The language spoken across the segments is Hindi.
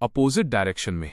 अपोजिट डायरेक्शन में।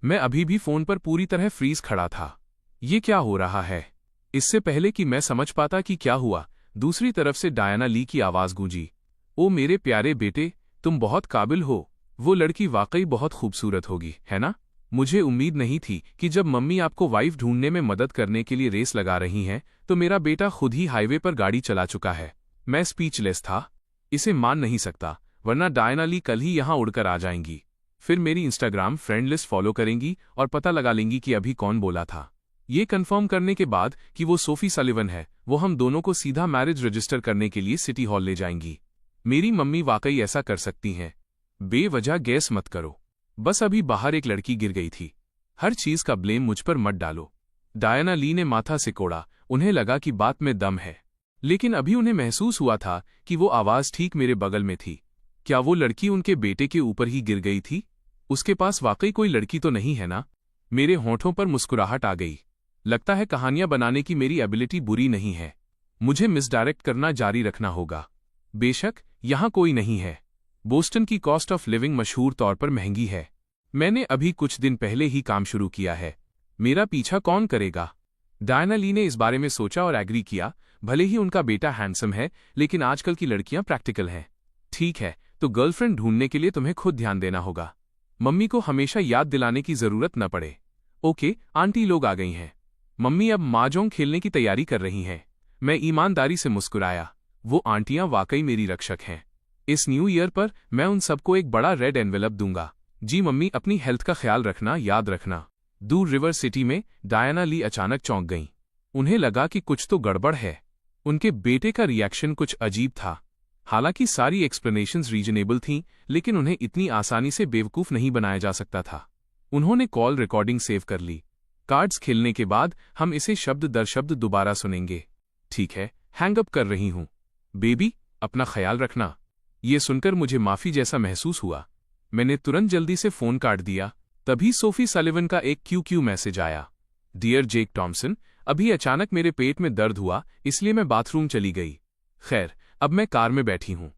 मैं अभी भी फोन पर पूरी तरह फ्रीज खड़ा था। ये क्या हो रहा है? इससे पहले कि मैं समझ पाता कि क्या हुआ, दूसरी तरफ से डायना ली की आवाज गूंजी। ओ मेरे प्यारे बेटे, तुम बहुत काबिल हो। वो लड़की वाकई बहुत खूबसूरत होगी, है ना? मुझे उम्मीद नहीं थी कि जब मम्मी आपको वाइफ ढूंढने में मदद करने के लिए रेस लगा रही हैं, तो मेरा बेटा खुद ही हाईवे पर गाड़ी चला चुका है। मैं स्पीचलेस था। इसे मान नहीं सकता, वरना डायना ली कल ही यहां उड़कर आ जाएंगी। फिर मेरी इंस्टाग्राम फ्रेंड लिस्ट फॉलो करेंगी और पता लगा लेंगी कि अभी कौन बोला था। ये कंफर्म करने के बाद कि वो सोफी सलिवन है, वो हम दोनों को सीधा मैरिज रजिस्टर करने के लिए सिटी हॉल ले जाएंगी। मेरी मम्मी वाकई ऐसा कर सकती हैं। बेवजह गैस मत करो। बस अभी बाहर एक लड़की गिर गई थी। हर चीज का ब्लेम मुझ पर मत डालो। डायना ली ने माथा सिकोड़ा। उन्हें लगा कि बात में दम है, लेकिन अभी उन्हें महसूस हुआ था कि वो आवाज ठीक मेरे बगल में थी। क्या वो लड़की उनके बेटे के ऊपर ही गिर गई थी? उसके पास वाकई कोई लड़की तो नहीं है ना? मेरे होंठों पर मुस्कुराहट आ गई। लगता है कहानियां बनाने की मेरी एबिलिटी बुरी नहीं है। मुझे मिसडायरेक्ट करना जारी रखना होगा। बेशक यहां कोई नहीं है। बोस्टन की कॉस्ट ऑफ लिविंग मशहूर तौर पर महंगी है। मैंने अभी कुछ दिन पहले ही काम शुरू किया है। मेरा पीछा कौन करेगा? डायना ली ने इस बारे में सोचा और एग्री किया। भले ही उनका बेटा हैंडसम है, लेकिन आजकल की लड़कियां प्रैक्टिकल हैं। ठीक है, तो गर्लफ्रेंड ढूंढने के लिए तुम्हें खुद ध्यान देना होगा। मम्मी को हमेशा याद दिलाने की जरूरत न पड़े। ओके, आंटी लोग आ गई हैं। मम्मी अब माजोंग खेलने की तैयारी कर रही हैं। मैं ईमानदारी से मुस्कुराया। वो आंटियां वाकई मेरी रक्षक हैं। इस न्यू ईयर पर मैं उन सबको एक बड़ा रेड एनवेलप दूंगा। जी मम्मी, अपनी हेल्थ का ख्याल रखना, याद रखना। दूर रिवर सिटी में डायना ली अचानक चौंक गईं। उन्हें लगा कि कुछ तो गड़बड़ है। उनके बेटे का रिएक्शन कुछ अजीब था। हालांकि सारी एक्सप्लेनेशंस रीजनेबल थीं, लेकिन उन्हें इतनी आसानी से बेवकूफ नहीं बनाया जा सकता था। उन्होंने कॉल रिकॉर्डिंग सेव कर ली। कार्ड्स खेलने के बाद हम इसे शब्द दर शब्द दोबारा सुनेंगे। ठीक है, हैंग अप कर रही हूं। बेबी, अपना ख्याल रखना। ये सुनकर मुझे माफी जैसा महसूस हुआ। मैंने तुरंत जल्दी से फोन काट दिया। तभी सोफी सलिवन का एक क्यू मैसेज आया। डियर जेक टॉमसन, अभी अचानक मेरे पेट में दर्द हुआ, इसलिए मैं बाथरूम चली गई। खैर, अब मैं कार में बैठी हूं।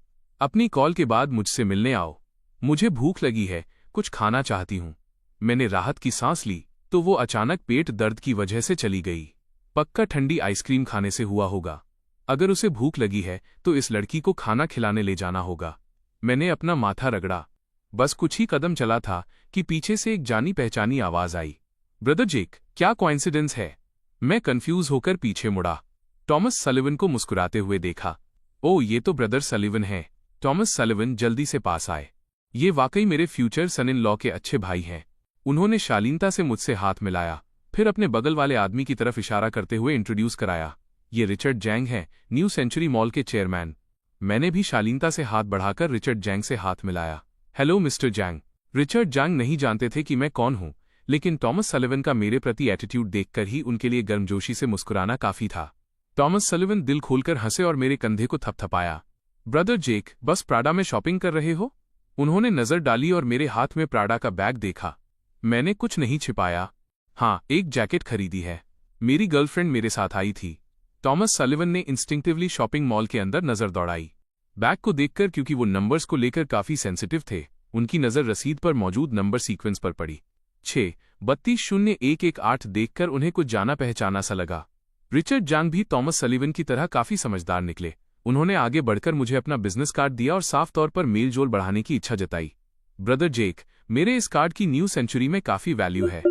अपनी कॉल के बाद मुझसे मिलने आओ। मुझे भूख लगी है, कुछ खाना चाहती हूं। मैंने राहत की सांस ली, तो वो अचानक पेट दर्द की वजह से चली गई। पक्का ठंडी आइसक्रीम खाने से हुआ होगा। अगर उसे भूख लगी है तो इस लड़की को खाना खिलाने ले जाना होगा। मैंने अपना माथा रगड़ा। बस कुछ ही कदम चला था कि पीछे से एक जानी पहचानी आवाज आई। ब्रदर जेक, क्या कोइंसिडेंस है? मैं कंफ्यूज होकर पीछे मुड़ा। टॉमस सलिवन को मुस्कुराते हुए देखा। ओह, ये तो ब्रदर सलिवन हैं। टॉमस सलिवन जल्दी से पास आए। ये वाकई मेरे फ्यूचर सन इन लॉ के अच्छे भाई हैं। उन्होंने शालीनता से मुझसे हाथ मिलाया, फिर अपने बगल वाले आदमी की तरफ इशारा करते हुए इंट्रोड्यूस कराया। ये रिचर्ड जैंग हैं, न्यू सेंचुरी मॉल के चेयरमैन। मैंने भी शालीनता से हाथ बढ़ाकर रिचर्ड जैंग से हाथ मिलाया। Hello mister जैंग। रिचर्ड जैंग नहीं जानते थे कि मैं कौन हूं, लेकिन टॉमस सलिवन का मेरे प्रति एटीट्यूड देखकर ही उनके लिए गर्मजोशी से मुस्कुराना काफी था। टॉमस सलिवन दिल खोलकर हंसे और मेरे कंधे को थपथपाया। ब्रदर जेक, बस प्राडा में शॉपिंग कर रहे हो? उन्होंने नजर डाली और मेरे हाथ में प्राडा का बैग देखा। मैंने कुछ नहीं छिपाया। हाँ, एक जैकेट खरीदी है। मेरी गर्लफ्रेंड मेरे साथ आई थी। टॉमस सलिवन ने इंस्टिंक्टिवली शॉपिंग मॉल के अंदर नजर दौड़ाई। बैग को देखकर, क्योंकि वो नंबर्स को लेकर काफी सेंसिटिव थे, उनकी नजर रसीद पर मौजूद नंबर सीक्वेंस पर पड़ी। 6-32-0-1-1-8 देखकर उन्हें कुछ जाना पहचाना सा लगा। रिचर्ड जैंग भी टॉमस सलिवन की तरह काफी समझदार निकले। उन्होंने आगे बढ़कर मुझे अपना बिजनेस कार्ड दिया और साफ तौर पर मेल जोल बढ़ाने की इच्छा जताई। ब्रदर जेक, मेरे इस कार्ड की न्यू सेंचुरी में काफी वैल्यू है।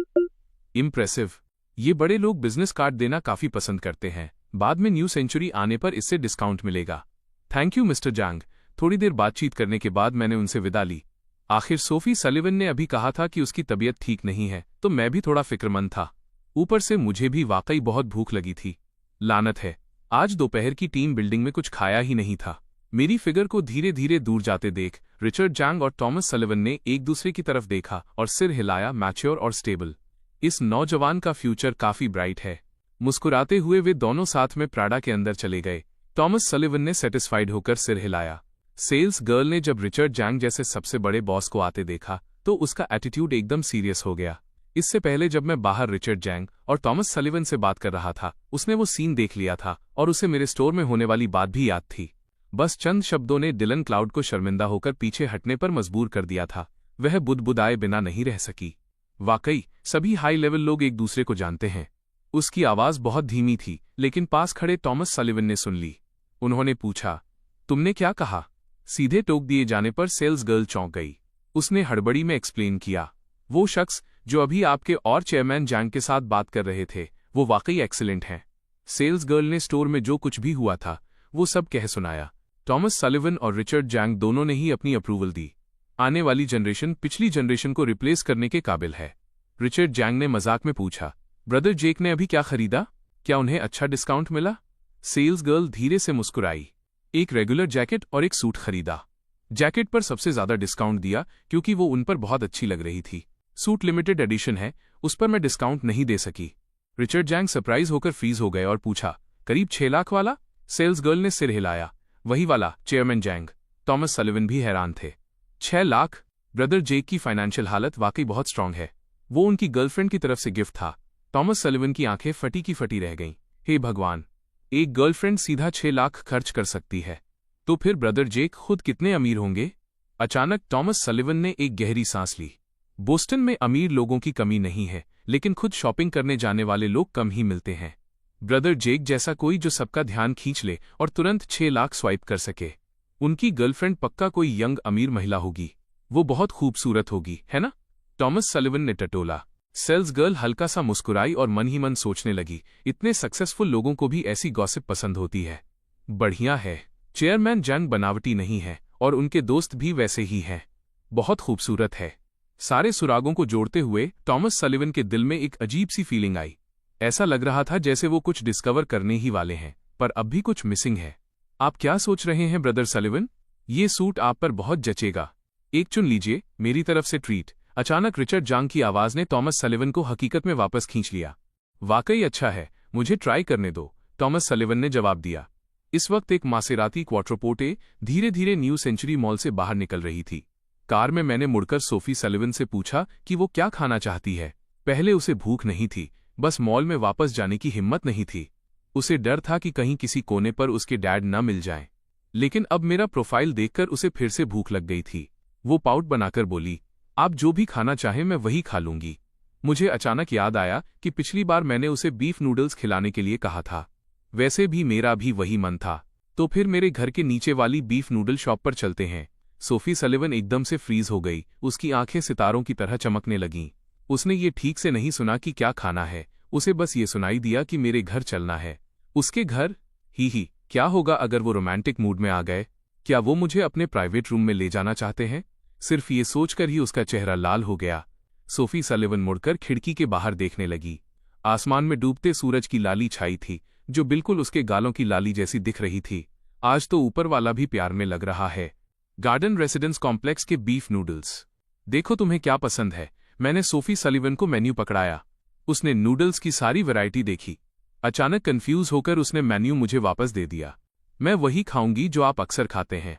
इम्प्रेसिव। ये बड़े लोग बिजनेस कार्ड देना काफी पसंद करते हैं। बाद में न्यू सेंचुरी आने पर इससे डिस्काउंट मिलेगा। Thank you mister जैंग। थोड़ी देर बातचीत करने के बाद मैंने उनसे विदा ली। आखिर सोफी सलिवन ने अभी कहा था कि उसकी तबीयत ठीक नहीं है, तो मैं भी थोड़ा फिक्रमंद था। ऊपर से मुझे भी वाकई बहुत भूख लगी थी। लानत है, आज दोपहर की टीम बिल्डिंग में कुछ खाया ही नहीं था। मेरी फिगर को धीरे धीरे दूर जाते देख रिचर्ड जैंग और टॉमस सलिवन ने एक दूसरे की तरफ देखा और सिर हिलाया। मैच्योर और स्टेबल। इस नौजवान का फ्यूचर काफी ब्राइट है। मुस्कुराते हुए वे दोनों साथ में प्राडा के अंदर चले गए। टॉमस सलिवन ने सेटिस्फाइड होकर सिर हिलाया। सेल्स गर्ल ने जब रिचर्ड जैंग जैसे सबसे बड़े बॉस को आते देखा तो उसका एटीट्यूड एकदम सीरियस हो गया। इससे पहले जब मैं बाहर रिचर्ड जैंग और टॉमस सलिवन से बात कर रहा था, उसने वो सीन देख लिया था और उसे मेरे स्टोर में होने वाली बात भी याद थी। बस चंद शब्दों ने डिलन क्लाउड को शर्मिंदा होकर पीछे हटने पर मजबूर कर दिया था। वह बुदबुदाए बिना नहीं रह सकी। वाकई सभी हाई लेवल लोग एक दूसरे को जानते हैं। उसकी आवाज बहुत धीमी थी, लेकिन पास खड़े टॉमस सलिवन ने सुन ली। उन्होंने पूछा, तुमने क्या कहा? सीधे टोक दिए जाने पर सेल्स गर्ल चौंक गई। उसने हड़बड़ी में एक्सप्लेन किया, वो शख्स जो अभी आपके और चेयरमैन जैंग के साथ बात कर रहे थे, वो वाकई एक्सीलेंट हैं। सेल्स गर्ल ने स्टोर में जो कुछ भी हुआ था वो सब कह सुनाया। टॉमस सलिवन और रिचर्ड जैंग दोनों ने ही अपनी अप्रूवल दी। आने वाली जनरेशन पिछली जनरेशन को रिप्लेस करने के काबिल है। रिचर्ड जैंग ने मजाक में पूछा, ब्रदर जेक ने अभी क्या खरीदा? क्या उन्हें अच्छा डिस्काउंट मिला? सेल्स गर्ल धीरे से मुस्कुराई। एक रेगुलर जैकेट और एक सूट खरीदा। जैकेट पर सबसे ज्यादा डिस्काउंट दिया क्योंकि वो उन पर बहुत अच्छी लग रही थी। सूट लिमिटेड एडिशन है, उस पर मैं डिस्काउंट नहीं दे सकी। रिचर्ड जैंग सरप्राइज होकर फ्रीज हो गए और पूछा, करीब 6 लाख वाला? सेल्स गर्ल ने सिर हिलाया, वही वाला, चेयरमैन जैंग। टॉमस सलिवन भी हैरान थे। 6 लाख? ब्रदर जेक की फाइनेंशियल हालत वाकई बहुत स्ट्रांग है। वो उनकी गर्लफ्रेंड की तरफ से गिफ्ट था। टॉमस सलिवन की आंखें फटी की फटी रह गईं। हे भगवान, एक गर्लफ्रेंड सीधा 6 लाख खर्च कर सकती है, तो फिर ब्रदर जेक खुद कितने अमीर होंगे? अचानक टॉमस सलिवन ने एक गहरी सांस ली। बोस्टन में अमीर लोगों की कमी नहीं है, लेकिन खुद शॉपिंग करने जाने वाले लोग कम ही मिलते हैं। ब्रदर जेक जैसा कोई जो सबका ध्यान खींच ले और तुरंत 6 लाख स्वाइप कर सके। उनकी गर्लफ्रेंड पक्का कोई यंग अमीर महिला होगी। वो बहुत खूबसूरत होगी, है ना? टॉमस सलिवन ने टटोला। सेल्स गर्ल हल्का सा मुस्कुराई और मन ही मन सोचने लगी, इतने सक्सेसफुल लोगों को भी ऐसी गॉसिप पसंद होती है। बढ़िया है। चेयरमैन जैंग बनावटी नहीं है और उनके दोस्त भी वैसे ही हैं। बहुत खूबसूरत है। सारे सुरागों को जोड़ते हुए टॉमस सलिवन के दिल में एक अजीब सी फीलिंग आई। ऐसा लग रहा था जैसे वो कुछ डिस्कवर करने ही वाले हैं, पर अब भी कुछ मिसिंग है। आप क्या सोच रहे हैं ब्रदर सलिवन? ये सूट आप पर बहुत जचेगा। एक चुन लीजिए, मेरी तरफ से ट्रीट। अचानक रिचर्ड जैंग की आवाज ने टॉमस सलिवन को हकीकत में वापस खींच लिया। वाकई अच्छा है, मुझे ट्राई करने दो, टॉमस सलिवन ने जवाब दिया। इस वक्त एक मासेराती क्वाट्रोपोर्टे धीरे धीरे न्यू सेंचुरी मॉल से बाहर निकल रही थी। कार में मैंने मुड़कर सोफी सलिवन से पूछा कि वो क्या खाना चाहती है। पहले उसे भूख नहीं थी, बस मॉल में वापस जाने की हिम्मत नहीं थी। उसे डर था कि कहीं किसी कोने पर उसके डैड न मिल जाएं। लेकिन अब मेरा प्रोफाइल देखकर उसे फिर से भूख लग गई थी। वो पाउट बनाकर बोली, आप जो भी खाना चाहें मैं वही खा लूंगी। मुझे अचानक याद आया कि पिछली बार मैंने उसे बीफ नूडल्स खिलाने के लिए कहा था। वैसे भी मेरा भी वही मन था, तो फिर मेरे घर के नीचे वाली बीफ नूडल शॉप पर चलते हैं। सोफी सलिवन एकदम से फ्रीज हो गई। उसकी आंखें सितारों की तरह चमकने लगीं। उसने ये ठीक से नहीं सुना कि क्या खाना है, उसे बस ये सुनाई दिया कि मेरे घर चलना है। उसके घर? ही, क्या होगा अगर वो रोमांटिक मूड में आ गए? क्या वो मुझे अपने प्राइवेट रूम में ले जाना चाहते हैं? सिर्फ ये सोचकर ही उसका चेहरा लाल हो गया। सोफी सलिवन मुड़कर खिड़की के बाहर देखने लगी। आसमान में डूबते सूरज की लाली छाई थी, जो बिल्कुल उसके गालों की लाली जैसी दिख रही थी। आज तो ऊपर वाला भी प्यार में लग रहा है। गार्डन रेसिडेंस कॉम्प्लेक्स के बीफ नूडल्स। देखो तुम्हें क्या पसंद है। मैंने सोफी सलिवन को मेन्यू पकड़ाया। उसने नूडल्स की सारी वैरायटी देखी। अचानक कंफ्यूज होकर उसने मेन्यू मुझे वापस दे दिया। मैं वही खाऊंगी जो आप अक्सर खाते हैं।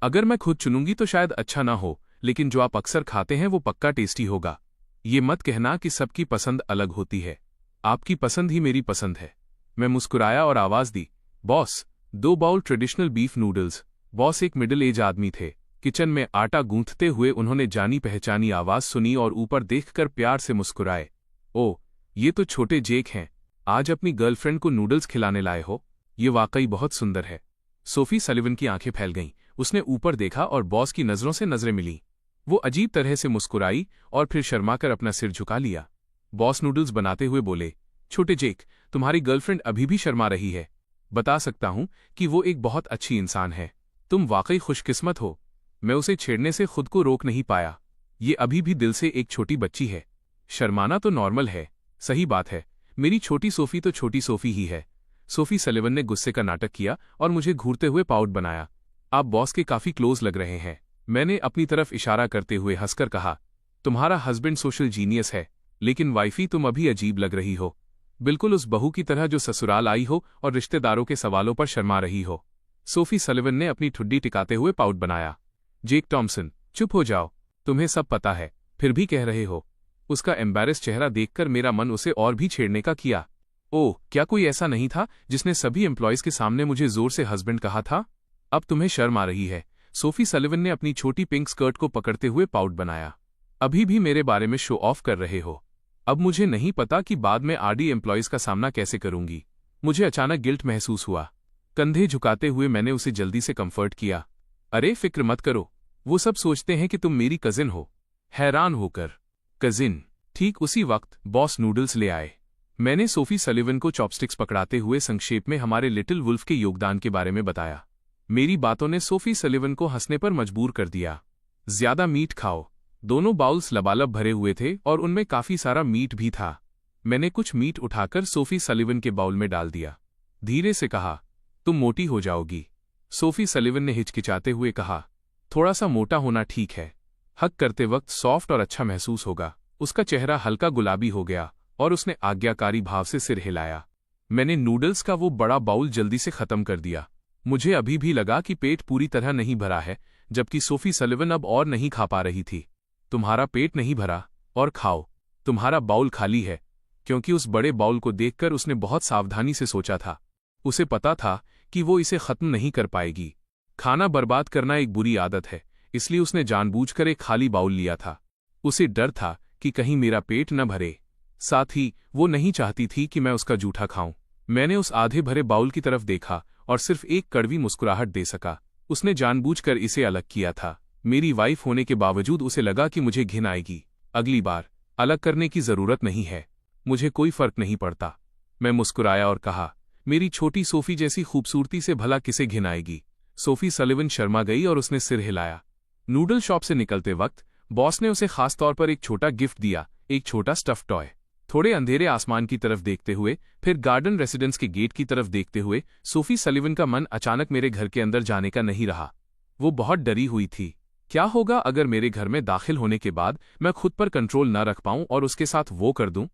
अगर मैं खुद चुनूंगी तो शायद अच्छा ना हो, लेकिन जो आप अक्सर खाते हैं वो पक्का टेस्टी होगा। ये मत कहना कि सबकी पसंद अलग होती है। आपकी पसंद ही मेरी पसंद है। मैं मुस्कुराया और आवाज दी, boss 2 bowl traditional beef noodles. Boss एक मिडिल एज आदमी थे। किचन में आटा गूंथते हुए उन्होंने जानी पहचानी आवाज सुनी और ऊपर देखकर प्यार से मुस्कुराए। ओह, ये तो छोटे जेक हैं। आज अपनी गर्लफ्रेंड को नूडल्स खिलाने लाए हो। ये वाकई बहुत सुंदर है। सोफी सलिवन की आंखें फैल गईं। उसने ऊपर देखा और बॉस की नजरों से नजरें मिली। वो अजीब तरह से मुस्कुराई और फिर शर्माकर अपना सिर झुका लिया। बॉस नूडल्स बनाते हुए बोले, छोटे जेक, तुम्हारी गर्लफ्रेंड अभी भी शर्मा रही है। बता सकता हूं कि वो एक बहुत अच्छी इंसान है। तुम वाकई खुशकिस्मत हो। मैं उसे छेड़ने से खुद को रोक नहीं पाया। ये अभी भी दिल से एक छोटी बच्ची है। शर्माना तो नॉर्मल है। सही बात है, मेरी छोटी सोफी तो छोटी सोफी ही है। सोफी सलिवन ने गुस्से का नाटक किया और मुझे घूरते हुए पाउट बनाया। आप बॉस के काफी क्लोज लग रहे हैं। मैंने अपनी तरफ इशारा करते हुए हंसकर कहा, तुम्हारा हस्बैंड सोशल जीनियस है, लेकिन वाइफी तुम अभी अजीब लग रही हो। बिल्कुल उस बहू की तरह जो ससुराल आई हो और रिश्तेदारों के सवालों पर शर्मा रही हो। सोफी सलिवन ने अपनी ठुड्डी टिकाते हुए पाउट बनाया। जेक टॉमसन, चुप हो जाओ। तुम्हें सब पता है, फिर भी कह रहे हो। उसका एम्बैरेस चेहरा देखकर मेरा मन उसे और भी छेड़ने का किया। ओह, क्या कोई ऐसा नहीं था जिसने सभी एम्प्लॉयज के सामने मुझे जोर से हस्बैंड कहा था? अब तुम्हें शर्म आ रही है। सोफी सलिवन ने अपनी छोटी पिंक स्कर्ट को पकड़ते हुए पाउट बनाया। अभी भी मेरे बारे में शो ऑफ कर रहे हो? अब मुझे नहीं पता कि बाद में आरडी एम्प्लॉयज का सामना कैसे करूंगी। मुझे अचानक गिल्ट महसूस हुआ। कंधे झुकाते हुए मैंने उसे जल्दी से कंफर्ट किया। अरे फिक्र मत करो, वो सब सोचते हैं कि तुम मेरी कजिन हो। हैरान होकर, कजिन? ठीक उसी वक्त बॉस नूडल्स ले आए। मैंने सोफी सलिवन को चॉपस्टिक्स पकड़ाते हुए संक्षेप में हमारे लिटिल वुल्फ के योगदान के बारे में बताया। मेरी बातों ने सोफी सलिवन को हंसने पर मजबूर कर दिया। ज्यादा मीट खाओ। दोनों बाउल्स लबालब भरे हुए थे और उनमें काफी सारा मीट भी था। मैंने कुछ मीट उठाकर सोफी सलिवन के बाउल में डाल दिया। धीरे से कहा, तुम मोटी हो जाओगी। सोफी सलिवन ने हिचकिचाते हुए कहा, थोड़ा सा मोटा होना ठीक है। हक करते वक्त सॉफ्ट और अच्छा महसूस होगा। उसका चेहरा हल्का गुलाबी हो गया और उसने आज्ञाकारी भाव से सिर हिलाया। मैंने नूडल्स का वो बड़ा बाउल जल्दी से खत्म कर दिया। मुझे अभी भी लगा कि पेट पूरी तरह नहीं भरा है, जबकि सोफी सलिवन अब और नहीं खा पा रही थी। तुम्हारा पेट नहीं भरा, और खाओ। तुम्हारा बाउल खाली है। क्योंकि उस बड़े बाउल को देखकर उसने बहुत सावधानी से सोचा था। उसे पता था कि वो इसे खत्म नहीं कर पाएगी। खाना बर्बाद करना एक बुरी आदत है, इसलिए उसने जानबूझकर एक खाली बाउल लिया था। उसे डर था कि कहीं मेरा पेट न भरे। साथ ही वो नहीं चाहती थी कि मैं उसका जूठा खाऊं। मैंने उस आधे भरे बाउल की तरफ देखा और सिर्फ एक कड़वी मुस्कुराहट दे सका। उसने जानबूझकर इसे अलग किया था। मेरी वाइफ होने के बावजूद उसे लगा कि मुझे घिन आएगी। अगली बार अलग करने की जरूरत नहीं है, मुझे कोई फर्क नहीं पड़ता। मैं मुस्कुराया और कहा, मेरी छोटी सोफी जैसी खूबसूरती से भला किसे घिन आएगी। सोफी सलिवन शर्मा गई और उसने सिर हिलाया। नूडल शॉप से निकलते वक्त बॉस ने उसे खास तौर पर एक छोटा गिफ्ट दिया, एक छोटा स्टफ टॉय। थोड़े अंधेरे आसमान की तरफ देखते हुए, फिर गार्डन रेसिडेंस के गेट की तरफ देखते हुए, सोफी सलिवन का मन अचानक मेरे घर के अंदर जाने का नहीं रहा। वो बहुत डरी हुई थी। क्या होगा अगर मेरे घर में दाखिल होने के बाद मैं खुद पर कंट्रोल न रख पाऊं और उसके साथ वो कर दूं?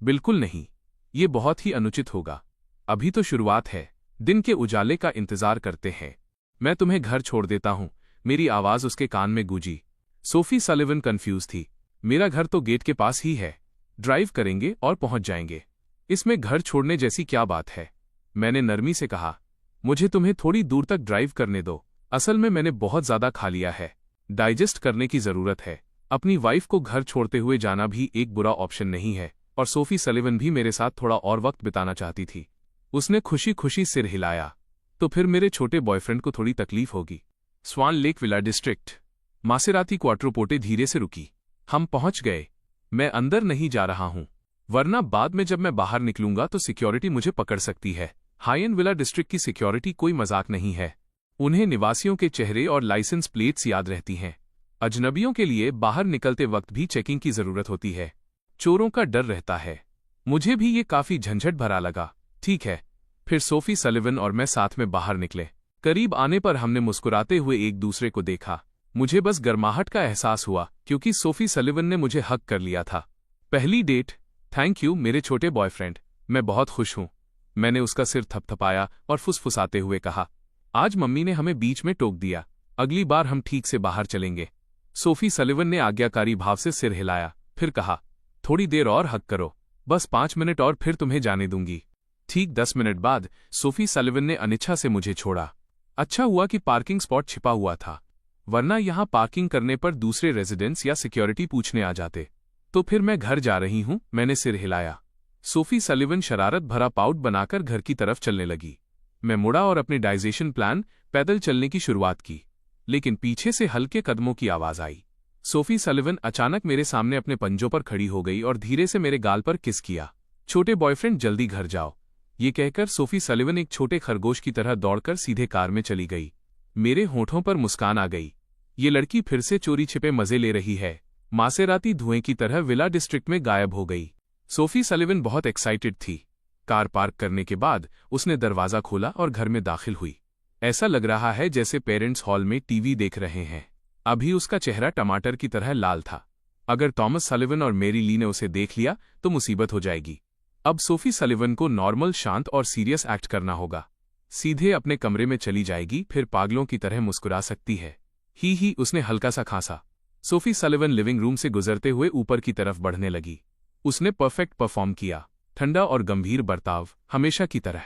बिल्कुल नहीं, ये बहुत ही अनुचित होगा। अभी तो शुरुआत है। दिन के उजाले का इंतजार करते हैं। मैं तुम्हें घर छोड़ देता हूं, मेरी आवाज उसके कान में गूंजी। सोफी सलिवन कंफ्यूज थी। मेरा घर तो गेट के पास ही है, ड्राइव करेंगे और पहुंच जाएंगे। इसमें घर छोड़ने जैसी क्या बात है? मैंने नरमी से कहा, मुझे तुम्हें थोड़ी दूर तक ड्राइव करने दो। असल में मैंने बहुत ज्यादा खा लिया है, डाइजेस्ट करने की जरूरत है। अपनी वाइफ को घर छोड़ते हुए जाना भी एक बुरा ऑप्शन नहीं है, और सोफी सलिवन भी मेरे साथ थोड़ा और वक्त बिताना चाहती थी। उसने खुशी खुशी सिर हिलाया। तो फिर मेरे छोटे बॉयफ्रेंड को थोड़ी तकलीफ होगी। Swan Lake Villa District, Maserati Quattroporte धीरे से रुकी। हम पहुंच गए। मैं अंदर नहीं जा रहा हूं, वरना बाद में जब मैं बाहर निकलूंगा तो सिक्योरिटी मुझे पकड़ सकती है। हाई-एंड विला डिस्ट्रिक्ट की सिक्योरिटी कोई मजाक नहीं है। उन्हें निवासियों के चेहरे और लाइसेंस प्लेट्स याद रहती हैं। अजनबियों के लिए बाहर निकलते वक्त भी चेकिंग की जरूरत होती है। चोरों का डर रहता है। मुझे भी ये काफी झंझट भरा लगा। ठीक है, फिर सोफी सलिवन और मैं साथ में बाहर निकले। करीब आने पर हमने मुस्कुराते हुए एक दूसरे को देखा। मुझे बस गर्माहट का एहसास हुआ क्योंकि सोफी सलिवन ने मुझे हक कर लिया था। पहली डेट, थैंक यू मेरे छोटे बॉयफ्रेंड, मैं बहुत खुश हूं। मैंने उसका सिर थपथपाया और फुसफुसाते हुए कहा, आज मम्मी ने हमें बीच में टोक दिया, अगली बार हम ठीक से बाहर चलेंगे। सोफी सलिवन ने आज्ञाकारी भाव से सिर हिलाया, फिर कहा, थोड़ी देर और हक करो, बस 5 मिनट और फिर तुम्हें जाने दूंगी। ठीक 10 मिनट बाद सोफी सलिवन ने अनिच्छा से मुझे छोड़ा। अच्छा हुआ कि पार्किंग स्पॉट छिपा हुआ था, वरना यहां पार्किंग करने पर दूसरे रेजिडेंट्स या सिक्योरिटी पूछने आ जाते। तो फिर मैं घर जा रही हूं, मैंने सिर हिलाया। सोफी सलिवन शरारत भरा पाउट बनाकर घर की तरफ चलने लगी। मैं मुड़ा और अपनी डाइजेशन प्लान पैदल चलने की शुरुआत की, लेकिन पीछे से हल्के कदमों की आवाज आई। सोफी सलिवन अचानक मेरे सामने अपने पंजों पर खड़ी हो गई और धीरे से मेरे गाल पर किस किया। छोटे बॉयफ्रेंड जल्दी घर जाओ, ये कहकर सोफी सलिवन एक छोटे खरगोश की तरह दौड़कर सीधे कार में चली गई। मेरे होठों पर मुस्कान आ गई। ये लड़की फिर से चोरी छिपे मजे ले रही है। मासेराती धुएं की तरह विला डिस्ट्रिक्ट में गायब हो गई। सोफी सलिवन बहुत एक्साइटेड थी। कार पार्क करने के बाद उसने दरवाजा खोला और घर में दाखिल हुई। ऐसा लग रहा है जैसे पेरेंट्स हॉल में टीवी देख रहे हैं। अभी उसका चेहरा टमाटर की तरह लाल था। अगर थॉमस सलिवन और मेरी ली ने उसे देख लिया तो मुसीबत हो जाएगी। अब सोफी सलिवन को नॉर्मल, शांत और सीरियस एक्ट करना होगा। सीधे अपने कमरे में चली जाएगी, फिर पागलों की तरह मुस्कुरा सकती है। ही उसने हल्का सा खांसा। सोफी सलिवन लिविंग रूम से गुजरते हुए ऊपर की तरफ बढ़ने लगी। उसने परफेक्ट परफॉर्म किया, ठंडा और गंभीर बर्ताव, हमेशा की तरह।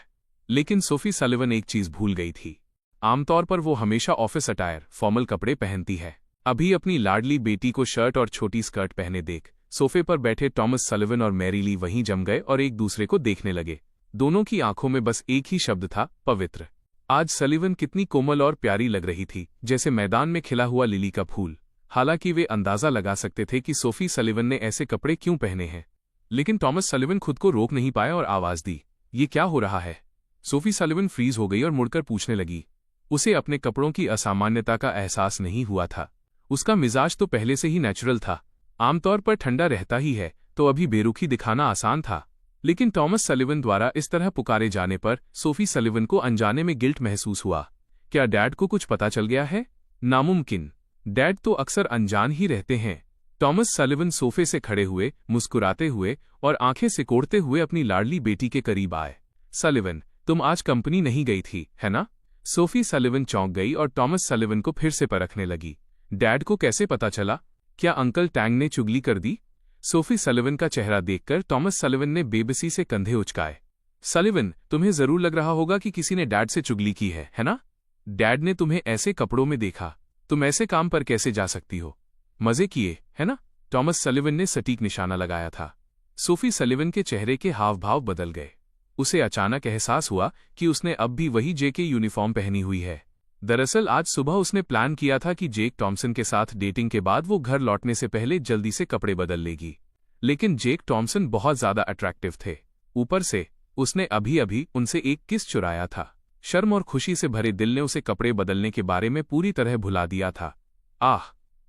लेकिन सोफी सलिवन एक चीज भूल गई थी। आमतौर पर वो हमेशा ऑफिस अटायर फॉर्मल कपड़े पहनती है। अभी अपनी लाडली बेटी को शर्ट और छोटी स्कर्ट पहने देख सोफे पर बैठे टॉमस सलिवन और मैरी ली वहीं जम गए और एक दूसरे को देखने लगे। दोनों की आंखों में बस एक ही शब्द था, पवित्र। आज सलिवन कितनी कोमल और प्यारी लग रही थी, जैसे मैदान में खिला हुआ लिली का फूल। हालांकि वे अंदाजा लगा सकते थे कि सोफी सलिवन ने ऐसे कपड़े क्यों पहने हैं, लेकिन टॉमस सलिवन खुद को रोक नहीं पाया और आवाज दी, ये क्या हो रहा है? सोफी सलिवन फ्रीज हो गई और मुड़कर पूछने लगी। उसे अपने कपड़ों की असामान्यता का एहसास नहीं हुआ था। उसका मिजाज तो पहले से ही नेचुरल था, आमतौर पर ठंडा रहता ही है, तो अभी बेरुखी दिखाना आसान था। लेकिन टॉमस सलिवन द्वारा इस तरह पुकारे जाने पर सोफी सलिवन को अनजाने में गिल्ट महसूस हुआ। क्या डैड को कुछ पता चल गया है? नामुमकिन, डैड तो अक्सर अनजान ही रहते हैं। टॉमस सलिवन सोफे से खड़े हुए, मुस्कुराते हुए और आंखें सिकोड़ते हुए अपनी लाडली बेटी के करीब आए। सलिवन, तुम आज कंपनी नहीं गई थी, है ना? सोफी सलिवन चौंक गई और टॉमस सलिवन को फिर से परखने लगी। डैड को कैसे पता चला? क्या अंकल टैंग ने चुगली कर दी? सोफी सलिवन का चेहरा देखकर टॉमस सलिवन ने बेबसी से कंधे उचकाए। सलिवन, तुम्हें जरूर लग रहा होगा कि किसी ने डैड से चुगली की है ना? डैड ने तुम्हें ऐसे कपड़ों में देखा, तुम ऐसे काम पर कैसे जा सकती हो? मजे किए, है ना? टॉमस सलिवन ने सटीक निशाना लगाया था। सोफी सलिवन के चेहरे के हाव भाव बदल गए। उसे अचानक एहसास हुआ कि उसने अब भी वही जेके यूनिफॉर्म पहनी हुई है। दरअसल आज सुबह उसने प्लान किया था कि जेक टॉमसन के साथ डेटिंग के बाद वो घर लौटने से पहले जल्दी से कपड़े बदल लेगी। लेकिन जेक टॉमसन बहुत ज्यादा अट्रैक्टिव थे। ऊपर से उसने अभी अभी उनसे एक किस चुराया था। शर्म और खुशी से भरे दिल ने उसे कपड़े बदलने के बारे में पूरी तरह भुला दिया था। आह!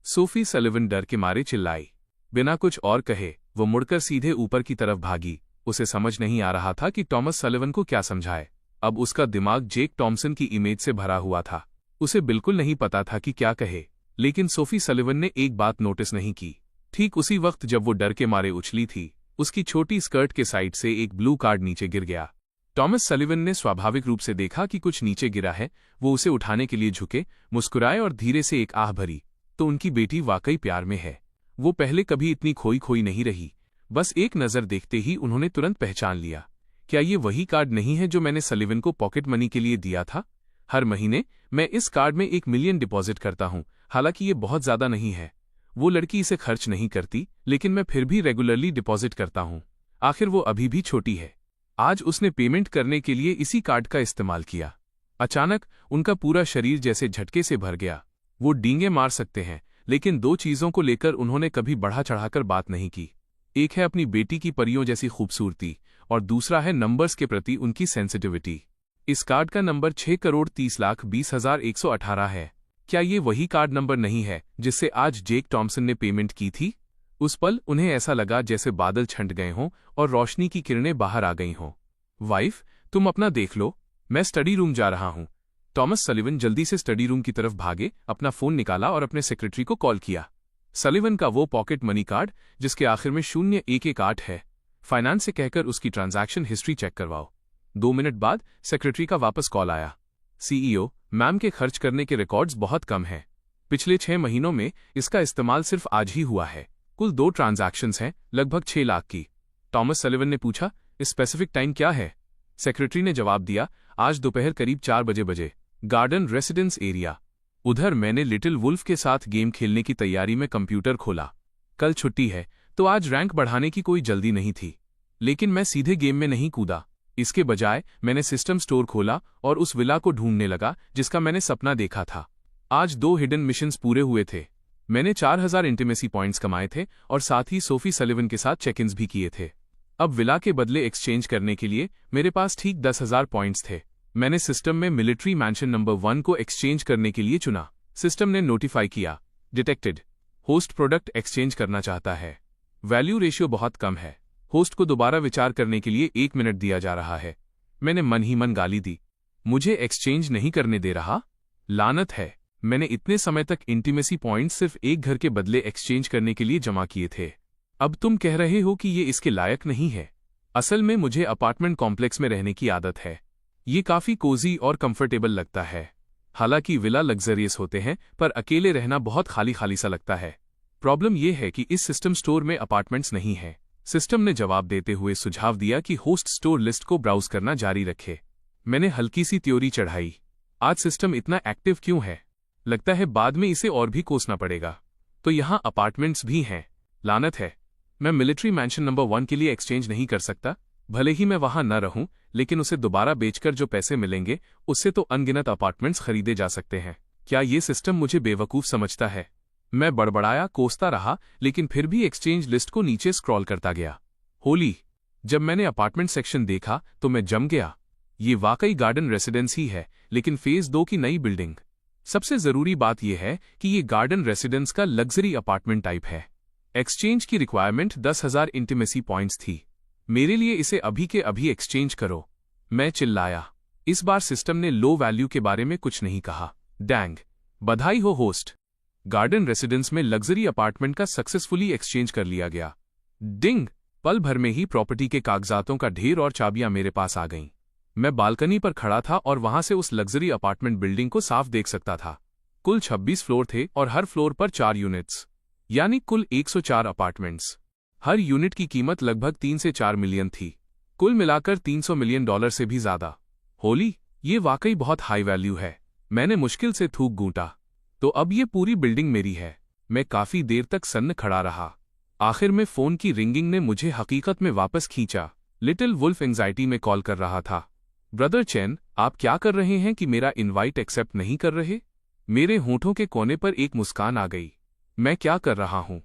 सोफी सलिवन डर के मारे चिल्लाई। बिना कुछ और कहे वो मुड़कर सीधे ऊपर की तरफ भागी। उसे समझ नहीं आ रहा था कि टॉमस सलिवन को क्या समझाए। अब उसका दिमाग जेक टॉमसन की इमेज से भरा हुआ था। उसे बिल्कुल नहीं पता था कि क्या कहे। लेकिन सोफी सलिवन ने एक बात नोटिस नहीं की। ठीक उसी वक्त जब वो डर के मारे उछली थी, उसकी छोटी स्कर्ट के साइड से एक ब्लू कार्ड नीचे गिर गया। टॉमस सलिवन ने स्वाभाविक रूप से देखा कि कुछ नीचे गिरा है। वो उसे उठाने के लिए झुके, मुस्कुराए और धीरे से एक आह भरी, तो उनकी बेटी वाकई प्यार में है। वो पहले कभी इतनी खोई खोई नहीं रही। बस एक नजर देखते ही उन्होंने तुरंत पहचान लिया। क्या ये वही कार्ड नहीं है जो मैंने सलिवन को पॉकेट मनी के लिए दिया था? हर महीने मैं इस कार्ड में 1 मिलियन डिपॉजिट करता हूं। हालांकि ये बहुत ज्यादा नहीं है। वो लड़की इसे खर्च नहीं करती, लेकिन मैं फिर भी रेगुलरली डिपॉजिट करता हूं। आखिर वो अभी भी छोटी है। आज उसने पेमेंट करने के लिए इसी कार्ड का इस्तेमाल किया। अचानक उनका पूरा शरीर जैसे झटके से भर गया। वो डींगे मार सकते हैं, लेकिन 2 चीजों को लेकर उन्होंने कभी बढ़ा चढ़ाकर बात नहीं की। एक है अपनी बेटी की परियों जैसी खूबसूरती और दूसरा है नंबर्स के प्रति उनकी सेंसिटिविटी। इस कार्ड का नंबर 6,30,20,118 है। क्या ये वही कार्ड नंबर नहीं है जिससे आज जेक टॉमसन ने पेमेंट की थी? उस पल उन्हें ऐसा लगा जैसे बादल छंट गए हों और रोशनी की किरणें बाहर आ गई हों। वाइफ, तुम अपना देख लो, मैं स्टडी रूम जा रहा हूं। टॉमस सलिवन जल्दी से स्टडी रूम की तरफ भागे, अपना फोन निकाला और अपने सेक्रेटरी को कॉल किया। सलिवन का वो पॉकेट मनी कार्ड जिसके आखिर में 0118 है, फाइनेंस से कहकर उसकी ट्रांजैक्शन हिस्ट्री चेक करवाओ। 2 मिनट बाद सेक्रेटरी का वापस कॉल आया। सीईओ, मैम के खर्च करने के रिकॉर्ड्स बहुत कम हैं। पिछले 6 महीनों में इसका इस्तेमाल सिर्फ आज ही हुआ है। कुल 2 ट्रांजैक्शंस हैं, लगभग 6 लाख की। टॉमस सलिवन ने पूछा, स्पेसिफिक टाइम क्या है? सेक्रेटरी ने जवाब दिया, आज दोपहर करीब 4 बजे, गार्डन रेसिडेंस एरिया। उधर मैंने लिटिल वुल्फ के साथ गेम खेलने की तैयारी में कंप्यूटर खोला। कल छुट्टी है तो आज रैंक बढ़ाने की कोई जल्दी नहीं थी, लेकिन मैं सीधे गेम में नहीं कूदा। इसके बजाय मैंने सिस्टम स्टोर खोला और उस विला को ढूंढने लगा जिसका मैंने सपना देखा था। आज 2 हिडन मिशंस पूरे हुए थे। मैंने 4000 इंटीमेसी पॉइंट्स कमाए थे और साथ ही सोफी सलिवन के साथ चेक इन्स भी किए थे। अब विला के बदले एक्सचेंज करने के लिए मेरे पास ठीक 10,000 पॉइंट्स थे। मैंने सिस्टम में मिलिट्री मैंशन नंबर 1 को एक्सचेंज करने के लिए चुना। सिस्टम ने नोटिफाई किया, डिटेक्टेड, होस्ट प्रोडक्ट एक्सचेंज करना चाहता है। वैल्यू रेशियो बहुत कम है। होस्ट को दोबारा विचार करने के लिए 1 मिनट दिया जा रहा है। मैंने मन ही मन गाली दी, मुझे एक्सचेंज नहीं करने दे रहा? लानत है, मैंने इतने समय तक इंटीमेसी पॉइंट्स सिर्फ एक घर के बदले एक्सचेंज करने के लिए जमा किए थे। अब तुम कह रहे हो कि ये इसके लायक नहीं है। असल में मुझे अपार्टमेंट कॉम्प्लेक्स में रहने की आदत है। ये काफी कोजी और कंफर्टेबल लगता है। हालांकि विला लग्जरियस होते हैं, पर अकेले रहना बहुत खाली खाली सा लगता है। प्रॉब्लम यह है कि इस सिस्टम स्टोर में अपार्टमेंट्स नहीं है। सिस्टम ने जवाब देते हुए सुझाव दिया कि होस्ट स्टोर लिस्ट को ब्राउज करना जारी रखे। मैंने हल्की सी त्योरी चढ़ाई, आज सिस्टम इतना एक्टिव क्यों है? लगता है बाद में इसे और भी कोसना पड़ेगा। तो यहाँ अपार्टमेंट्स भी हैं। लानत है, मैं मिलिट्री मैंशन नंबर 1 के लिए एक्सचेंज नहीं कर सकता। भले ही मैं वहां न रहूं, लेकिन उसे दोबारा बेचकर जो पैसे मिलेंगे उससे तो अनगिनत अपार्टमेंट्स खरीदे जा सकते हैं। क्या ये सिस्टम मुझे बेवकूफ समझता है? मैं बड़बड़ाया, कोसता रहा, लेकिन फिर भी एक्सचेंज लिस्ट को नीचे स्क्रॉल करता गया। होली, जब मैंने अपार्टमेंट सेक्शन देखा तो मैं जम गया। ये वाकई गार्डन रेसिडेंस ही है, लेकिन फेज 2 की नई बिल्डिंग। सबसे जरूरी बात यह है कि ये गार्डन रेसिडेंस का लग्जरी अपार्टमेंट टाइप है। एक्सचेंज की रिक्वायरमेंट 10,000 इंटीमेसी पॉइंट्स थी। मेरे लिए इसे अभी के अभी एक्सचेंज करो, मैं चिल्लाया। इस बार सिस्टम ने लो वैल्यू के बारे में कुछ नहीं कहा। डैंग, बधाई हो होस्ट, गार्डन रेसिडेंस में लग्जरी अपार्टमेंट का सक्सेसफुली एक्सचेंज कर लिया गया। डिंग, पल भर में ही प्रॉपर्टी के कागजातों का ढेर और चाबियां मेरे पास आ गईं। मैं बालकनी पर खड़ा था और वहां से उस लग्जरी अपार्टमेंट बिल्डिंग को साफ देख सकता था। कुल 26 फ्लोर थे और हर फ्लोर पर 4 यूनिट्स, यानी कुल 104 अपार्टमेंट्स। हर यूनिट की कीमत लगभग 3 से 4 मिलियन थी, कुल मिलाकर $300 मिलियन से भी ज्यादा। होली, ये वाकई बहुत हाई वैल्यू है। मैंने मुश्किल से थूक गूंटा। तो अब ये पूरी बिल्डिंग मेरी है। मैं काफी देर तक सन्न खड़ा रहा। आखिर में फोन की रिंगिंग ने मुझे हकीकत में वापस खींचा। लिटिल वुल्फ एंजाइटी में कॉल कर रहा था। ब्रदर चैन, आप क्या कर रहे हैं कि मेरा इनवाइट एक्सेप्ट नहीं कर रहे? मेरे होठों के कोने पर एक मुस्कान आ गई। मैं क्या कर रहा हूं?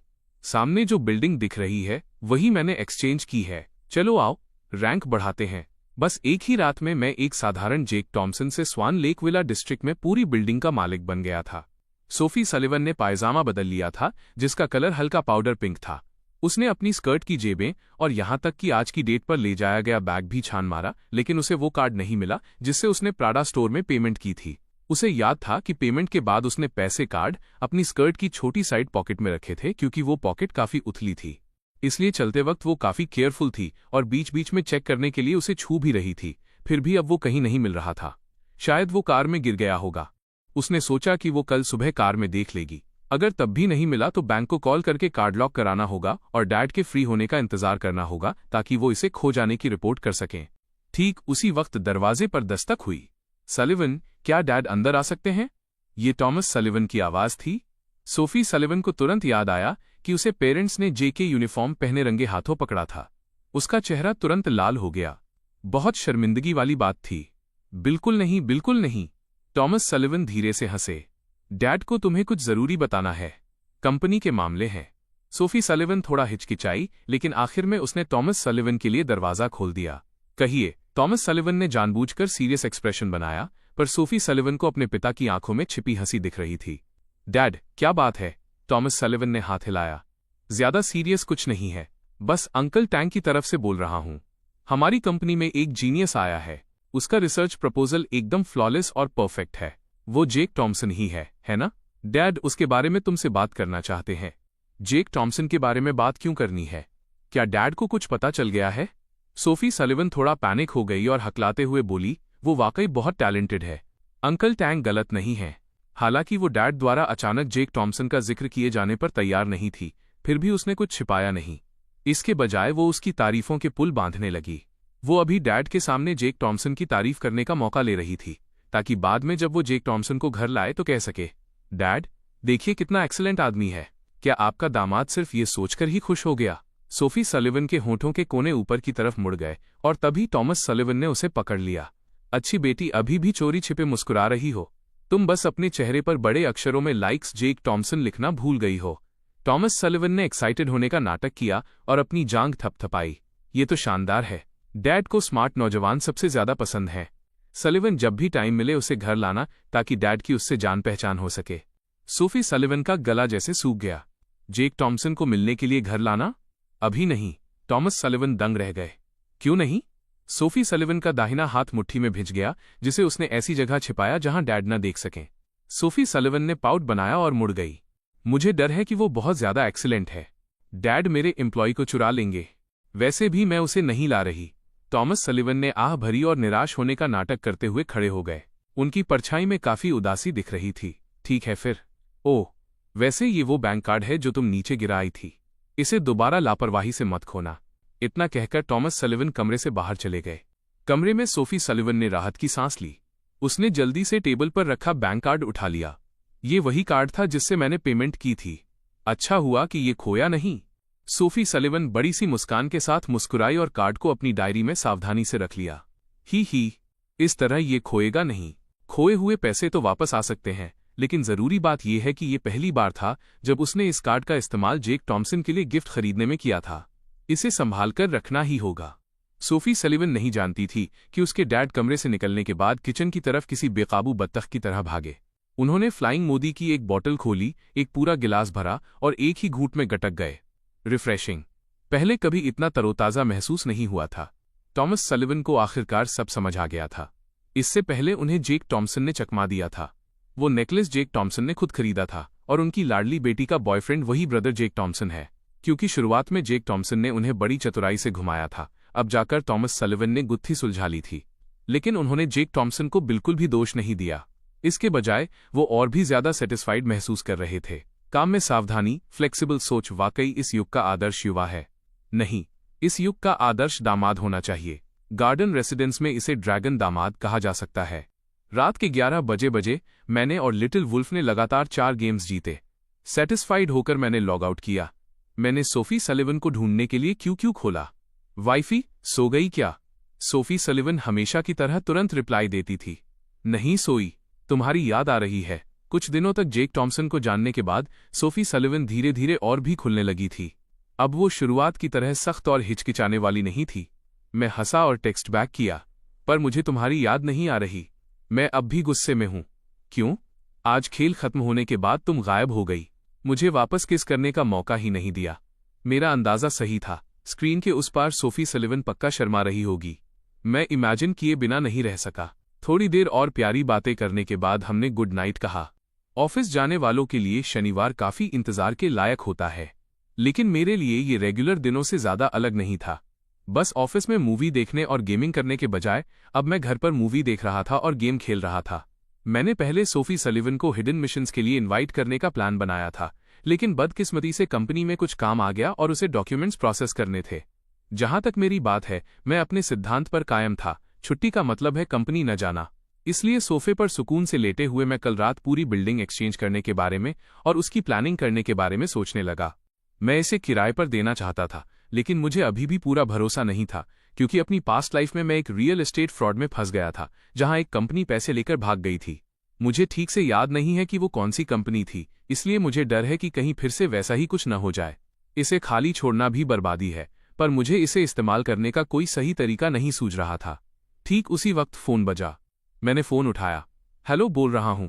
सामने जो बिल्डिंग दिख रही है वही मैंने एक्सचेंज की है। चलो आओ, रैंक बढ़ाते हैं। बस एक ही रात में मैं एक साधारण जेक टॉमसन से स्वान लेक विला डिस्ट्रिक्ट में पूरी बिल्डिंग का मालिक बन गया था। सोफी सलिवन ने पायजामा बदल लिया था, जिसका कलर हल्का पाउडर पिंक था। उसने अपनी स्कर्ट की जेबें और यहां तक कि आज की डेट पर ले जाया गया बैग भी छान मारा, लेकिन उसे वो कार्ड नहीं मिला जिससे उसने प्राडा स्टोर में पेमेंट की थी। उसे याद था कि पेमेंट के बाद उसने पैसे कार्ड अपनी स्कर्ट की छोटी साइड पॉकेट में रखे थे, क्योंकि वो पॉकेट काफी उथली थी। इसलिए चलते वक्त वो काफी केयरफुल थी और बीच बीच में चेक करने के लिए उसे छू भी रही थी। फिर भी अब वो कहीं नहीं मिल रहा था। शायद वो कार में गिर गया होगा। उसने सोचा कि वो कल सुबह कार में देख लेगी। अगर तब भी नहीं मिला तो बैंक को कॉल करके कार्ड लॉक कराना होगा और डैड के फ्री होने का इंतजार करना होगा ताकि वो इसे खो जाने की रिपोर्ट कर सकें। ठीक उसी वक्त दरवाजे पर दस्तक हुई। सलिवन, क्या डैड अंदर आ सकते हैं? ये टॉमस सलिवन की आवाज थी। सोफी सलिवन को तुरंत याद आया कि उसे पेरेंट्स ने जेके यूनिफॉर्म पहने रंगे हाथों पकड़ा था। उसका चेहरा तुरंत लाल हो गया। बहुत शर्मिंदगी वाली बात थी। बिल्कुल नहीं, बिल्कुल नहीं। टॉमस सलिवन धीरे से हंसे। डैड को तुम्हें कुछ जरूरी बताना है। कंपनी के मामले हैं। सोफी सलिवन थोड़ा हिचकिचाई, लेकिन आखिर में उसने टॉमस सलिवन के लिए दरवाजा खोल दिया। कहिए, टॉमस सलिवन ने जानबूझकर सीरियस एक्सप्रेशन बनाया, पर सोफी सलिवन को अपने पिता की आंखों में छिपी हंसी दिख रही थी। डैड, क्या बात है? टॉमस सलिवन ने हाथ हिलाया। ज्यादा सीरियस कुछ नहीं है, बस अंकल टैंक की तरफ से बोल रहा हूं। हमारी कंपनी में एक जीनियस आया है। उसका रिसर्च प्रपोजल एकदम फ्लॉलेस और परफेक्ट है। वो जेक टॉमसन ही है ना? डैड, उसके बारे में तुमसे बात करना चाहते हैं। जेक टॉमसन के बारे में बात क्यों करनी है? क्या डैड को कुछ पता चल गया है? सोफी सलिवन थोड़ा पैनिक हो गई और हकलाते हुए बोली, वो वाकई बहुत टैलेंटेड है। अंकल टैंक गलत नहीं है। हालांकि वो डैड द्वारा अचानक जेक टॉमसन का जिक्र किए जाने पर तैयार नहीं थी, फिर भी उसने कुछ छिपाया नहीं। इसके बजाय वो उसकी तारीफों के पुल बांधने लगी। वो अभी डैड के सामने जेक टॉमसन की तारीफ करने का मौका ले रही थी, ताकि बाद में जब वो जेक टॉमसन को घर लाए तो कह सके, डैड, देखिए कितना एक्सीलेंट आदमी है। क्या आपका दामाद सिर्फ ये सोचकर ही खुश हो गया? सोफी सलिवन के होठों के कोने ऊपर की तरफ मुड़ गए और तभी टॉमस सलिवन ने उसे पकड़ लिया। अच्छी बेटी, अभी भी चोरी छिपे मुस्कुरा रही हो। तुम बस अपने चेहरे पर बड़े अक्षरों में लाइक्स जेक टॉमसन लिखना भूल गई हो। टॉमस सलिवन ने एक्साइटेड होने का नाटक किया और अपनी जांघ थपथपाई। ये तो शानदार है। डैड को स्मार्ट नौजवान सबसे ज्यादा पसंद है। सलिवन, जब भी टाइम मिले उसे घर लाना ताकि डैड की उससे जान पहचान हो सके। सोफी सलिवन का गला जैसे सूख गया। जेक टॉमसन को मिलने के लिए घर लाना? अभी नहीं। टॉमस सलिवन दंग रह गए। क्यों नहीं? सोफी सलिवन का दाहिना हाथ मुट्ठी में भिज गया, जिसे उसने ऐसी जगह छिपाया जहां डैड न देख सकें। सोफी सलिवन ने पाउट बनाया और मुड़ गई। मुझे डर है कि वो बहुत ज्यादा एक्सीलेंट है। डैड मेरे एम्प्लॉय को चुरा लेंगे। वैसे भी मैं उसे नहीं ला रही। टॉमस सलिवन ने आह भरी और निराश होने का नाटक करते हुए खड़े हो गए। उनकी परछाई में काफी उदासी दिख रही थी। ठीक है फिर। ओह, वैसे ये वो बैंक कार्ड है जो तुम नीचे गिरा आई थी। इसे दोबारा लापरवाही से मत खोना। इतना कहकर टॉमस सलिवन कमरे से बाहर चले गए। कमरे में सोफी सलिवन ने राहत की सांस ली। उसने जल्दी से टेबल पर रखा बैंक कार्ड उठा लिया। ये वही कार्ड था जिससे मैंने पेमेंट की थी। अच्छा हुआ कि ये खोया नहीं। सोफी सलिवन बड़ी सी मुस्कान के साथ मुस्कुराई और कार्ड को अपनी डायरी में सावधानी से रख लिया। ही, इस तरह ये खोएगा नहीं। खोए हुए पैसे तो वापस आ सकते हैं, लेकिन जरूरी बात यह है कि ये पहली बार था जब उसने इस कार्ड का इस्तेमाल जेक टॉम्सन के लिए गिफ्ट खरीदने में किया था। इसे संभाल कर रखना ही होगा। सोफी सलिवन नहीं जानती थी कि उसके डैड कमरे से निकलने के बाद किचन की तरफ किसी बेकाबू बत्तख की तरह भागे। उन्होंने फ्लाइंग मोदी की एक बॉटल खोली, एक पूरा गिलास भरा और एक ही घूंट में गटक गए। रिफ्रेशिंग। पहले कभी इतना तरोताज़ा महसूस नहीं हुआ था। टॉमस सलिवन को आखिरकार सब समझ आ गया था। इससे पहले उन्हें जेक टॉम्सन ने चकमा दिया था। वो नेकलेस जेक टॉम्सन ने खुद खरीदा था और उनकी लाडली बेटी का बॉयफ्रेंड वही ब्रदर जेक टॉम्सन है। क्योंकि शुरुआत में जेक टॉम्सन ने उन्हें बड़ी चतुराई से घुमाया था, अब जाकर टॉमस सलिवन ने गुत्थी सुलझा ली थी। लेकिन उन्होंने जेक टॉम्सन को बिल्कुल भी दोष नहीं दिया। इसके बजाय वो और भी ज्यादा सेटिस्फाइड महसूस कर रहे थे। काम में सावधानी, फ्लेक्सिबल सोच वाकई इस युग का आदर्श युवा है। नहीं, इस युग का आदर्श दामाद होना चाहिए। गार्डन रेसिडेंस में इसे ड्रैगन दामाद कहा जा सकता है। रात के 11 बजे मैंने और लिटिल वुल्फ ने लगातार 4 गेम्स जीते। सेटिस्फाइड होकर मैंने लॉग आउट किया। मैंने सोफी सलिवन को ढूंढने के लिए क्यू खोला। वाइफी, सो गई क्या? सोफी सलिवन हमेशा की तरह तुरंत रिप्लाई देती थी, नहीं सोई, तुम्हारी याद आ रही है। कुछ दिनों तक जेक टॉम्सन को जानने के बाद सोफी सलिवन धीरे धीरे और भी खुलने लगी थी। अब वो शुरुआत की तरह सख्त और हिचकिचाने वाली नहीं थी। मैं हंसा और टेक्स्ट बैक किया, पर मुझे तुम्हारी याद नहीं आ रही। मैं अब भी गुस्से में हूं। क्यों? आज खेल खत्म होने के बाद तुम गायब हो गई। मुझे वापस किस करने का मौका ही नहीं दिया। मेरा अंदाजा सही था। स्क्रीन के उस पार सोफी सलिवन पक्का शर्मा रही होगी। मैं इमेजिन किए बिना नहीं रह सका। थोड़ी देर और प्यारी बातें करने के बाद हमने गुड नाइट कहा। ऑफिस जाने वालों के लिए शनिवार काफी इंतजार के लायक होता है, लेकिन मेरे लिए ये रेगुलर दिनों से ज्यादा अलग नहीं था। बस ऑफिस में मूवी देखने और गेमिंग करने के बजाय अब मैं घर पर मूवी देख रहा था और गेम खेल रहा था। मैंने पहले सोफी सलिवन को हिडन मिशंस के लिए इनवाइट करने का प्लान बनाया था, लेकिन बदकिस्मती से कंपनी में कुछ काम आ गया और उसे डॉक्यूमेंट्स प्रोसेस करने थे। जहां तक मेरी बात है, मैं अपने सिद्धांत पर कायम था, छुट्टी का मतलब है कंपनी न जाना। इसलिए सोफे पर सुकून से लेटे हुए मैं कल रात पूरी बिल्डिंग एक्सचेंज करने के बारे में और उसकी प्लानिंग करने के बारे में सोचने लगा। मैं इसे किराए पर देना चाहता था, लेकिन मुझे अभी भी पूरा भरोसा नहीं था, क्योंकि अपनी पास्ट लाइफ में मैं एक रियल एस्टेट फ्रॉड में फंस गया था, जहां एक कंपनी पैसे लेकर भाग गई थी। मुझे ठीक से याद नहीं है कि वो कौन सी कंपनी थी, इसलिए मुझे डर है कि कहीं फिर से वैसा ही कुछ न हो जाए। इसे खाली छोड़ना भी बर्बादी है, पर मुझे इसे इस्तेमाल करने का कोई सही तरीका नहीं सूझ रहा था। ठीक उसी वक्त फोन बजा। मैंने फोन उठाया। हेलो, बोल रहा हूं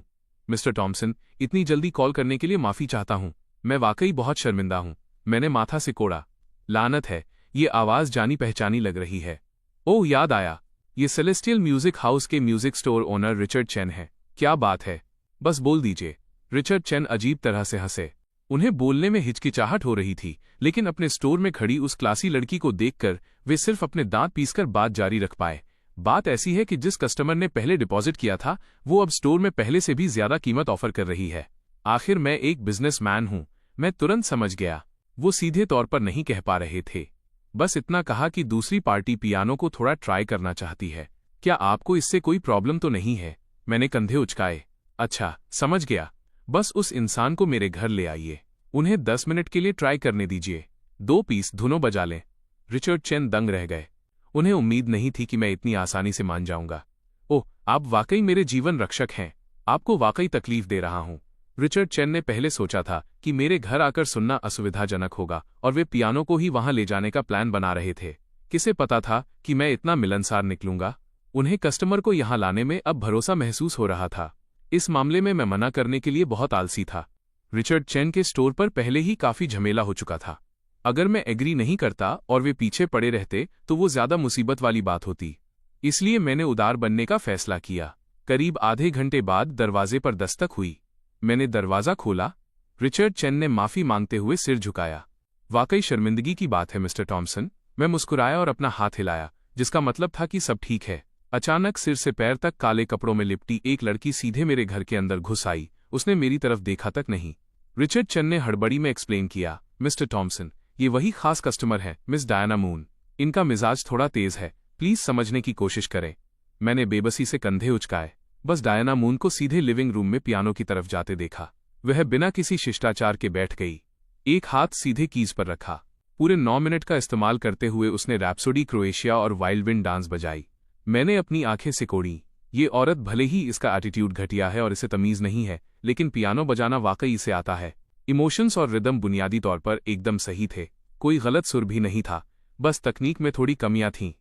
मिस्टर टॉम्सन, इतनी जल्दी कॉल करने के लिए माफी चाहता हूं। मैं वाकई बहुत शर्मिंदा हूं। मैंने माथा सिकोड़ा। लानत है, ये आवाज जानी पहचानी लग रही है। ओह, याद आया, ये सेलेस्टियल म्यूजिक हाउस के music store owner Richard chain है। क्या बात है, बस बोल दीजिए। रिचर्ड चेन अजीब तरह से हंसे। उन्हें बोलने में हिचकिचाहट हो रही थी, लेकिन अपने स्टोर में खड़ी उस क्लासी लड़की को देखकर वे सिर्फ अपने दांत पीसकर बात जारी रख पाए। बात ऐसी है कि जिस कस्टमर ने पहले डिपॉजिट किया था, वो अब स्टोर में पहले से भी ज्यादा कीमत ऑफर कर रही है। आखिर मैं एक बिजनेसमैन हूं। मैं तुरंत समझ गया। वो सीधे तौर पर नहीं कह पा रहे थे, बस इतना कहा कि दूसरी पार्टी पियानो को थोड़ा ट्राई करना चाहती है। क्या आपको इससे कोई प्रॉब्लम तो नहीं है? मैंने कंधे उचकाए। अच्छा, समझ गया। बस उस इंसान को मेरे घर ले आइए। उन्हें 10 मिनट के लिए ट्राई करने दीजिए। 2 पीस धुनों बजा लें। रिचर्ड चेन दंग रह गए। उन्हें उम्मीद नहीं थी कि मैं इतनी आसानी से मान जाऊंगा। ओह, आप वाकई मेरे जीवन रक्षक हैं। आपको वाकई तकलीफ दे रहा हूं। रिचर्ड चेन ने पहले सोचा था कि मेरे घर आकर सुनना असुविधाजनक होगा और वे पियानो को ही वहां ले जाने का प्लान बना रहे थे। किसे पता था कि मैं इतना मिलनसार निकलूंगा। उन्हें कस्टमर को यहां लाने में अब भरोसा महसूस हो रहा था। इस मामले में मैं मना करने के लिए बहुत आलसी था। रिचर्ड चेन के स्टोर पर पहले ही काफी झमेला हो चुका था। अगर मैं एग्री नहीं करता और वे पीछे पड़े रहते तो वो ज्यादा मुसीबत वाली बात होती। इसलिए मैंने उदार बनने का फैसला किया। करीब आधे घंटे बाद दरवाजे पर दस्तक हुई। मैंने दरवाजा खोला। रिचर्ड चेन ने माफी मांगते हुए सिर झुकाया। वाकई शर्मिंदगी की बात है मिस्टर टॉम्सन। मैं मुस्कुराया और अपना हाथ हिलाया, जिसका मतलब था कि सब ठीक है। अचानक सिर से पैर तक काले कपड़ों में लिपटी एक लड़की सीधे मेरे घर के अंदर घुस आई। उसने मेरी तरफ देखा तक नहीं। रिचर्ड चेन ने हड़बड़ी में एक्सप्लेन किया, मिस्टर टॉम्सन, ये वही खास कस्टमर है, मिस डायना मून। इनका मिजाज थोड़ा तेज है, प्लीज समझने की कोशिश करें। मैंने बेबसी से कंधे उचकाए। बस डायना मून को सीधे लिविंग रूम में पियानो की तरफ जाते देखा। वह बिना किसी शिष्टाचार के बैठ गई, एक हाथ सीधे कीज पर रखा। पूरे 9 मिनट का इस्तेमाल करते हुए उसने रैप्सोडी क्रोएशिया और वाइल्ड विंड डांस बजाई। मैंने अपनी आंखें सिकोड़ी। ये औरत भले ही इसका एटीट्यूड घटिया है और इसे तमीज नहीं है, लेकिन पियानो बजाना वाकई इसे आता है। इमोशंस और रिदम बुनियादी तौर पर एकदम सही थे, कोई गलत सुर भी नहीं था, बस तकनीक में थोड़ी कमियां थीं।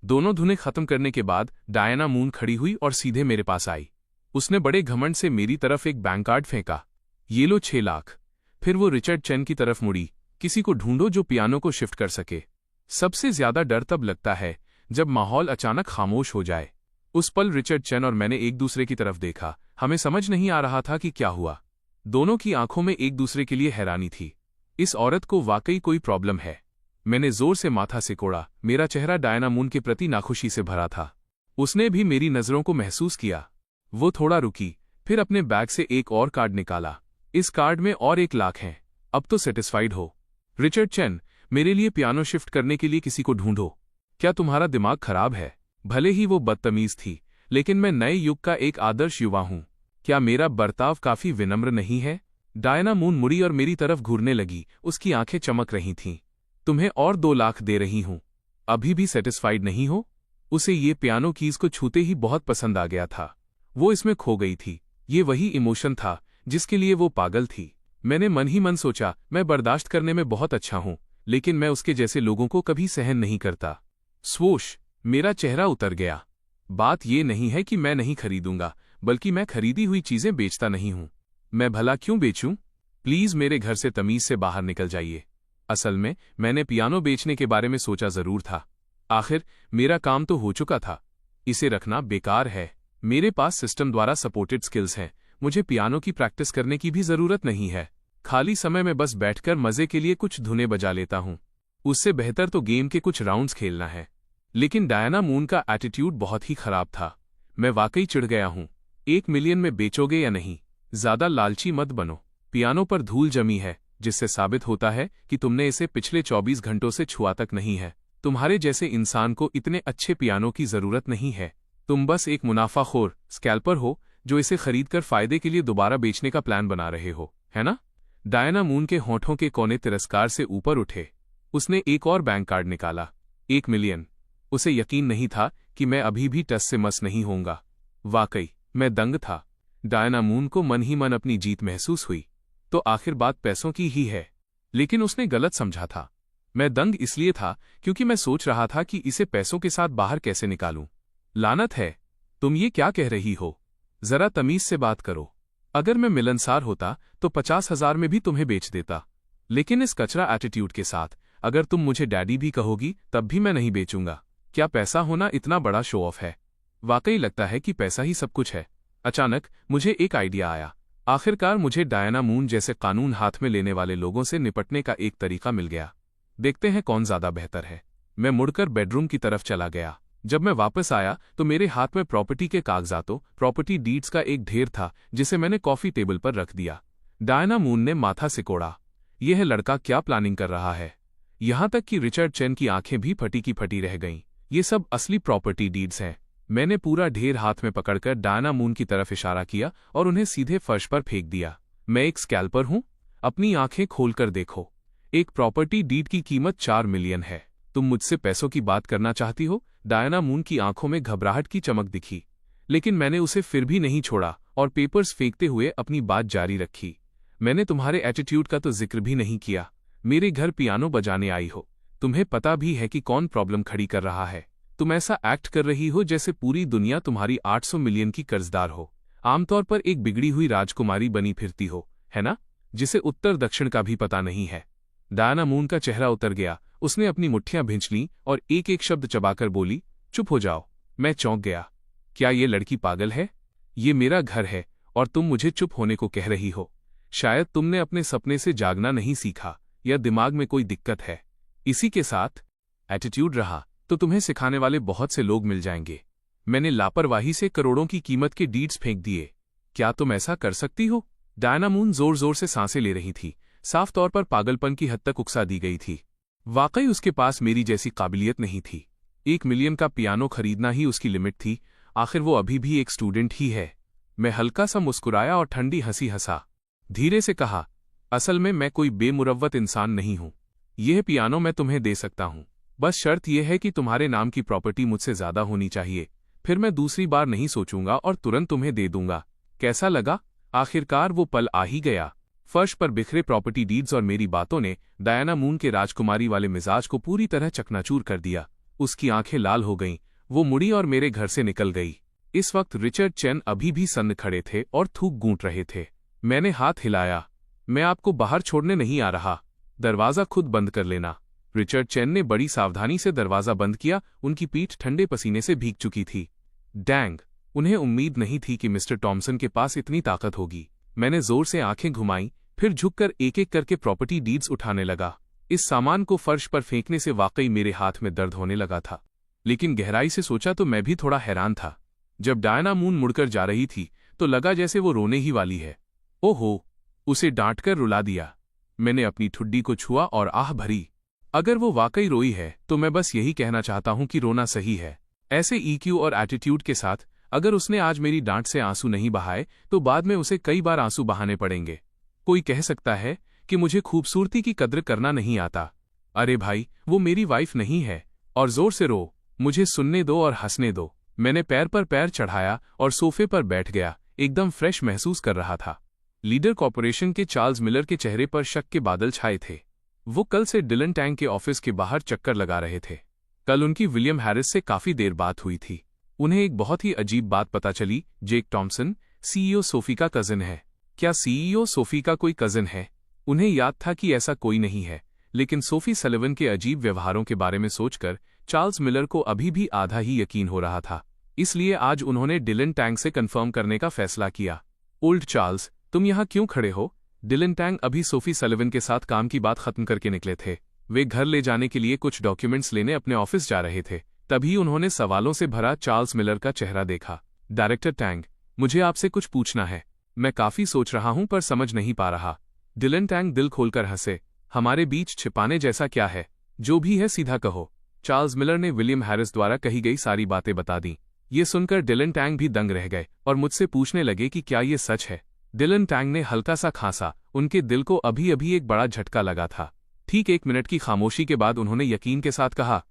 दोनों धुनें खत्म करने के बाद डायना मून खड़ी हुई और सीधे मेरे पास आई। उसने बड़े घमंड से मेरी तरफ एक बैंक कार्ड फेंका। ये लो 6 लाख। फिर वो रिचर्ड चेन की तरफ मुड़ी। किसी को ढूंढो जो पियानो को शिफ्ट कर सके। सबसे ज्यादा डर तब लगता है जब माहौल अचानक खामोश हो जाए। उस पल रिचर्ड चेन और मैंने एक दूसरे की तरफ देखा। हमें समझ नहीं आ रहा था कि क्या हुआ। दोनों की आंखों में एक दूसरे के लिए हैरानी थी। इस औरत को वाकई कोई प्रॉब्लम है। मैंने जोर से माथा सिकोड़ा। मेरा चेहरा डायना मून के प्रति नाखुशी से भरा था। उसने भी मेरी नजरों को महसूस किया। वो थोड़ा रुकी, फिर अपने बैग से एक और कार्ड निकाला। इस कार्ड में और 1 लाख हैं। अब तो सेटिस्फाइड हो? रिचर्ड चेन, मेरे लिए पियानो शिफ्ट करने के लिए किसी को ढूंढो। क्या तुम्हारा दिमाग खराब है? भले ही वो बदतमीज थी, लेकिन मैं नए युग का एक आदर्श युवा हूं। क्या मेरा बर्ताव काफी विनम्र नहीं है? डायना मून मुड़ी और मेरी तरफ घूरने लगी। उसकी आंखें चमक रही थीं। तुम्हें और 2 लाख दे रही हूं। अभी भी सेटिस्फाइड नहीं हो? उसे ये पियानो कीज को छूते ही बहुत पसंद आ गया था। वो इसमें खो गई थी। ये वही इमोशन था जिसके लिए वो पागल थी। मैंने मन ही मन सोचा, मैं बर्दाश्त करने में बहुत अच्छा हूं, लेकिन मैं उसके जैसे लोगों को कभी सहन नहीं करता। स्वोश, मेरा चेहरा उतर गया। बात ये नहीं है कि मैं नहीं खरीदूंगा, बल्कि मैं खरीदी हुई चीजें बेचता नहीं हूं। मैं भला क्यों बेचूं? प्लीज मेरे घर से तमीज से बाहर निकल जाइए। असल में मैंने पियानो बेचने के बारे में सोचा जरूर था। आखिर मेरा काम तो हो चुका था। इसे रखना बेकार है। मेरे पास सिस्टम द्वारा सपोर्टेड स्किल्स हैं। मुझे पियानो की प्रैक्टिस करने की भी जरूरत नहीं है। खाली समय में बस बैठकर मजे के लिए कुछ धुनें बजा लेता हूं। उससे बेहतर तो गेम के कुछ राउंड्स खेलना है। लेकिन डायना मून का एटीट्यूड बहुत ही खराब था। मैं वाकई चिढ़ गया हूं। 1 मिलियन में बेचोगे या नहीं? ज्यादा लालची मत बनो। पियानो पर धूल जमी है, जिससे साबित होता है कि तुमने इसे पिछले 24 घंटों से छुआ तक नहीं है। तुम्हारे जैसे इंसान को इतने अच्छे पियानो की जरूरत नहीं है। तुम बस एक मुनाफाखोर स्कैल्पर हो जो इसे खरीदकर फायदे के लिए दोबारा बेचने का प्लान बना रहे हो, है ना? डायना मून के होठों के कोने तिरस्कार से ऊपर उठे। उसने एक और बैंक कार्ड निकाला। 1 मिलियन। उसे यकीन नहीं था कि मैं अभी भी टस से मस नहीं होऊंगा। वाकई मैं दंग था। डायना मून को मन ही मन अपनी जीत महसूस हुई। तो आखिर बात पैसों की ही है। लेकिन उसने गलत समझा था। मैं दंग इसलिए था क्योंकि मैं सोच रहा था कि इसे पैसों के साथ बाहर कैसे निकालूं। लानत है, तुम ये क्या कह रही हो? जरा तमीज से बात करो। अगर मैं मिलनसार होता तो 50,000 में भी तुम्हें बेच देता। लेकिन इस कचरा एटीट्यूड के साथ अगर तुम मुझे डैडी भी कहोगी तब भी मैं नहीं बेचूंगा। क्या पैसा होना इतना बड़ा शो ऑफ है? वाकई लगता है कि पैसा ही सब कुछ है। अचानक मुझे एक आइडिया आया। आखिरकार मुझे डायना मून जैसे कानून हाथ में लेने वाले लोगों से निपटने का एक तरीका मिल गया। देखते हैं कौन ज्यादा बेहतर है। मैं मुड़कर बेडरूम की तरफ चला गया। जब मैं वापस आया तो मेरे हाथ में प्रॉपर्टी के कागजातों प्रॉपर्टी डीड्स का एक ढेर था, जिसे मैंने कॉफी टेबल पर रख दिया। डायना मून ने माथा सिकोड़ा। यह लड़का क्या प्लानिंग कर रहा है? यहां तक कि रिचर्ड चेन की आंखें भी फटी की फटी रह गईं। ये सब असली प्रॉपर्टी डीड्स हैं। मैंने पूरा ढेर हाथ में पकड़कर डायना मून की तरफ इशारा किया और उन्हें सीधे फर्श पर फेंक दिया। मैं एक स्कैल्पर हूं? अपनी आंखें खोलकर देखो। एक प्रॉपर्टी डीड की कीमत 4 मिलियन है। तुम मुझसे पैसों की बात करना चाहती हो? डायना मून की आंखों में घबराहट की चमक दिखी, लेकिन मैंने उसे फिर भी नहीं छोड़ा और पेपर्स फेंकते हुए अपनी बात जारी रखी। मैंने तुम्हारे एटीट्यूड का तो जिक्र भी नहीं किया। मेरे घर पियानो बजाने आई हो। तुम्हें पता भी है कि कौन प्रॉब्लम खड़ी कर रहा है। तुम ऐसा एक्ट कर रही हो जैसे पूरी दुनिया तुम्हारी 800 मिलियन की कर्जदार हो। आमतौर पर एक बिगड़ी हुई राजकुमारी बनी फिरती हो, है ना? जिसे उत्तर दक्षिण का भी पता नहीं है। डायना मून का चेहरा उतर गया। उसने अपनी मुट्ठियां भींच लीं और एक एक शब्द चबाकर बोली, चुप हो जाओ। मैं चौंक गया। क्या ये लड़की पागल है? ये मेरा घर है और तुम मुझे चुप होने को कह रही हो? शायद तुमने अपने सपने से जागना नहीं सीखा या दिमाग में कोई दिक्कत है। इसी के साथ एटीट्यूड रहा तो तुम्हें सिखाने वाले बहुत से लोग मिल जाएंगे। मैंने लापरवाही से करोड़ों की कीमत के डीड्स फेंक दिए। क्या तुम ऐसा कर सकती हो? डायना मून जोर जोर से सांसें ले रही थी। साफ तौर पर पागलपन की हद तक उकसा दी गई थी। वाकई उसके पास मेरी जैसी काबिलियत नहीं थी। 1 मिलियन का पियानो खरीदना ही उसकी लिमिट थी। आखिर वो अभी भी एक स्टूडेंट ही है। मैं हल्का सा मुस्कुराया और ठंडी हंसी हंसा। धीरे से कहा, असल में मैं कोई बेमुरव्वत इंसान नहीं हूं। यह पियानो मैं तुम्हें दे सकता हूं, बस शर्त यह है कि तुम्हारे नाम की प्रॉपर्टी मुझसे ज्यादा होनी चाहिए। फिर मैं दूसरी बार नहीं सोचूंगा और तुरंत तुम्हें दे दूंगा। कैसा लगा? आखिरकार वो पल आ ही गया। फर्श पर बिखरे प्रॉपर्टी डीड्स और मेरी बातों ने डायना मून के राजकुमारी वाले मिजाज को पूरी तरह चकनाचूर कर दिया। उसकी आंखें लाल हो गईं, वो मुड़ी और मेरे घर से निकल गई। इस वक्त रिचर्ड चेन अभी भी सन्न खड़े थे और थूक गूंट रहे थे। मैंने हाथ हिलाया। मैं आपको बाहर छोड़ने नहीं आ रहा, दरवाजा खुद बंद कर लेना। रिचर्ड चेन ने बड़ी सावधानी से दरवाजा बंद किया। उनकी पीठ ठंडे पसीने से भीग चुकी थी। डैंग! उन्हें उम्मीद नहीं थी कि मिस्टर टॉमसन के पास इतनी ताकत होगी। मैंने जोर से आंखें घुमाईं, फिर झुककर एक एक करके प्रॉपर्टी डीड्स उठाने लगा। इस सामान को फर्श पर फेंकने से वाकई मेरे हाथ में दर्द होने लगा था, लेकिन गहराई से सोचा तो मैं भी थोड़ा हैरान था। जब डायना मून मुड़कर जा रही थी तो लगा जैसे वो रोने ही वाली है। ओहो! उसे डांटकर रुला दिया। मैंने अपनी ठुड्डी को छुआ और आह भरी। अगर वो वाकई रोई है तो मैं बस यही कहना चाहता हूं कि रोना सही है। ऐसे ईक्यू और एटीट्यूड के साथ अगर उसने आज मेरी डांट से आंसू नहीं बहाए तो बाद में उसे कई बार आंसू बहाने पड़ेंगे। कोई कह सकता है कि मुझे खूबसूरती की कद्र करना नहीं आता। अरे भाई, वो मेरी वाइफ नहीं है। और जोर से रो, मुझे सुनने दो और हंसने दो। मैंने पैर पर पैर चढ़ाया और सोफे पर बैठ गया, एकदम फ्रेश महसूस कर रहा था। लीडर कॉर्पोरेशन के चार्ल्स मिलर के चेहरे पर शक के बादल छाए थे। वो कल से डिलन टैंक के ऑफिस के बाहर चक्कर लगा रहे थे। कल उनकी विलियम हैरिस से काफी देर बात हुई थी। उन्हें एक बहुत ही अजीब बात पता चली। जेक टॉमसन सीईओ सोफी का कजिन है। क्या सीईओ सोफी का कोई कजिन है? उन्हें याद था कि ऐसा कोई नहीं है, लेकिन सोफी सलिवन के अजीब व्यवहारों के बारे में सोचकर चार्ल्स मिलर को अभी भी आधा ही यकीन हो रहा था। इसलिए आज उन्होंने डिलन टैंक से कंफर्म करने का फैसला किया। ओल्ड चार्ल्स, तुम यहाँ क्यों खड़े हो? डिलन टैंक अभी सोफी सलिवन के साथ काम की बात खत्म करके निकले थे। वे घर ले जाने के लिए कुछ डॉक्यूमेंट्स लेने अपने ऑफिस जा रहे थे। तभी उन्होंने सवालों से भरा चार्ल्स मिलर का चेहरा देखा। डायरेक्टर टैंक, मुझे आपसे कुछ पूछना है। मैं काफी सोच रहा हूं पर समझ नहीं पा रहा। डिलन टैंक दिल खोलकर हंसे। हमारे बीच छिपाने जैसा क्या है? जो भी है सीधा कहो। चार्ल्स मिलर ने विलियम हैरिस द्वारा कही गई सारी बातें बता दी। ये सुनकर डिलन टैंक भी दंग रह गए और मुझसे पूछने लगे कि क्या ये सच है। डिलन टैंक ने हल्का सा खांसा। उनके दिल को अभी अभी एक बड़ा झटका लगा था। ठीक 1 मिनट की खामोशी के बाद उन्होंने यकीन के साथ कहा,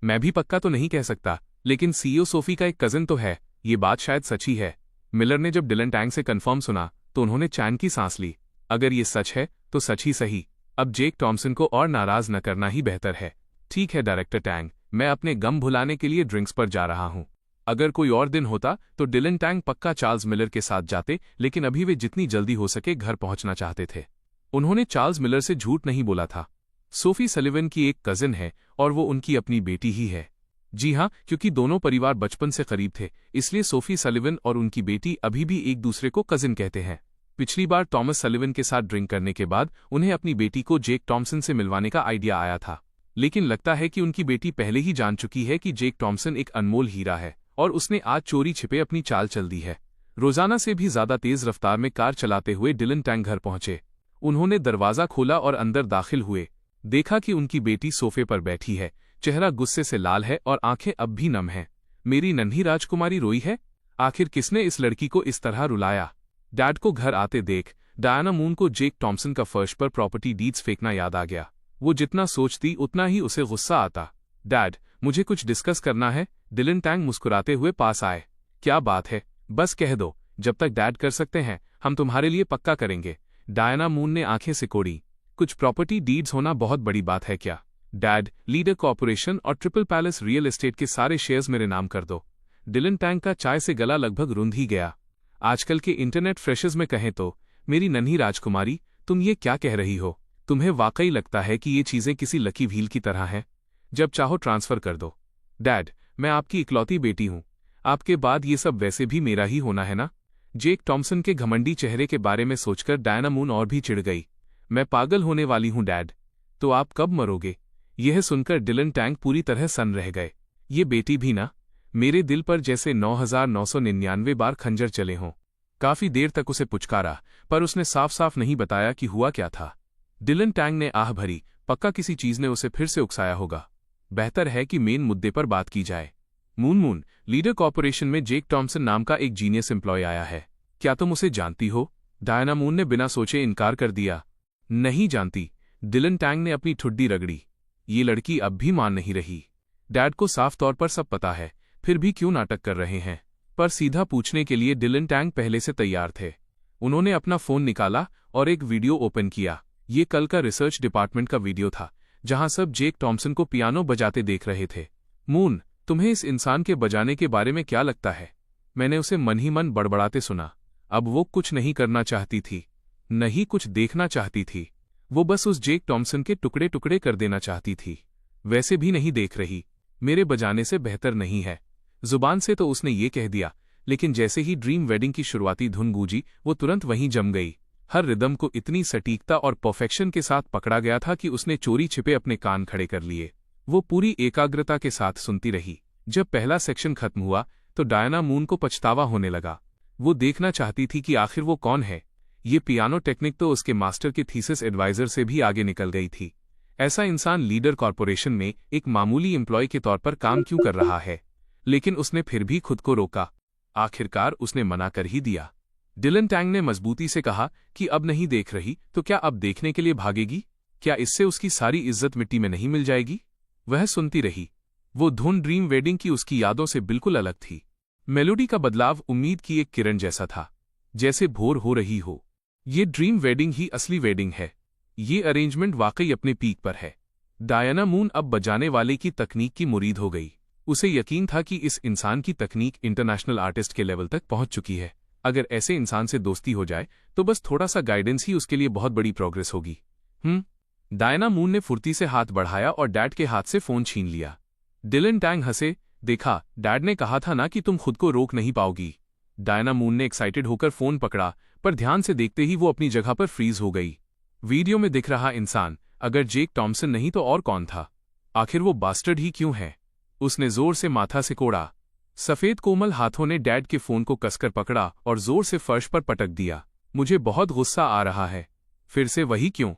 मैं भी पक्का तो नहीं कह सकता, लेकिन सीईओ सोफी का एक कजिन तो है। ये बात शायद सच ही है। मिलर ने जब डिलन टैंक से कंफर्म सुना तो उन्होंने चैन की सांस ली। अगर ये सच है तो सच ही सही। अब जेक टॉमसन को और नाराज न करना ही बेहतर है। ठीक है डायरेक्टर टैंक, मैं अपने गम भुलाने के लिए ड्रिंक्स पर जा रहा हूं। अगर कोई और दिन होता तो डिलन टैंक पक्का चार्ल्स मिलर के साथ जाते, लेकिन अभी वे जितनी जल्दी हो सके घर पहुंचना चाहते थे। उन्होंने चार्ल्स मिलर से झूठ नहीं बोला था। सोफी सलिवन की एक कजिन है और वो उनकी अपनी बेटी ही है। जी हाँ, क्योंकि दोनों परिवार बचपन से करीब थे, इसलिए सोफी सलिवन और उनकी बेटी अभी भी एक दूसरे को कजिन कहते हैं। पिछली बार टॉमस सलिवन के साथ ड्रिंक करने के बाद उन्हें अपनी बेटी को जेक टॉमसन से मिलवाने का आइडिया आया था, लेकिन लगता है कि उनकी बेटी पहले ही जान चुकी है कि जेक टॉमसन एक अनमोल हीरा है और उसने आज चोरी छिपे अपनी चाल चल दी है। रोजाना से भी ज्यादा तेज रफ्तार में कार चलाते हुए डिलन टैंक घर पहुंचे। उन्होंने दरवाजा खोला और अंदर दाखिल हुए। देखा कि उनकी बेटी सोफे पर बैठी है, चेहरा गुस्से से लाल है और आंखें अब भी नम हैं। मेरी नन्ही राजकुमारी रोई है? आखिर किसने इस लड़की को इस तरह रुलाया? डैड को घर आते देख डायना मून को जेक टॉमसन का फर्श पर प्रॉपर्टी डीड्स फेंकना याद आ गया। वो जितना सोचती उतना ही उसे गुस्सा आता। डैड, मुझे कुछ डिस्कस करना है। डिलन टैंक मुस्कुराते हुए पास आए। क्या बात है? बस कह दो, जब तक डैड कर सकते हैं हम तुम्हारे लिए पक्का करेंगे। डायना मून ने आंखें सिकोड़ी। कुछ प्रॉपर्टी डीड्स होना बहुत बड़ी बात है क्या? डैड, लीडर कॉर्पोरेशन और ट्रिपल पैलेस रियल एस्टेट के सारे शेयर्स मेरे नाम कर दो। डिलन टैंक का चाय से गला लगभग रुंध ही गया। आजकल के इंटरनेट फ्रेशर्स में कहें तो, मेरी नन्ही राजकुमारी, तुम ये क्या कह रही हो? तुम्हें वाकई लगता है कि ये चीजें किसी लकी व्हील की तरह हैं? जब चाहो ट्रांसफर कर दो। डैड, मैं आपकी इकलौती बेटी हूं। आपके बाद ये सब वैसे भी मेरा ही होना है ना? जेक टॉमसन के घमंडी चेहरे के बारे में सोचकर डायना मून और भी चिढ़ गई। मैं पागल होने वाली हूं डैड। तो आप कब मरोगे? यह सुनकर डिलन टैंक पूरी तरह सन्न रह गए। ये बेटी भी ना? मेरे दिल पर जैसे 9,999 बार खंजर चले हों। काफी देर तक उसे पुचकारा, पर उसने साफ साफ नहीं बताया कि हुआ क्या था। डिलन टैंक ने आह भरी। पक्का किसी चीज ने उसे फिर से उकसाया होगा। बेहतर है कि मेन मुद्दे पर बात की जाए। मून, लीडर कॉर्पोरेशन में जेक टॉमसन नाम का एक जीनियस एम्प्लॉय आया है। क्या तुम उसे जानती हो? डायना मून ने बिना सोचे इनकार कर दिया। नहीं जानती। डिलन टैंग ने अपनी ठुड्डी रगड़ी। ये लड़की अब भी मान नहीं रही। डैड को साफ तौर पर सब पता है, फिर भी क्यों नाटक कर रहे हैं? पर सीधा पूछने के लिए डिलन टैंग पहले से तैयार थे। उन्होंने अपना फोन निकाला और एक वीडियो ओपन किया। ये कल का रिसर्च डिपार्टमेंट का वीडियो था, जहां सब जेक टॉमसन को पियानो बजाते देख रहे थे। मून, तुम्हें इस इंसान के बजाने के बारे में क्या लगता है? मैंने उसे मन ही मन बड़बड़ाते सुना। अब वो कुछ नहीं करना चाहती थी, नहीं कुछ देखना चाहती थी। वो बस उस जेक टॉमसन के टुकड़े टुकड़े कर देना चाहती थी। वैसे भी नहीं देख रही, मेरे बजाने से बेहतर नहीं है। जुबान से तो उसने ये कह दिया, लेकिन जैसे ही ड्रीम वेडिंग की शुरुआती धुन गूंजी, वो तुरंत वहीं जम गई। हर रिदम को इतनी सटीकता और परफेक्शन के साथ पकड़ा गया था कि उसने चोरी छिपे अपने कान खड़े कर लिए। वो पूरी एकाग्रता के साथ सुनती रही। जब पहला सेक्शन खत्म हुआ तो डायना मून को पछतावा होने लगा। वो देखना चाहती थी कि आखिर वो कौन है। ये पियानो टेक्निक तो उसके मास्टर के थीसिस एडवाइजर से भी आगे निकल गई थी। ऐसा इंसान लीडर कॉर्पोरेशन में एक मामूली एम्प्लॉय के तौर पर काम क्यों कर रहा है? लेकिन उसने फिर भी खुद को रोका। आखिरकार उसने मना कर ही दिया। डिलन टैंग ने मजबूती से कहा कि अब नहीं देख रही तो क्या अब देखने के लिए भागेगी? क्या इससे उसकी सारी इज्जत मिट्टी में नहीं मिल जाएगी? वह सुनती रही। वो धुन ड्रीम वेडिंग की उसकी यादों से बिल्कुल अलग थी। मेलोडी का बदलाव उम्मीद की एक किरण जैसा था, जैसे भोर हो रही हो। ये ड्रीम वेडिंग ही असली वेडिंग है। ये अरेंजमेंट वाकई अपने पीक पर है। डायना मून अब बजाने वाले की तकनीक की मुरीद हो गई। उसे यकीन था कि इस इंसान की तकनीक इंटरनेशनल आर्टिस्ट के लेवल तक पहुंच चुकी है। अगर ऐसे इंसान से दोस्ती हो जाए तो बस थोड़ा सा गाइडेंस ही उसके लिए बहुत बड़ी प्रोग्रेस होगी। डायना मून ने फुर्ती से हाथ बढ़ाया और डैड के हाथ से फोन छीन लिया। डिलन टैंग हंसे। देखा, डैड ने कहा था ना कि तुम खुद को रोक नहीं पाओगी। डायना मून ने एक्साइटेड होकर फोन पकड़ा, पर ध्यान से देखते ही वो अपनी जगह पर फ्रीज हो गई। वीडियो में दिख रहा इंसान अगर जेक टॉमसन नहीं तो और कौन था? आखिर वो बास्टर्ड ही क्यों है? उसने जोर से माथा सिकोड़ा। सफेद कोमल हाथों ने डैड के फोन को कसकर पकड़ा और जोर से फर्श पर पटक दिया। मुझे बहुत गुस्सा आ रहा है। फिर से वही क्यों?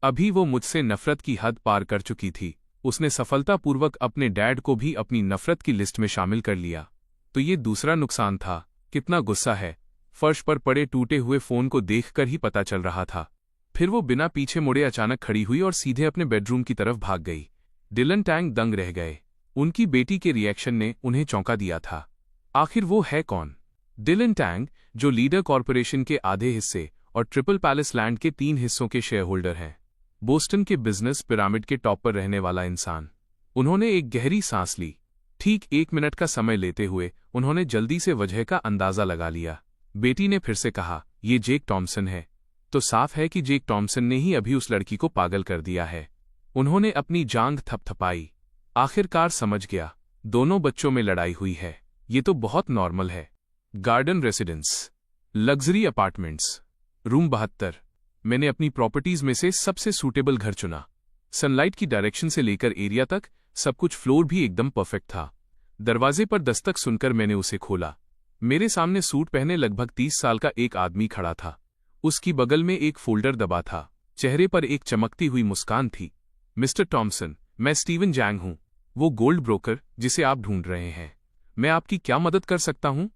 अभी वो मुझसे नफरत की हद पार कर चुकी थी। उसने सफलतापूर्वक अपने डैड को भी अपनी नफरत की लिस्ट में शामिल कर लिया। तो ये दूसरा नुकसान था। कितना गुस्सा है। फर्श पर पड़े टूटे हुए फोन को देखकर ही पता चल रहा था। फिर वो बिना पीछे मुड़े अचानक खड़ी हुई और सीधे अपने बेडरूम की तरफ भाग गई। डिलन टैंग दंग रह गए। उनकी बेटी के रिएक्शन ने उन्हें चौंका दिया था। आखिर वो है कौन? डिलन टैंग, जो लीडर कॉर्पोरेशन के आधे हिस्से और ट्रिपल पैलेस लैंड के 3 हिस्सों के शेयर होल्डर हैं। बोस्टन के बिजनेस पिरामिड के टॉप पर रहने वाला इंसान। उन्होंने एक गहरी सांस ली। ठीक 1 मिनट का समय लेते हुए उन्होंने जल्दी से वजह का अंदाजा लगा लिया। बेटी ने फिर से कहा, ये जेक टॉमसन है। तो साफ है कि जेक टॉमसन ने ही अभी उस लड़की को पागल कर दिया है। उन्होंने अपनी जांघ थपथपाई। आखिरकार समझ गया, दोनों बच्चों में लड़ाई हुई है। ये तो बहुत नॉर्मल है। Garden residence, luxury apartments, room 72। मैंने अपनी प्रॉपर्टीज में से सबसे सूटेबल घर चुना। सनलाइट की डायरेक्शन से लेकर एरिया तक सब कुछ, फ्लोर भी एकदम परफेक्ट था। दरवाजे पर दस्तक सुनकर मैंने उसे खोला। मेरे सामने सूट पहने लगभग 30 साल का एक आदमी खड़ा था। उसकी बगल में एक फोल्डर दबा था। चेहरे पर एक चमकती हुई मुस्कान थी। मिस्टर टॉमसन, मैं स्टीवन जैंग हूं, वो गोल्ड ब्रोकर जिसे आप ढूंढ रहे हैं। मैं आपकी क्या मदद कर सकता हूं?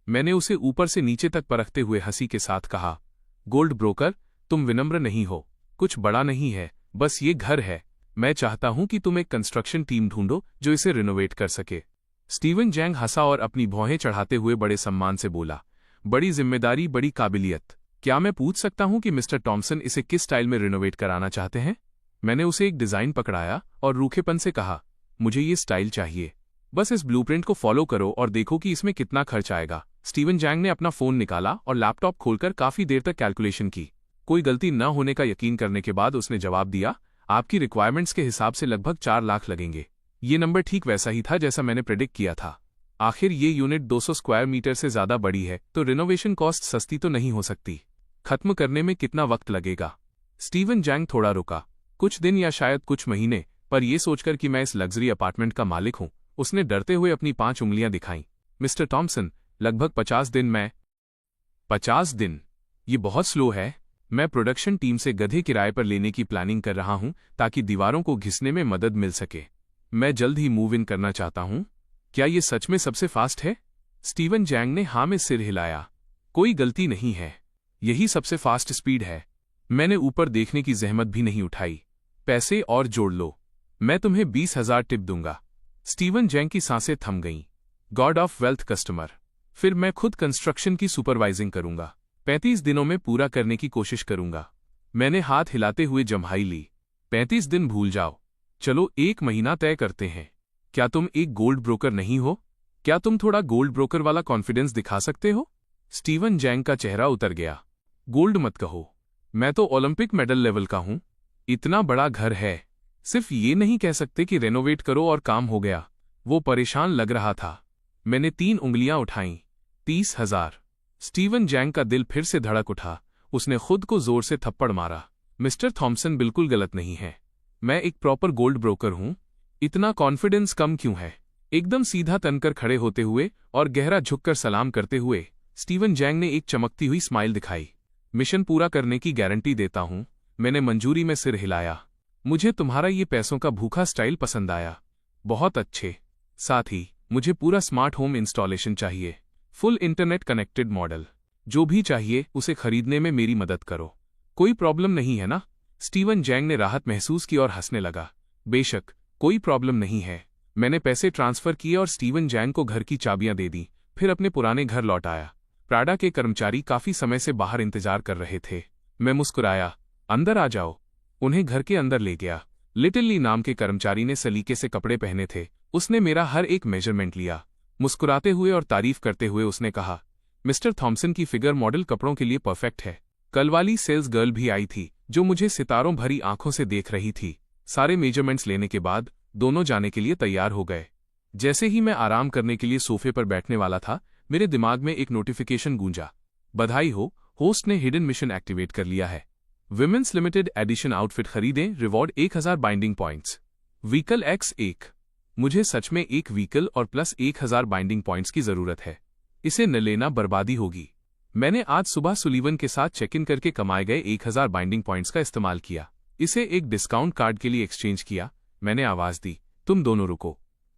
मैंने उसे ऊपर से नीचे तक परखते हुए हंसी के साथ कहा। गोल्ड ब्रोकर, तुम विनम्र नहीं हो। कुछ बड़ा नहीं है, बस ये घर है। मैं चाहता हूं कि तुम एक कंस्ट्रक्शन टीम ढूंढो जो इसे रिनोवेट कर सके। स्टीवन जैंग हंसा और अपनी भौहें चढ़ाते हुए बड़े सम्मान से बोला, बड़ी जिम्मेदारी, बड़ी काबिलियत। क्या मैं पूछ सकता हूं कि मिस्टर टॉमसन इसे किस स्टाइल में रिनोवेट कराना चाहते हैं? मैंने उसे एक डिजाइन पकड़ाया और रूखेपन से कहा, मुझे ये स्टाइल चाहिए। बस इस ब्लूप्रिंट को फॉलो करो और देखो कि इसमें कितना खर्च आएगा। स्टीवन जैंग ने अपना फोन निकाला और लैपटॉप खोलकर काफी देर तक कैलकुलेशन की। कोई गलती न होने का यकीन करने के बाद उसने जवाब दिया, आपकी रिक्वायरमेंट्स के हिसाब से लगभग 4 लाख लगेंगे। ये नंबर ठीक वैसा ही था जैसा मैंने प्रेडिक्ट किया था। आखिर ये यूनिट 200 स्क्वायर मीटर से ज्यादा बड़ी है, तो रिनोवेशन कॉस्ट सस्ती तो नहीं हो सकती। खत्म करने में कितना वक्त लगेगा? स्टीवन जैंग थोड़ा रुका। कुछ दिन या शायद कुछ महीने, पर यह सोचकर कि मैं इस लग्जरी अपार्टमेंट का मालिक हूं, उसने डरते हुए अपनी 5 उंगलियां दिखाईं। मिस्टर टॉमसन, लगभग 50 दिन। मैं 50 दिन? ये बहुत स्लो है। मैं प्रोडक्शन टीम से गधे किराए पर लेने की प्लानिंग कर रहा हूं ताकि दीवारों को घिसने में मदद मिल सके। मैं जल्द ही मूव इन करना चाहता हूं। क्या ये सच में सबसे फास्ट है? स्टीवन जैंग ने हाँ में सिर हिलाया। कोई गलती नहीं है, यही सबसे फास्ट स्पीड है। मैंने ऊपर देखने की जहमत भी नहीं उठाई। पैसे और जोड़ लो, मैं तुम्हें 20,000 टिप दूंगा। स्टीवन जैंग की सांसें थम गईं। गॉड ऑफ वेल्थ कस्टमर, फिर मैं खुद कंस्ट्रक्शन की सुपरवाइजिंग करूंगा। 35 दिनों में पूरा करने की कोशिश करूंगा। मैंने हाथ हिलाते हुए जम्हाई ली। 35 दिन भूल जाओ, चलो 1 महीना तय करते हैं। क्या तुम एक गोल्ड ब्रोकर नहीं हो? क्या तुम थोड़ा गोल्ड ब्रोकर वाला कॉन्फिडेंस दिखा सकते हो? स्टीवन जैंग का चेहरा उतर गया। गोल्ड मत कहो, मैं तो ओलंपिक मेडल लेवल का हूं। इतना बड़ा घर है, सिर्फ ये नहीं कह सकते कि रेनोवेट करो और काम हो गया। वो परेशान लग रहा था। मैंने 3 उंगलियां उठाईं। 30,000। स्टीवन जैंग का दिल फिर से धड़क उठा। उसने खुद को जोर से थप्पड़ मारा। मिस्टर थॉम्सन बिल्कुल गलत नहीं है, मैं एक प्रॉपर गोल्ड ब्रोकर हूं। इतना कॉन्फिडेंस कम क्यों है? एकदम सीधा तनकर खड़े होते हुए और गहरा झुककर सलाम करते हुए स्टीवन जैंग ने एक चमकती हुई स्माइल दिखाई। मिशन पूरा करने की गारंटी देता हूं। मैंने मंजूरी में सिर हिलाया। मुझे तुम्हारा ये पैसों का भूखा स्टाइल पसंद आया। बहुत अच्छे। साथ ही मुझे पूरा स्मार्ट होम इंस्टॉलेशन चाहिए, फुल इंटरनेट कनेक्टेड मॉडल। जो भी चाहिए उसे खरीदने में मेरी मदद करो। कोई प्रॉब्लम नहीं है ना? स्टीवन जैंग ने राहत महसूस की और हंसने लगा। बेशक, कोई प्रॉब्लम नहीं है। मैंने पैसे ट्रांसफर किए और स्टीवन जैंग को घर की चाबियां दे दी, फिर अपने पुराने घर लौट आया। प्राडा के कर्मचारी काफी समय से बाहर इंतजार कर रहे थे। मैं मुस्कुराया। अंदर आ जाओ। उन्हें घर के अंदर ले गया। लिटिल ली नाम के कर्मचारी ने सलीके से कपड़े पहने थे। उसने मेरा हर एक मेजरमेंट लिया। मुस्कुराते हुए और तारीफ करते हुए उसने कहा, मिस्टर थॉम्सन की फिगर मॉडल कपड़ों के लिए परफेक्ट है। कल वाली सेल्स गर्ल भी आई थी, जो मुझे सितारों भरी आंखों से देख रही थी। सारे मेजरमेंट्स लेने के बाद दोनों जाने के लिए तैयार हो गए। जैसे ही मैं आराम करने के लिए सोफे पर बैठने वाला था, मेरे दिमाग में एक नोटिफिकेशन गूंजा। बधाई हो, होस्ट ने हिडन मिशन एक्टिवेट कर लिया है। विमेंस लिमिटेड एडिशन आउटफिट खरीदें, reward 1000 binding points. Vehicle X1। मुझे सच में एक व्हीकल और प्लस 1000 बाइंडिंग पॉइंट्स की जरूरत है। इसे न लेना बर्बादी होगी। मैंने आज सुबह सुलीवन के साथ चेक इन करके कमाए गए 1000 बाइंडिंग पॉइंट्स का इस्तेमाल किया। इसे एक डिस्काउंट कार्ड के लिए एक्सचेंज किया। मैंने आवाज दी, तुम दोनों रुको।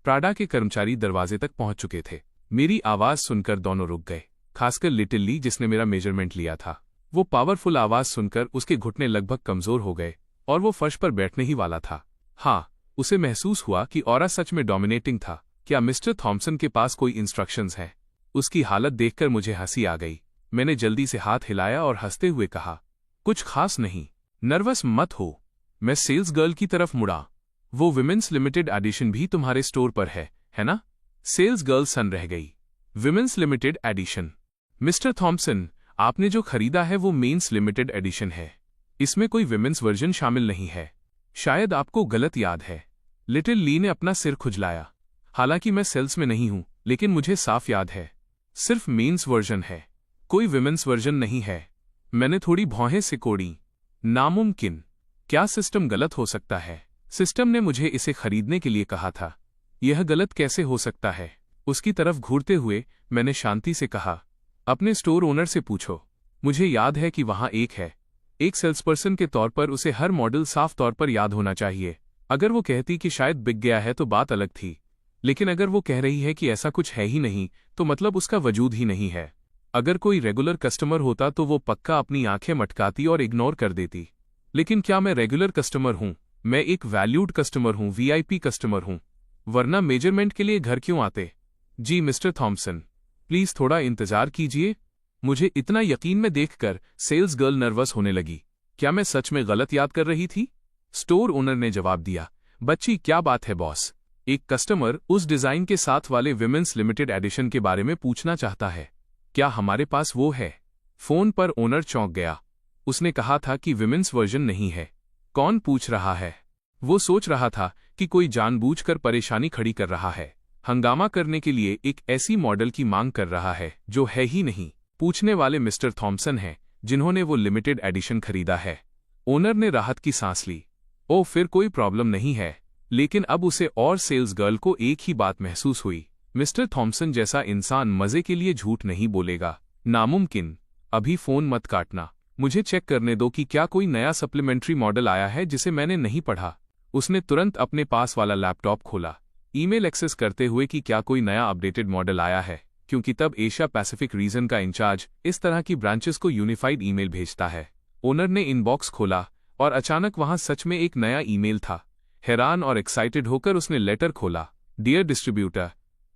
प्राडा के कर्मचारी दरवाजे तक पहुंच चुके थे। मेरी आवाज सुनकर दोनों रुक गए, खासकर लिटिल ली जिसने मेरा मेजरमेंट लिया था। वो पावरफुल आवाज सुनकर उसके घुटने लगभग कमजोर हो गए और वो फर्श पर बैठने ही वाला था। हाँ, उसे महसूस हुआ कि ऑरा सच में डोमिनेटिंग था। क्या मिस्टर थॉम्सन के पास कोई इंस्ट्रक्शंस है? उसकी हालत देखकर मुझे हंसी आ गई। मैंने जल्दी से हाथ हिलाया और हंसते हुए कहा, कुछ खास नहीं। नर्वस मत हो। मैं सेल्स गर्ल की तरफ मुड़ा। वो विमेंस लिमिटेड एडिशन भी तुम्हारे स्टोर पर है ना? सेल्स गर्ल सन रह गई। Women's limited edition? Mister Thomson, आपने जो खरीदा है वो मेंस लिमिटेड एडिशन है। इसमें कोई विमेंस वर्जन शामिल नहीं है। शायद आपको गलत याद है। लिटिल ली ने अपना सिर खुजलाया। हालांकि मैं सेल्स में नहीं हूं, लेकिन मुझे साफ याद है। सिर्फ मेंस वर्जन है, कोई विमेंस वर्जन नहीं है। मैंने थोड़ी भौहें सिकोड़ी। नामुमकिन। क्या सिस्टम गलत हो सकता है? सिस्टम ने मुझे इसे खरीदने के लिए कहा था। यह गलत कैसे हो सकता है? उसकी तरफ घूरते हुए मैंने शांति से कहा, अपने स्टोर ओनर से पूछो। मुझे याद है कि वहां एक है। एक सेल्सपर्सन के तौर पर उसे हर मॉडल साफ तौर पर याद होना चाहिए। अगर वो कहती कि शायद बिक गया है तो बात अलग थी, लेकिन अगर वो कह रही है कि ऐसा कुछ है ही नहीं, तो मतलब उसका वजूद ही नहीं है। अगर कोई रेगुलर कस्टमर होता तो वो पक्का अपनी आंखें मटकाती और इग्नोर कर देती। लेकिन क्या मैं रेगुलर कस्टमर हूं? मैं एक वैल्यूड कस्टमर हूं, VIP कस्टमर हूं। वरना मेजरमेंट के लिए घर क्यों आते? जी मिस्टर थॉम्सन, प्लीज थोड़ा इंतजार कीजिए। मुझे इतना यकीन में देखकर सेल्स गर्ल नर्वस होने लगी। क्या मैं सच में गलत याद कर रही थी? स्टोर ओनर ने जवाब दिया, बच्ची क्या बात है बॉस, एक कस्टमर उस डिजाइन के साथ वाले विमेंस लिमिटेड एडिशन के बारे में पूछना चाहता है। क्या हमारे पास वो है? फोन पर ओनर चौंक गया। उसने कहा था कि विमेंस वर्जन नहीं है। कौन पूछ रहा है? वो सोच रहा था कि कोई जानबूझकर परेशानी खड़ी कर रहा है, हंगामा करने के लिए एक ऐसी मॉडल की मांग कर रहा है जो है ही नहीं। पूछने वाले मिस्टर थॉम्सन हैं, जिन्होंने वो लिमिटेड एडिशन खरीदा है। ओनर ने राहत की सांस ली। ओ, फिर कोई प्रॉब्लम नहीं है। लेकिन अब उसे और सेल्स गर्ल को एक ही बात महसूस हुई, मिस्टर थॉम्सन जैसा इंसान मजे के लिए झूठ नहीं बोलेगा। नामुमकिन। अभी फोन मत काटना, मुझे चेक करने दो कि क्या कोई नया सप्लीमेंट्री मॉडल आया है जिसे मैंने नहीं पढ़ा। उसने तुरंत अपने पास वाला लैपटॉप खोला। ईमेल एक्सेस करते हुए कि क्या कोई नया अपडेटेड मॉडल आया है, क्योंकि तब एशिया पैसिफिक रीजन का इंचार्ज इस तरह की ब्रांचेस को यूनिफाइड ईमेल भेजता है। ओनर ने इनबॉक्स खोला और अचानक वहां सच में एक नया ईमेल था। हैरान और एक्साइटेड होकर उसने लेटर खोला। डियर डिस्ट्रीब्यूटर,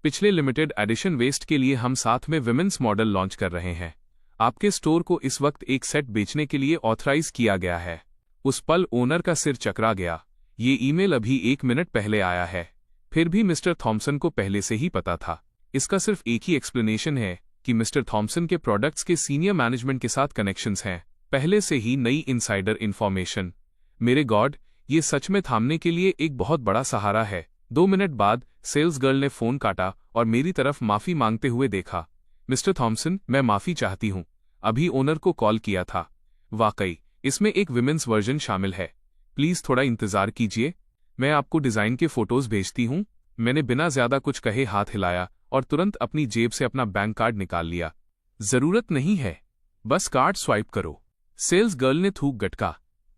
पिछले लिमिटेड एडिशन वेस्ट के लिए हम साथ में विमेंस मॉडल लॉन्च कर रहे हैं। आपके स्टोर को इस वक्त एक सेट बेचने के लिए ऑथराइज किया गया है। उस पल ओनर का सिर चकरा गया। ये ईमेल अभी 1 मिनट पहले आया है। फिर भी मिस्टर थॉमसन को पहले से ही पता था। इसका सिर्फ एक ही एक्सप्लेनेशन है कि मिस्टर थॉमसन के प्रोडक्ट्स के सीनियर मैनेजमेंट के साथ कनेक्शंस हैं, पहले से ही नई इनसाइडर इन्फॉर्मेशन। मेरे गॉड, ये सच में थामने के लिए एक बहुत बड़ा सहारा है। 2 मिनट बाद सेल्स गर्ल ने फोन काटा और मेरी तरफ माफी मांगते हुए देखा। मिस्टर थॉमसन, मैं माफी चाहती हूँ, अभी ओनर को कॉल किया था। वाकई इसमें एक विमेंस वर्जन शामिल है। प्लीज थोड़ा इंतजार कीजिए, मैं आपको डिजाइन के फोटोज भेजती हूँ। मैंने बिना ज्यादा कुछ कहे हाथ हिलाया और तुरंत अपनी जेब से अपना बैंक कार्ड निकाल लिया। जरूरत नहीं है, बस कार्ड स्वाइप करो। सेल्स गर्ल ने थूक गटका।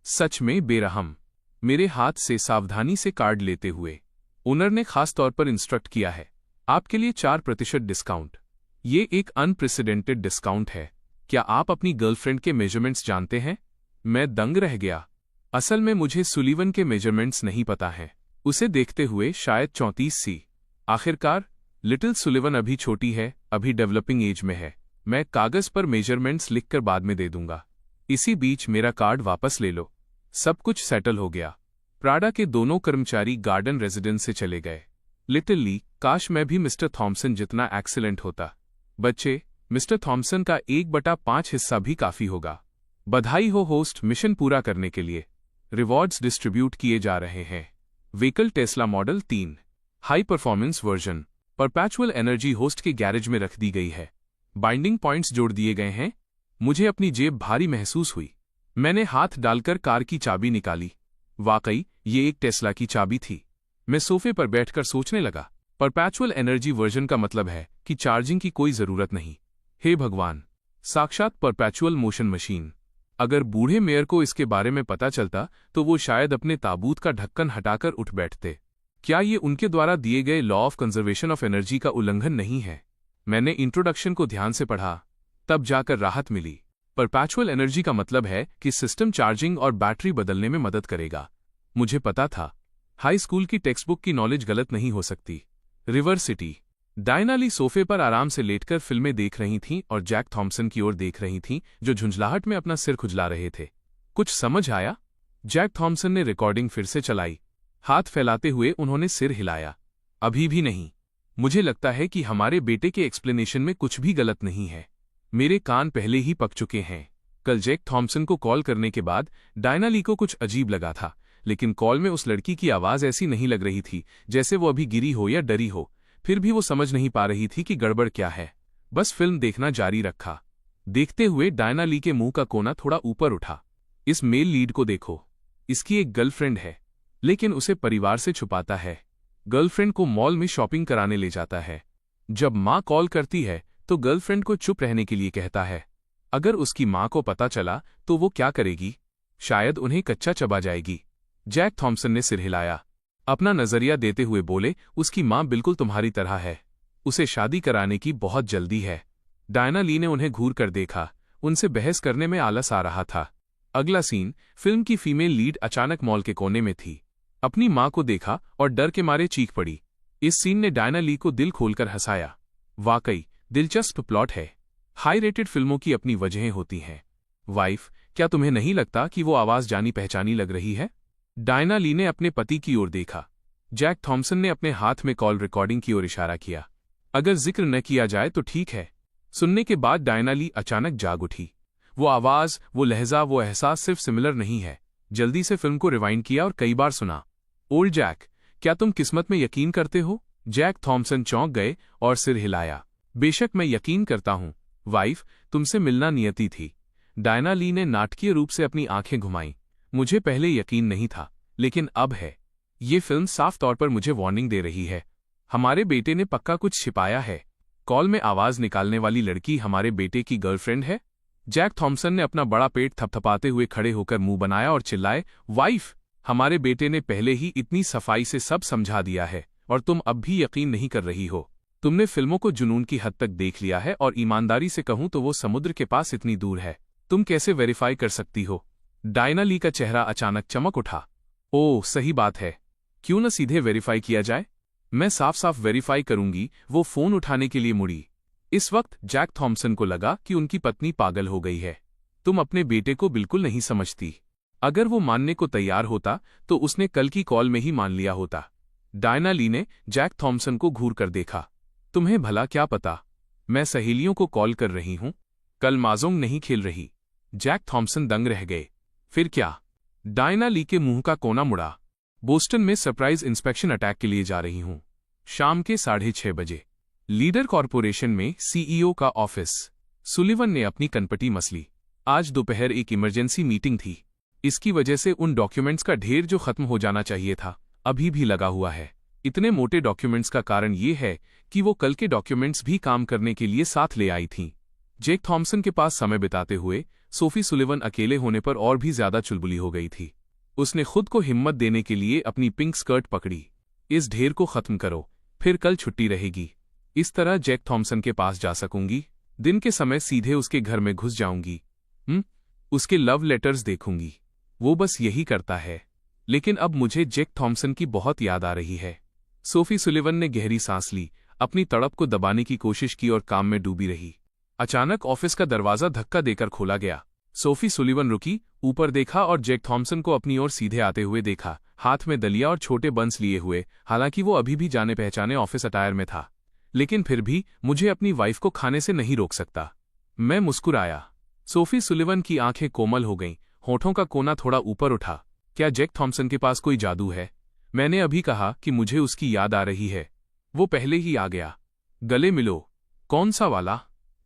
सच में बेरहम। मेरे हाथ से सावधानी से कार्ड लेते हुए ओनर ने खास तौर पर इंस्ट्रक्ट किया है, आपके लिए 4% डिस्काउंट। ये एक अनप्रेसिडेंटेड डिस्काउंट है। क्या आप अपनी गर्लफ्रेंड के मेजरमेंट्स जानते हैं? मैं दंग रह गया। असल में मुझे सुलीवन के मेजरमेंट्स नहीं पता हैं। उसे देखते हुए शायद 34 सी। आखिरकार लिटिल सुलीवन अभी छोटी है, अभी डेवलपिंग एज में है। मैं कागज पर मेजरमेंट्स लिखकर बाद में दे दूंगा। इसी बीच मेरा कार्ड वापस ले लो। सब कुछ सेटल हो गया। प्राडा के दोनों कर्मचारी गार्डन रेजिडेंस से चले गए। लिटिलली काश मैं भी मिस्टर थॉमसन जितना एक्सीलेंट होता। बच्चे, मिस्टर थॉमसन का 1/5 हिस्सा भी काफी होगा। बधाई हो होस्ट, मिशन पूरा करने के लिए रिवॉर्ड्स डिस्ट्रीब्यूट किए जा रहे हैं। Vehicle Tesla model 3 high performance version perpetual energy host के गैरेज में रख दी गई है। बाइंडिंग पॉइंट्स जोड़ दिए गए हैं। मुझे अपनी जेब भारी महसूस हुई। मैंने हाथ डालकर कार की चाबी निकाली। वाकई ये एक टेस्ला की चाबी थी। मैं सोफे पर बैठकर सोचने लगा। परपैचुअल एनर्जी वर्जन का मतलब है कि चार्जिंग की कोई जरूरत नहीं। हे भगवान, साक्षात परपैचुअल मोशन मशीन। अगर बूढ़े मेयर को इसके बारे में पता चलता तो वो शायद अपने ताबूत का ढक्कन हटाकर उठ बैठते। क्या ये उनके द्वारा दिए गए law of conservation of energy का उल्लंघन नहीं है? मैंने इंट्रोडक्शन को ध्यान से पढ़ा, तब जाकर राहत मिली। परपैचुअल एनर्जी का मतलब है कि सिस्टम चार्जिंग और बैटरी बदलने में मदद करेगा। मुझे पता था। हाई स्कूल की टेक्स्टबुक की नॉलेज गलत नहीं हो सकती। River city. डायना ली सोफे पर आराम से लेटकर फिल्में देख रही थीं और जैक थॉमसन की ओर देख रही थीं, जो झुंझलाहट में अपना सिर खुजला रहे थे। कुछ समझ आया? जैक थॉमसन ने रिकॉर्डिंग फिर से चलाई। हाथ फैलाते हुए उन्होंने सिर हिलाया। अभी भी नहीं। मुझे लगता है कि हमारे बेटे के एक्सप्लेनेशन में कुछ भी गलत नहीं है। मेरे कान पहले ही पक चुके हैं। कल जैक थॉमसन को कॉल करने के बाद डायना ली को कुछ अजीब लगा था, लेकिन कॉल में उस लड़की की आवाज ऐसी नहीं लग रही थी जैसे वो अभी गिरी हो या डरी हो। फिर भी वो समझ नहीं पा रही थी कि गड़बड़ क्या है। बस फिल्म देखना जारी रखा। देखते हुए डायना ली के मुंह का कोना थोड़ा ऊपर उठा। इस मेल लीड को देखो। इसकी एक गर्लफ्रेंड है, लेकिन उसे परिवार से छुपाता है। गर्लफ्रेंड को मॉल में शॉपिंग कराने ले जाता है। जब माँ कॉल करती है तो गर्लफ्रेंड को चुप रहने के लिए कहता है। अगर उसकी माँ को पता चला तो वो क्या करेगी? शायद उन्हें कच्चा चबा जाएगी। जैक थॉमसन ने सिर हिलाया। अपना नजरिया देते हुए बोले, उसकी माँ बिल्कुल तुम्हारी तरह है। उसे शादी कराने की बहुत जल्दी है। डायना ली ने उन्हें घूर कर देखा। उनसे बहस करने में आलस आ रहा था। अगला सीन, फिल्म की फीमेल लीड अचानक मॉल के कोने में थी। अपनी माँ को देखा और डर के मारे चीख पड़ी। इस सीन ने डायना ली को दिल खोलकर हंसाया। वाकई दिलचस्प प्लॉट है। हाई रेटेड फिल्मों की अपनी वजहें होती हैं। वाइफ, क्या तुम्हें नहीं लगता कि वो आवाज जानी पहचानी लग रही है? डायना ली ने अपने पति की ओर देखा। जैक थॉमसन ने अपने हाथ में कॉल रिकॉर्डिंग की ओर इशारा किया। अगर जिक्र न किया जाए तो ठीक है। सुनने के बाद डायना ली अचानक जाग उठी। वो आवाज, वो लहजा, वो एहसास सिर्फ सिमिलर नहीं है। जल्दी से फिल्म को रिवाइंड किया और कई बार सुना। ओल्ड जैक, क्या तुम किस्मत में यकीन करते हो? जैक थॉमसन चौंक गए और सिर हिलाया। बेशक मैं यकीन करता हूं। वाइफ, तुमसे मिलना नियति थी। डायना ली ने नाटकीय रूप से अपनी आंखें घुमाईं। मुझे पहले यकीन नहीं था, लेकिन अब है। ये फिल्म साफ तौर पर मुझे वार्निंग दे रही है। हमारे बेटे ने पक्का कुछ छिपाया है। कॉल में आवाज निकालने वाली लड़की हमारे बेटे की गर्लफ्रेंड है। जैक थॉमसन ने अपना बड़ा पेट थपथपाते हुए खड़े होकर मुंह बनाया और चिल्लाए, वाइफ, हमारे बेटे ने पहले ही इतनी सफाई से सब समझा दिया है और तुम अब भी यकीन नहीं कर रही हो। तुमने फिल्मों को जुनून की हद तक देख लिया है और ईमानदारी से कहूं तो वो समुद्र के पास इतनी दूर है। तुम कैसे वेरीफाई कर सकती हो? डायना ली का चेहरा अचानक चमक उठा। ओह, सही बात है। क्यों न सीधे वेरीफाई किया जाए? मैं साफ साफ वेरीफाई करूंगी। वो फोन उठाने के लिए मुड़ी। इस वक्त जैक थॉम्सन को लगा कि उनकी पत्नी पागल हो गई है। तुम अपने बेटे को बिल्कुल नहीं समझती। अगर वो मानने को तैयार होता तो उसने कल की कॉल में ही मान लिया होता। डायना ली ने जैक थॉम्सन को घूर कर देखा। तुम्हें भला क्या पता? मैं सहेलियों को कॉल कर रही हूं, कल माजोंग नहीं खेल रही। जैक थॉम्सन दंग रह गए। फिर क्या? डायना ली के मुंह का कोना मुड़ा। बोस्टन में सरप्राइज इंस्पेक्शन अटैक के लिए जा रही हूं, शाम के 6:30 बजे। लीडर कॉरपोरेशन में सीईओ का ऑफिस। सुलिवन ने अपनी कनपटी मसली। आज दोपहर एक इमरजेंसी मीटिंग थी। इसकी वजह से उन डॉक्यूमेंट्स का ढेर जो खत्म हो जाना चाहिए था अभी भी लगा हुआ है। इतने मोटे डॉक्यूमेंट्स का कारण ये है कि वो कल के डॉक्यूमेंट्स भी काम करने के लिए साथ ले आई थीं। जेक थॉम्सन के पास समय बिताते हुए सोफी सुलिवन अकेले होने पर और भी ज्यादा चुलबुली हो गई थी। उसने खुद को हिम्मत देने के लिए अपनी पिंक स्कर्ट पकड़ी। इस ढेर को खत्म करो, फिर कल छुट्टी रहेगी। इस तरह जैक थॉम्सन के पास जा सकूंगी। दिन के समय सीधे उसके घर में घुस जाऊंगी। उसके लव लेटर्स देखूंगी। वो बस यही करता है। लेकिन अब मुझे जैक थॉम्सन की बहुत याद आ रही है। सोफी सुलिवन ने गहरी सांस ली, अपनी तड़प को दबाने की कोशिश की और काम में डूबी रही। अचानक ऑफिस का दरवाजा धक्का देकर खोला गया। सोफी सुलिवन रुकी, ऊपर देखा और जैक थॉम्सन को अपनी ओर सीधे आते हुए देखा, हाथ में दलिया और छोटे बंस लिए हुए। हालांकि वो अभी भी जाने पहचाने ऑफिस अटायर में था, लेकिन फिर भी मुझे अपनी वाइफ को खाने से नहीं रोक सकता। मैं मुस्कुराया। सोफी सुलिवन की आंखें कोमल हो गईं, होठों का कोना थोड़ा ऊपर उठा। क्या जैक थॉम्सन के पास कोई जादू है? मैंने अभी कहा कि मुझे उसकी याद आ रही है। वो पहले ही आ गया। गले मिलो। कौन सा वाला?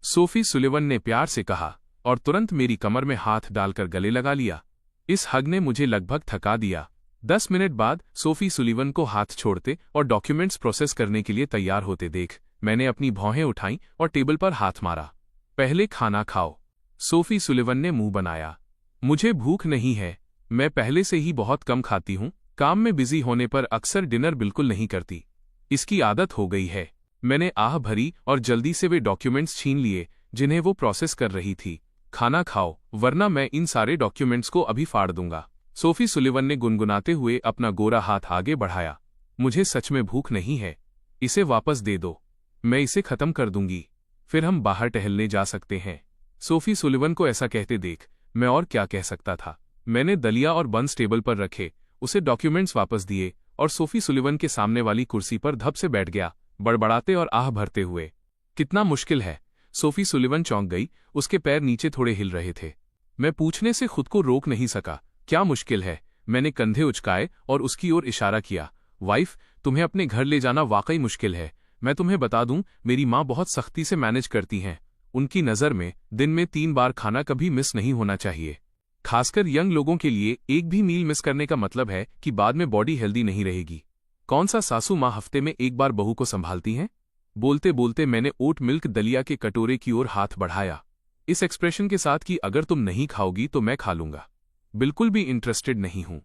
सोफी सुलिवन ने प्यार से कहा और तुरंत मेरी कमर में हाथ डालकर गले लगा लिया। इस हग ने मुझे लगभग थका दिया। 10 मिनट बाद सोफी सुलिवन को हाथ छोड़ते और डॉक्यूमेंट्स प्रोसेस करने के लिए तैयार होते देख मैंने अपनी भौहें उठाईं और टेबल पर हाथ मारा। पहले खाना खाओ। सोफी सुलिवन ने मुंह बनाया। मुझे भूख नहीं है। मैं पहले से ही बहुत कम खाती हूं। काम में बिजी होने पर अक्सर डिनर बिल्कुल नहीं करती। इसकी आदत हो गई है। मैंने आह भरी और जल्दी से वे डॉक्यूमेंट्स छीन लिए जिन्हें वो प्रोसेस कर रही थी। खाना खाओ, वरना मैं इन सारे डॉक्यूमेंट्स को अभी फाड़ दूंगा। सोफी सुलिवन ने गुनगुनाते हुए अपना गोरा हाथ आगे बढ़ाया। मुझे सच में भूख नहीं है। इसे वापस दे दो। मैं इसे खत्म कर दूंगी। फिर हम बाहर टहलने जा सकते हैं। सोफी सुलिवन को ऐसा कहते देख मैं और क्या कह सकता था। मैंने दलिया और बंस टेबल पर रखे, उसे डॉक्यूमेंट्स वापस दिए और सोफी सुलिवन के सामने वाली कुर्सी पर धप से बैठ गया, बड़बड़ाते और आह भरते हुए। कितना मुश्किल है? सोफी सुलिवन चौंक गई। उसके पैर नीचे थोड़े हिल रहे थे। मैं पूछने से खुद को रोक नहीं सका। क्या मुश्किल है? मैंने कंधे उचकाए और उसकी ओर इशारा किया। वाइफ, तुम्हें अपने घर ले जाना वाकई मुश्किल है। मैं तुम्हें बता दूं, मेरी माँ बहुत सख्ती से मैनेज करती हैं। उनकी नज़र में दिन में 3 बार खाना कभी मिस नहीं होना चाहिए। खासकर यंग लोगों के लिए एक भी मील मिस करने का मतलब है कि बाद में बॉडी हेल्दी नहीं रहेगी। कौन सा सासू माँ हफ्ते में एक बार बहू को संभालती हैं? बोलते बोलते मैंने ओट मिल्क दलिया के कटोरे की ओर हाथ बढ़ाया, इस एक्सप्रेशन के साथ कि अगर तुम नहीं खाओगी तो मैं खा लूंगा। बिल्कुल भी इंटरेस्टेड नहीं हूं।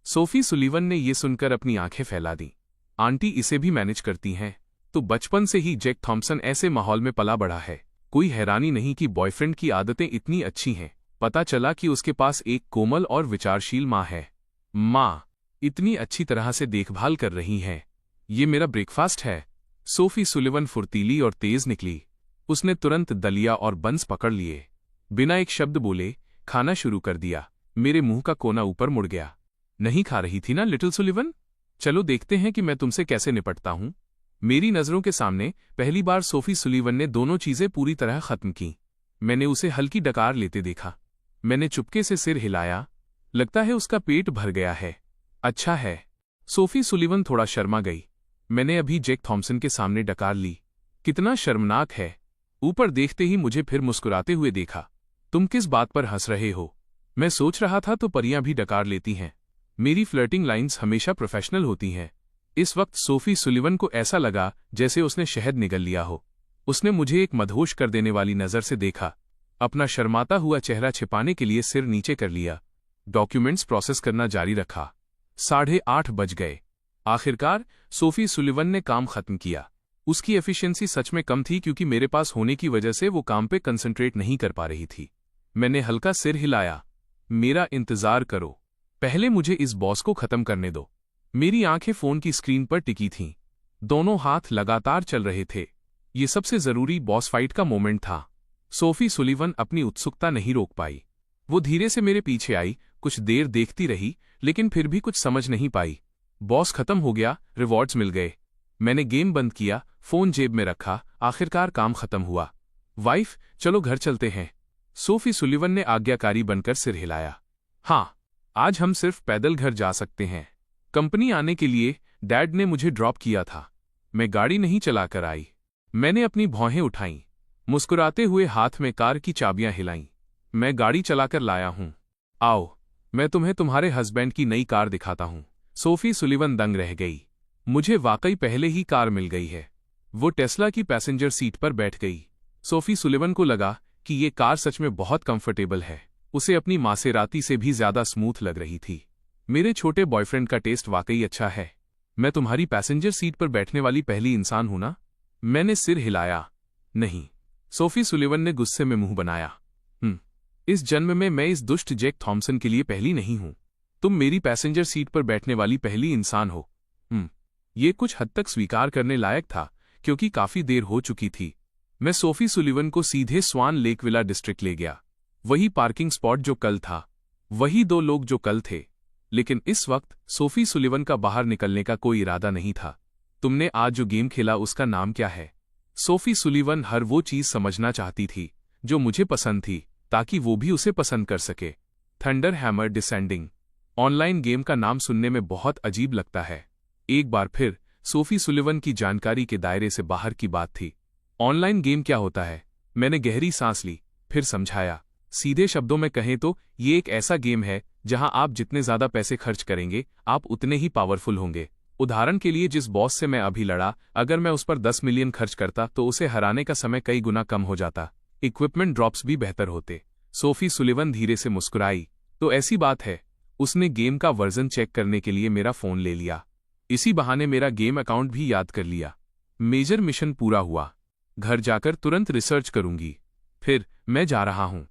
सोफी सुलिवन ने यह सुनकर अपनी आंखें फैला दी। आंटी इसे भी मैनेज करती हैं? तो बचपन से ही जैक थॉम्सन ऐसे माहौल में पला बढ़ा है। कोई हैरानी नहीं कि बॉयफ्रेंड की आदतें इतनी अच्छी हैं। पता चला कि उसके पास एक कोमल और विचारशील माँ है। माँ इतनी अच्छी तरह से देखभाल कर रही हैं। ये मेरा ब्रेकफास्ट है। सोफी सुलिवन फुर्तीली और तेज निकली। उसने तुरंत दलिया और बंस पकड़ लिए। बिना एक शब्द बोले खाना शुरू कर दिया। मेरे मुंह का कोना ऊपर मुड़ गया। नहीं खा रही थी ना लिटिल सुलिवन? चलो देखते हैं कि मैं तुमसे कैसे निपटता हूं। मेरी नजरों के सामने पहली बार सोफी सुलिवन ने दोनों चीजें पूरी तरह खत्म की। मैंने उसे हल्की डकार लेते देखा। मैंने चुपके से सिर हिलाया। लगता है उसका पेट भर गया है। अच्छा है। सोफी सुलिवन थोड़ा शर्मा गई। मैंने अभी जैक थॉम्सन के सामने डकार ली। कितना शर्मनाक है। ऊपर देखते ही मुझे फिर मुस्कुराते हुए देखा। तुम किस बात पर हंस रहे हो? मैं सोच रहा था तो परियां भी डकार लेती हैं। मेरी फ्लर्टिंग लाइन्स हमेशा प्रोफेशनल होती हैं। इस वक्त सोफी सुलिवन को ऐसा लगा जैसे उसने शहद निगल लिया हो। उसने मुझे एक मदहोश कर देने वाली नजर से देखा। अपना शर्माता हुआ चेहरा छिपाने के लिए सिर नीचे कर लिया। डॉक्यूमेंट्स प्रोसेस करना जारी रखा। 8:30 बज गए। आखिरकार सोफी सुलिवन ने काम खत्म किया। उसकी एफिशिएंसी सच में कम थी क्योंकि मेरे पास होने की वजह से वो काम पे कंसंट्रेट नहीं कर पा रही थी। मैंने हल्का सिर हिलाया। मेरा इंतजार करो, पहले मुझे इस बॉस को खत्म करने दो। मेरी आंखें फोन की स्क्रीन पर टिकी थीं। दोनों हाथ लगातार चल रहे थे। ये सबसे जरूरी बॉस फाइट का मोमेंट था। सोफी सुलिवन अपनी उत्सुकता नहीं रोक पाई। वो धीरे से मेरे पीछे आई, कुछ देर देखती रही, लेकिन फिर भी कुछ समझ नहीं पाई। बॉस खत्म हो गया, रिवॉर्ड्स मिल गए। मैंने गेम बंद किया, फोन जेब में रखा। आखिरकार काम खत्म हुआ। वाइफ, चलो घर चलते हैं। सोफी सुलिवन ने आज्ञाकारी बनकर सिर हिलाया। हाँ, आज हम सिर्फ पैदल घर जा सकते हैं। कंपनी आने के लिए डैड ने मुझे ड्रॉप किया था। मैं गाड़ी नहीं चलाकर आई। मैंने अपनी भौहें उठाईं। मुस्कुराते हुए हाथ में कार की चाबियां हिलाईं। मैं गाड़ी चलाकर लाया हूं। आओ, मैं तुम्हें तुम्हारे हस्बैंड की नई कार दिखाता हूं। सोफी सुलिवन दंग रह गई। मुझे वाकई पहले ही कार मिल गई है। वो टेस्ला की पैसेंजर सीट पर बैठ गई। सोफी सुलिवन को लगा कि ये कार सच में बहुत कंफर्टेबल है। उसे अपनी मासेराती से भी ज्यादा स्मूथ लग रही थी। मेरे छोटे बॉयफ्रेंड का टेस्ट वाकई अच्छा है। मैं तुम्हारी पैसेंजर सीट पर बैठने वाली पहली इंसान हूं ना? मैंने सिर हिलाया। नहीं। सोफी सुलिवन ने गुस्से में मुंह बनाया। इस जन्म में मैं इस दुष्ट जैक थॉम्सन के लिए पहली नहीं हूं। तुम मेरी पैसेंजर सीट पर बैठने वाली पहली इंसान हो। ये कुछ हद तक स्वीकार करने लायक था, क्योंकि काफी देर हो चुकी थी। मैं सोफी सुलिवन को सीधे स्वान लेक विला डिस्ट्रिक्ट ले गया। वही पार्किंग स्पॉट जो कल था, वही दो लोग जो कल थे। लेकिन इस वक्त सोफी सुलिवन का बाहर निकलने का कोई इरादा नहीं था। तुमने आज जो गेम खेला उसका नाम क्या है? सोफी सुलिवन हर वो चीज समझना चाहती थी जो मुझे पसंद थी, ताकि वो भी उसे पसंद कर सके। Thunder hammer descending. Online game का नाम सुनने में बहुत अजीब लगता है। एक बार फिर सोफी सुलिवन की जानकारी के दायरे से बाहर की बात थी। ऑनलाइन गेम क्या होता है? मैंने गहरी सांस ली, फिर समझाया। सीधे शब्दों में कहें तो ये एक ऐसा गेम है जहां आप जितने ज्यादा पैसे खर्च करेंगे, आप उतने ही पावरफुल होंगे। उदाहरण के लिए, जिस बॉस से मैं अभी लड़ा, अगर मैं उस पर 10 मिलियन खर्च करता तो उसे हराने का समय कई गुना कम हो जाता। इक्विपमेंट ड्रॉप्स भी बेहतर होते। सोफी सुलिवन धीरे से मुस्कुराई। तो ऐसी बात है। उसने गेम का वर्जन चेक करने के लिए मेरा फोन ले लिया। इसी बहाने मेरा गेम अकाउंट भी याद कर लिया। मेजर मिशन पूरा हुआ। घर जाकर तुरंत रिसर्च करूंगी। फिर मैं जा रहा हूं।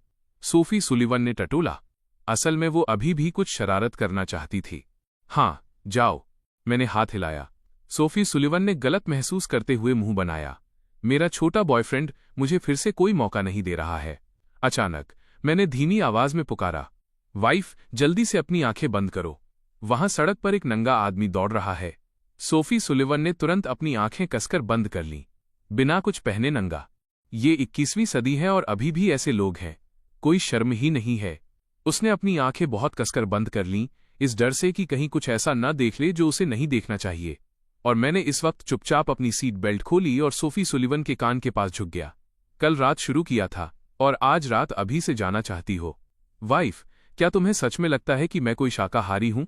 सोफी सुलिवन ने टटोला। असल में वो अभी भी कुछ शरारत करना चाहती थी। हाँ, जाओ। मैंने हाथ हिलाया। सोफी सुलिवन ने गलत महसूस करते हुए मुंह बनाया। मेरा छोटा बॉयफ्रेंड मुझे फिर से कोई मौका नहीं दे रहा है। अचानक मैंने धीमी आवाज में पुकारा, वाइफ, जल्दी से अपनी आंखें बंद करो। वहां सड़क पर एक नंगा आदमी दौड़ रहा है। सोफी सुलिवन ने तुरंत अपनी आंखें कसकर बंद कर लीं। बिना कुछ पहने नंगा। ये 21वीं सदी है और अभी भी ऐसे लोग हैं। कोई शर्म ही नहीं है। उसने अपनी आंखें बहुत कसकर बंद कर लीं, इस डर से कि कहीं कुछ ऐसा न देख ले जो उसे नहीं देखना चाहिए। और मैंने इस वक्त चुपचाप अपनी सीट बेल्ट खोली और सोफी सुलिवन के कान के पास झुक गया। कल रात शुरू किया था और आज रात अभी से जाना चाहती हो। वाइफ, क्या तुम्हें सच में लगता है कि मैं कोई शाकाहारी हूं?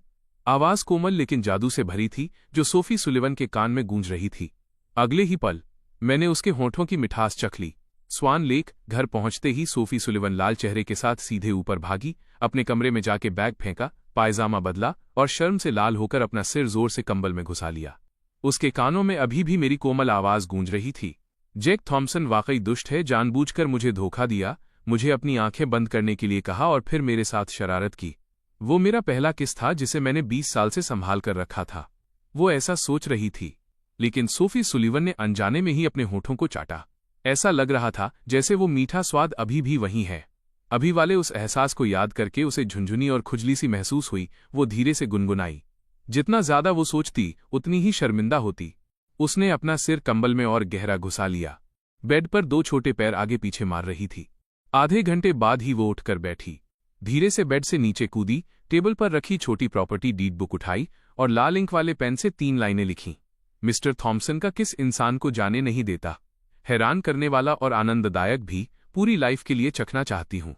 आवाज कोमल लेकिन जादू से भरी थी, जो सोफी सुलिवन के कान में गूंज रही थी। अगले ही पल मैंने उसके होठों की मिठास चख ली। स्वान लेक घर पहुंचते ही सोफी सुलिवन लाल चेहरे के साथ सीधे ऊपर भागी। अपने कमरे में जाके बैग फेंका, पायजामा बदला और शर्म से लाल होकर अपना सिर जोर से कंबल में घुसा लिया। उसके कानों में अभी भी मेरी कोमल आवाज गूंज रही थी, जैक थॉम्सन वाकई दुष्ट है, जानबूझकर मुझे धोखा दिया, मुझे अपनी आंखें बंद करने के लिए कहा और फिर मेरे साथ शरारत की। वो मेरा पहला किस था जिसे मैंने 20 साल से संभाल कर रखा था। वो ऐसा सोच रही थी, लेकिन सोफी सुलिवन ने अनजाने में ही अपने होठों को चाटा। ऐसा लग रहा था जैसे वो मीठा स्वाद अभी भी वहीं है। अभी वाले उस एहसास को याद करके उसे झुंझुनी और खुजली सी महसूस हुई। वो धीरे से गुनगुनाई। जितना ज्यादा वो सोचती उतनी ही शर्मिंदा होती। उसने अपना सिर कंबल में और गहरा घुसा लिया। बेड पर 2 छोटे पैर आगे पीछे मार रही थी। आधे घंटे बाद ही वो उठकर बैठी। धीरे से बेड से नीचे कूदी, टेबल पर रखी छोटी प्रॉपर्टी डीड बुक उठाई और लाल इंक वाले पेन से 3 लाइनें लिखीं। मिस्टर थॉम्सन का किस इंसान को जाने नहीं देता। हैरान करने वाला और आनंददायक भी, पूरी लाइफ के लिए चखना चाहती हूं।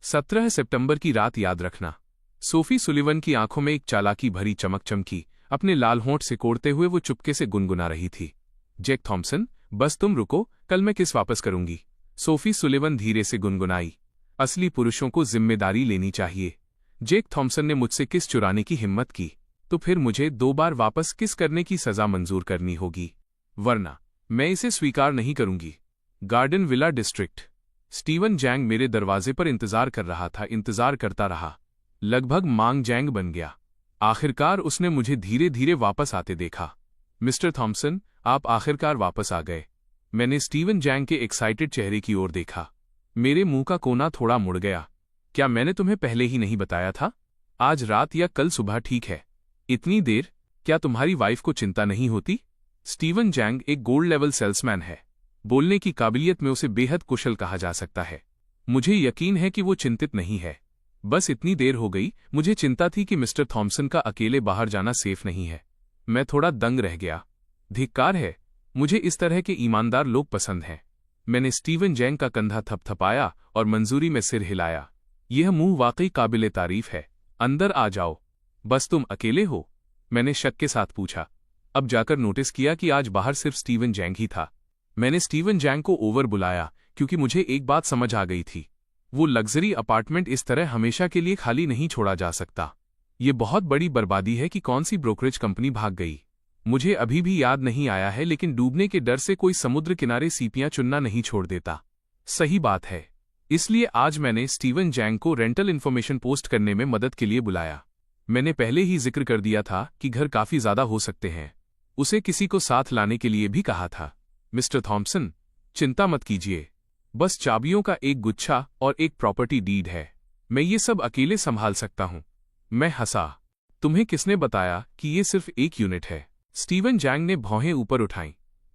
17 सितंबर की रात याद रखना। सोफी सुलिवन की आंखों में एक चालाकी भरी चमक चमकी। अपने लाल होंठ सिकोड़ते हुए वो चुपके से गुनगुना रही थी, जैक थॉम्सन, बस तुम रुको, कल मैं किस वापस करूंगी। सोफी सुलिवन धीरे से गुनगुनाई। असली पुरुषों को जिम्मेदारी लेनी चाहिए। जैक थॉम्सन ने मुझसे किस चुराने की हिम्मत की? तो फिर मुझे 2 बार वापस किस करने की सजा मंजूर करनी होगी, वरना मैं इसे स्वीकार नहीं करूंगी। Garden Villa district. स्टीवन जैंग मेरे दरवाजे पर इंतजार कर रहा था। इंतजार करता रहा, लगभग मांग जैंग बन गया। आखिरकार उसने मुझे धीरे धीरे वापस आते देखा। मिस्टर थॉम्पसन, आप आखिरकार वापस आ गए। मैंने स्टीवन जैंग के एक्साइटेड चेहरे की ओर देखा। मेरे मुंह का कोना थोड़ा मुड़ गया। क्या मैंने तुम्हें पहले ही नहीं बताया था? आज रात या कल सुबह, ठीक है। इतनी देर? क्या तुम्हारी वाइफ को चिंता नहीं होती? स्टीवन जैंग एक गोल्ड लेवल सेल्समैन है। बोलने की काबिलियत में उसे बेहद कुशल कहा जा सकता है। मुझे यकीन है कि वो चिंतित नहीं है। बस इतनी देर हो गई, मुझे चिंता थी कि मिस्टर थॉम्पसन का अकेले बाहर जाना सेफ नहीं है। मैं थोड़ा दंग रह गया। धिक्कार है, मुझे इस तरह के ईमानदार लोग पसंद हैं। मैंने स्टीवन जैंग का कंधा थपथपाया और मंजूरी में सिर हिलाया। यह मुंह वाकई काबिले तारीफ है। अंदर आ जाओ। बस तुम अकेले हो? मैंने शक के साथ पूछा। अब जाकर नोटिस किया कि आज बाहर सिर्फ स्टीवन जैंग ही था। मैंने स्टीवन जैंग को ओवर बुलाया क्योंकि मुझे एक बात समझ आ गई थी। वो लग्जरी अपार्टमेंट इस तरह हमेशा के लिए खाली नहीं छोड़ा जा सकता। ये बहुत बड़ी बर्बादी है कि कौन सी ब्रोकरेज कंपनी भाग गई। मुझे अभी भी याद नहीं आया है, लेकिन डूबने के डर से कोई समुद्र किनारे सीपियां चुनना नहीं छोड़ देता। सही बात है। इसलिए आज मैंने स्टीवन जैंग को रेंटल इन्फॉर्मेशन पोस्ट करने में मदद के लिए बुलाया। मैंने पहले ही जिक्र कर दिया था कि घर काफी ज्यादा हो सकते हैं। उसे किसी को साथ लाने के लिए भी कहा था। मिस्टर थॉम्पसन, चिंता मत कीजिए। बस चाबियों का एक गुच्छा और एक प्रॉपर्टी डीड है। मैं ये सब अकेले संभाल सकता हूं। मैं हंसा। तुम्हें किसने बताया कि ये सिर्फ एक यूनिट है? स्टीवन जैंग ने भौहें ऊपर उठाईं।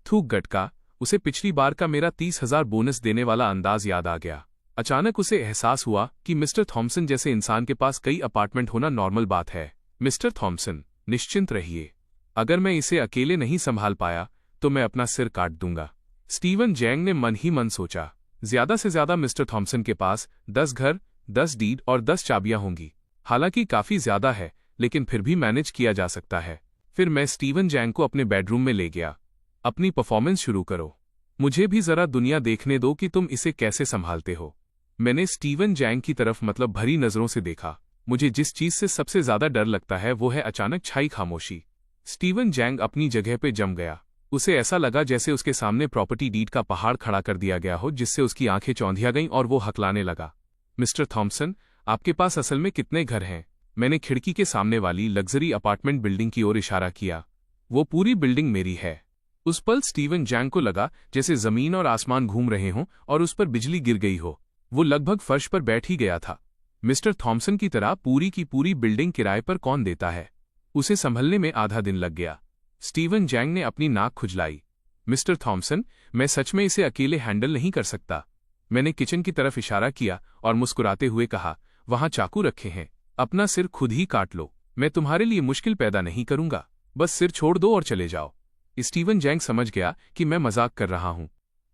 थूक गटका। उसे पिछली बार का मेरा 30,000 बोनस देने वाला अंदाज याद आ गया। अचानक उसे एहसास हुआ कि मिस्टर थॉम्पसन जैसे इंसान के पास कई अपार्टमेंट होना नॉर्मल बात है। मिस्टर थॉम्पसन, निश्चिंत रहिए। अगर मैं इसे अकेले नहीं संभाल पाया तो मैं अपना सिर काट दूंगा। स्टीवन जैंग ने मन ही मन सोचा। ज्यादा से ज्यादा मिस्टर थॉम्पसन के पास 10 घर, 10 डीड और 10 चाबियां होंगी। हालांकि काफी ज्यादा है, लेकिन फिर भी मैनेज किया जा सकता है। फिर मैं स्टीवन जैंग को अपने बेडरूम में ले गया। अपनी परफॉर्मेंस शुरू करो। मुझे भी जरा दुनिया देखने दो कि तुम इसे कैसे संभालते हो। मैंने स्टीवन जैंग की तरफ मतलब भरी नजरों से देखा। मुझे जिस चीज से सबसे ज्यादा डर लगता है वो है अचानक छाई खामोशी। स्टीवन जैंग अपनी जगह पे जम गया। उसे ऐसा लगा जैसे उसके सामने प्रॉपर्टी डीड का पहाड़ खड़ा कर दिया गया हो, जिससे उसकी आंखें चौंधिया गईं और वो हकलाने लगा। मिस्टर थॉम्पसन, आपके पास असल में कितने घर हैं? मैंने खिड़की के सामने वाली लग्जरी अपार्टमेंट बिल्डिंग की ओर इशारा किया। वो पूरी बिल्डिंग मेरी है। उस पल स्टीवन जैंग को लगा जैसे जमीन और आसमान घूम रहे हों और उस पर बिजली गिर गई हो। वो लगभग फर्श पर बैठ ही गया था। मिस्टर थॉम्पसन की तरह पूरी की पूरी बिल्डिंग किराए पर कौन देता है? उसे संभलने में आधा दिन लग गया। स्टीवन जैंग ने अपनी नाक खुजलाई। मिस्टर थॉम्पसन, मैं सच में इसे अकेले हैंडल नहीं कर सकता। मैंने किचन की तरफ इशारा किया और मुस्कुराते हुए कहा, वहां चाकू रखे हैं, अपना सिर खुद ही काट लो। मैं तुम्हारे लिए मुश्किल पैदा नहीं करूंगा, बस सिर छोड़ दो और चले जाओ। स्टीवन जैंग समझ गया कि मैं मजाक कर रहा हूं।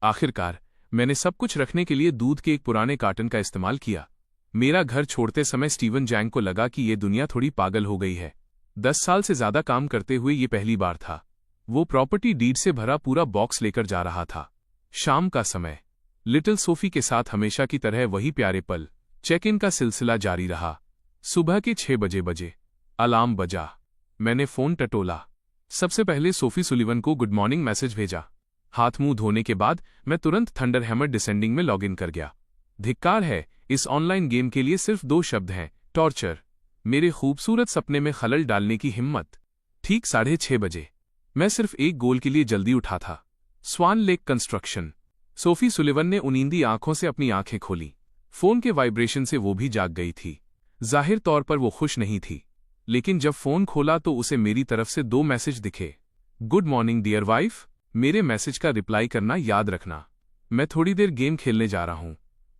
आखिरकार मैंने सब कुछ रखने के लिए दूध के एक पुराने कार्टन का इस्तेमाल किया। मेरा घर छोड़ते समय स्टीवन जैंग को लगा कि ये दुनिया थोड़ी पागल हो गई है। 10 साल से ज्यादा काम करते हुए ये पहली बार था। वो प्रॉपर्टी डीड से भरा पूरा बॉक्स लेकर जा रहा था। शाम का समय। लिटिल सोफी के साथ हमेशा की तरह वही प्यारे पल। चेक इन का सिलसिला जारी रहा। सुबह के 6 बजे अलार्म बजा। मैंने फोन टटोला। सबसे पहले सोफी सुलिवन को गुड मॉर्निंग मैसेज भेजा। हाथ मुंह धोने के बाद मैं तुरंत थंडरहैमर डिसेंडिंग में लॉगिन कर गया। धिक्कार है, इस ऑनलाइन गेम के लिए सिर्फ 2 शब्द हैं, टॉर्चर। मेरे खूबसूरत सपने में खलल डालने की हिम्मत। ठीक 6:30 बजे। मैं सिर्फ एक गोल के लिए जल्दी उठा था, स्वान लेक कंस्ट्रक्शन। सोफी सुलिवन ने उनींदी आंखों से अपनी आंखें खोली। फोन के वाइब्रेशन से वो भी जाग गई थी। जाहिर तौर पर वो खुश नहीं थी, लेकिन जब फोन खोला तो उसे मेरी तरफ से 2 मैसेज दिखे। गुड मॉर्निंग डियर वाइफ, मेरे मैसेज का रिप्लाई करना याद रखना। मैं थोड़ी देर गेम खेलने जा रहा हूं।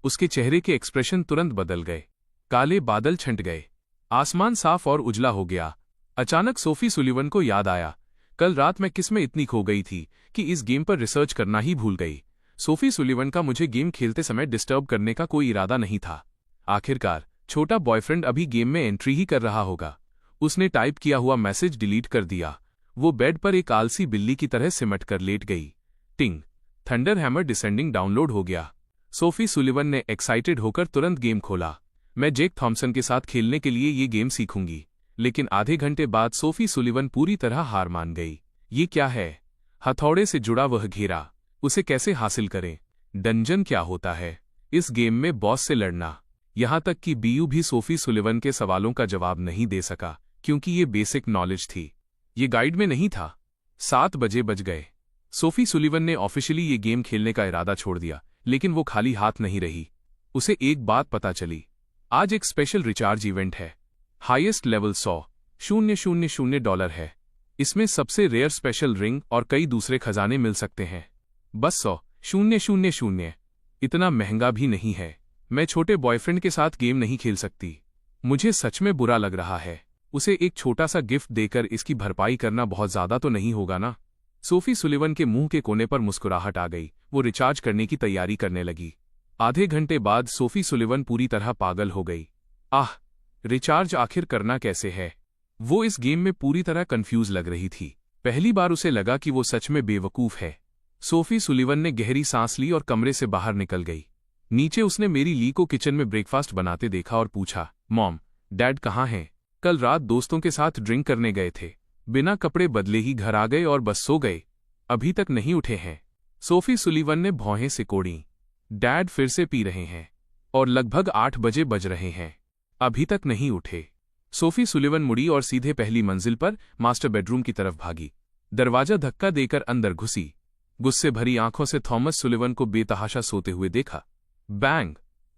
उसके चेहरे के एक्सप्रेशन तुरंत बदल गए। काले बादल छंट गए। आसमान साफ और उजला हो गया। अचानक सोफी सुलिवन को याद आया, कल रात मैं किस में इतनी खो गई थी कि इस गेम पर रिसर्च करना ही भूल गई। सोफी सुलिवन का मुझे गेम खेलते समय डिस्टर्ब करने का कोई इरादा नहीं था। आखिरकार छोटा बॉयफ्रेंड अभी गेम में एंट्री ही कर रहा होगा। उसने टाइप किया हुआ मैसेज डिलीट कर दिया। वो बेड पर एक आलसी बिल्ली की तरह सिमट कर लेट गई। टिंग, थंडरहैमर डिसेंडिंग डाउनलोड हो गया। सोफी सुलिवन ने एक्साइटेड होकर तुरंत गेम खोला। मैं जेक थॉम्पसन के साथ खेलने के लिए ये गेम सीखूंगी। लेकिन आधे घंटे बाद सोफी सुलिवन पूरी तरह हार मान गई। ये क्या है? हथौड़े से जुड़ा वह घेरा, उसे कैसे हासिल करें? डंजन क्या होता है? इस गेम में बॉस से लड़ना। यहां तक कि बीयू भी सोफी सुलिवन के सवालों का जवाब नहीं दे सका, क्योंकि ये बेसिक नॉलेज थी, ये गाइड में नहीं था। 7 बजे बज गए। सोफी सुलिवन ने ऑफिशियली ये गेम खेलने का इरादा छोड़ दिया, लेकिन वो खाली हाथ नहीं रही। उसे एक बात पता चली, आज एक स्पेशल रिचार्ज इवेंट है। हाईएस्ट लेवल $100,000 है। इसमें सबसे रेयर स्पेशल रिंग और कई दूसरे खजाने मिल सकते हैं। बस $100,000। इतना महंगा भी नहीं है। मैं छोटे बॉयफ्रेंड के साथ गेम नहीं खेल सकती। मुझे सच में बुरा लग रहा है। उसे एक छोटा सा गिफ्ट देकर इसकी भरपाई करना बहुत ज्यादा तो नहीं होगा ना? सोफी सुलिवन के मुंह के कोने पर मुस्कुराहट आ गई। वो रिचार्ज करने की तैयारी करने लगी। आधे घंटे बाद सोफी सुलिवन पूरी तरह पागल हो गई। आह, रिचार्ज आखिर करना कैसे है? वो इस गेम में पूरी तरह कंफ्यूज लग रही थी। पहली बार उसे लगा कि वो सच में बेवकूफ है। सोफी सुलिवन ने गहरी सांस ली और कमरे से बाहर निकल गई। नीचे उसने मेरी ली को किचन में ब्रेकफास्ट बनाते देखा और पूछा, मॉम, डैड कहाँ हैं? कल रात दोस्तों के साथ ड्रिंक करने गए थे। बिना कपड़े बदले ही घर आ गए और बस सो गए। अभी तक नहीं उठे हैं। सोफी सुलिवन ने भौहें सिकोड़ी। डैड फिर से पी रहे हैं और लगभग 8 बजे बज रहे हैं। अभी तक नहीं उठे। सोफी सुलिवन मुड़ी और सीधे पहली मंजिल पर मास्टर बेडरूम की तरफ भागी। दरवाजा धक्का देकर अंदर घुसी। गुस्से भरी आंखों से थॉमस सुलिवन को बेतहाशा सोते हुए देखा। बैंग!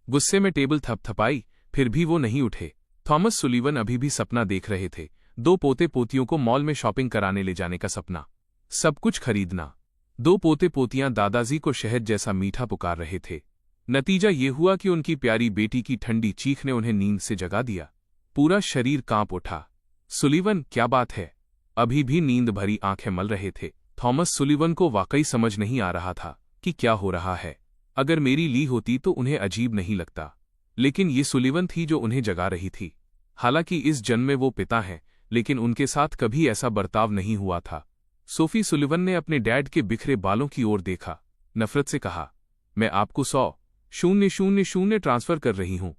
गुस्से में टेबल थपथपाई, फिर भी वो नहीं उठे। थॉमस सुलिवन अभी भी सपना देख रहे थे, 2 पोते पोतियों को मॉल में शॉपिंग कराने ले जाने का सपना। सब कुछ खरीदना। 2 पोते पोतियां दादाजी को शहद जैसा मीठा पुकार रहे थे। नतीजा ये हुआ कि उनकी प्यारी बेटी की ठंडी चीख ने उन्हें नींद से जगा दिया। पूरा शरीर कांप उठा। सुलिवन, क्या बात है? अभी भी नींद भरी आंखें मल रहे थे। थॉमस सुलिवन को वाकई समझ नहीं आ रहा था कि क्या हो रहा है। अगर मेरी ली होती तो उन्हें अजीब नहीं लगता, लेकिन ये सुलिवन थी जो उन्हें जगा रही थी। हालांकि इस जन्म में वो पिता हैं, लेकिन उनके साथ कभी ऐसा बर्ताव नहीं हुआ था। सोफी सुलिवन ने अपने डैड के बिखरे बालों की ओर देखा। नफरत से कहा, मैं आपको 100,000 ट्रांसफर कर रही हूं।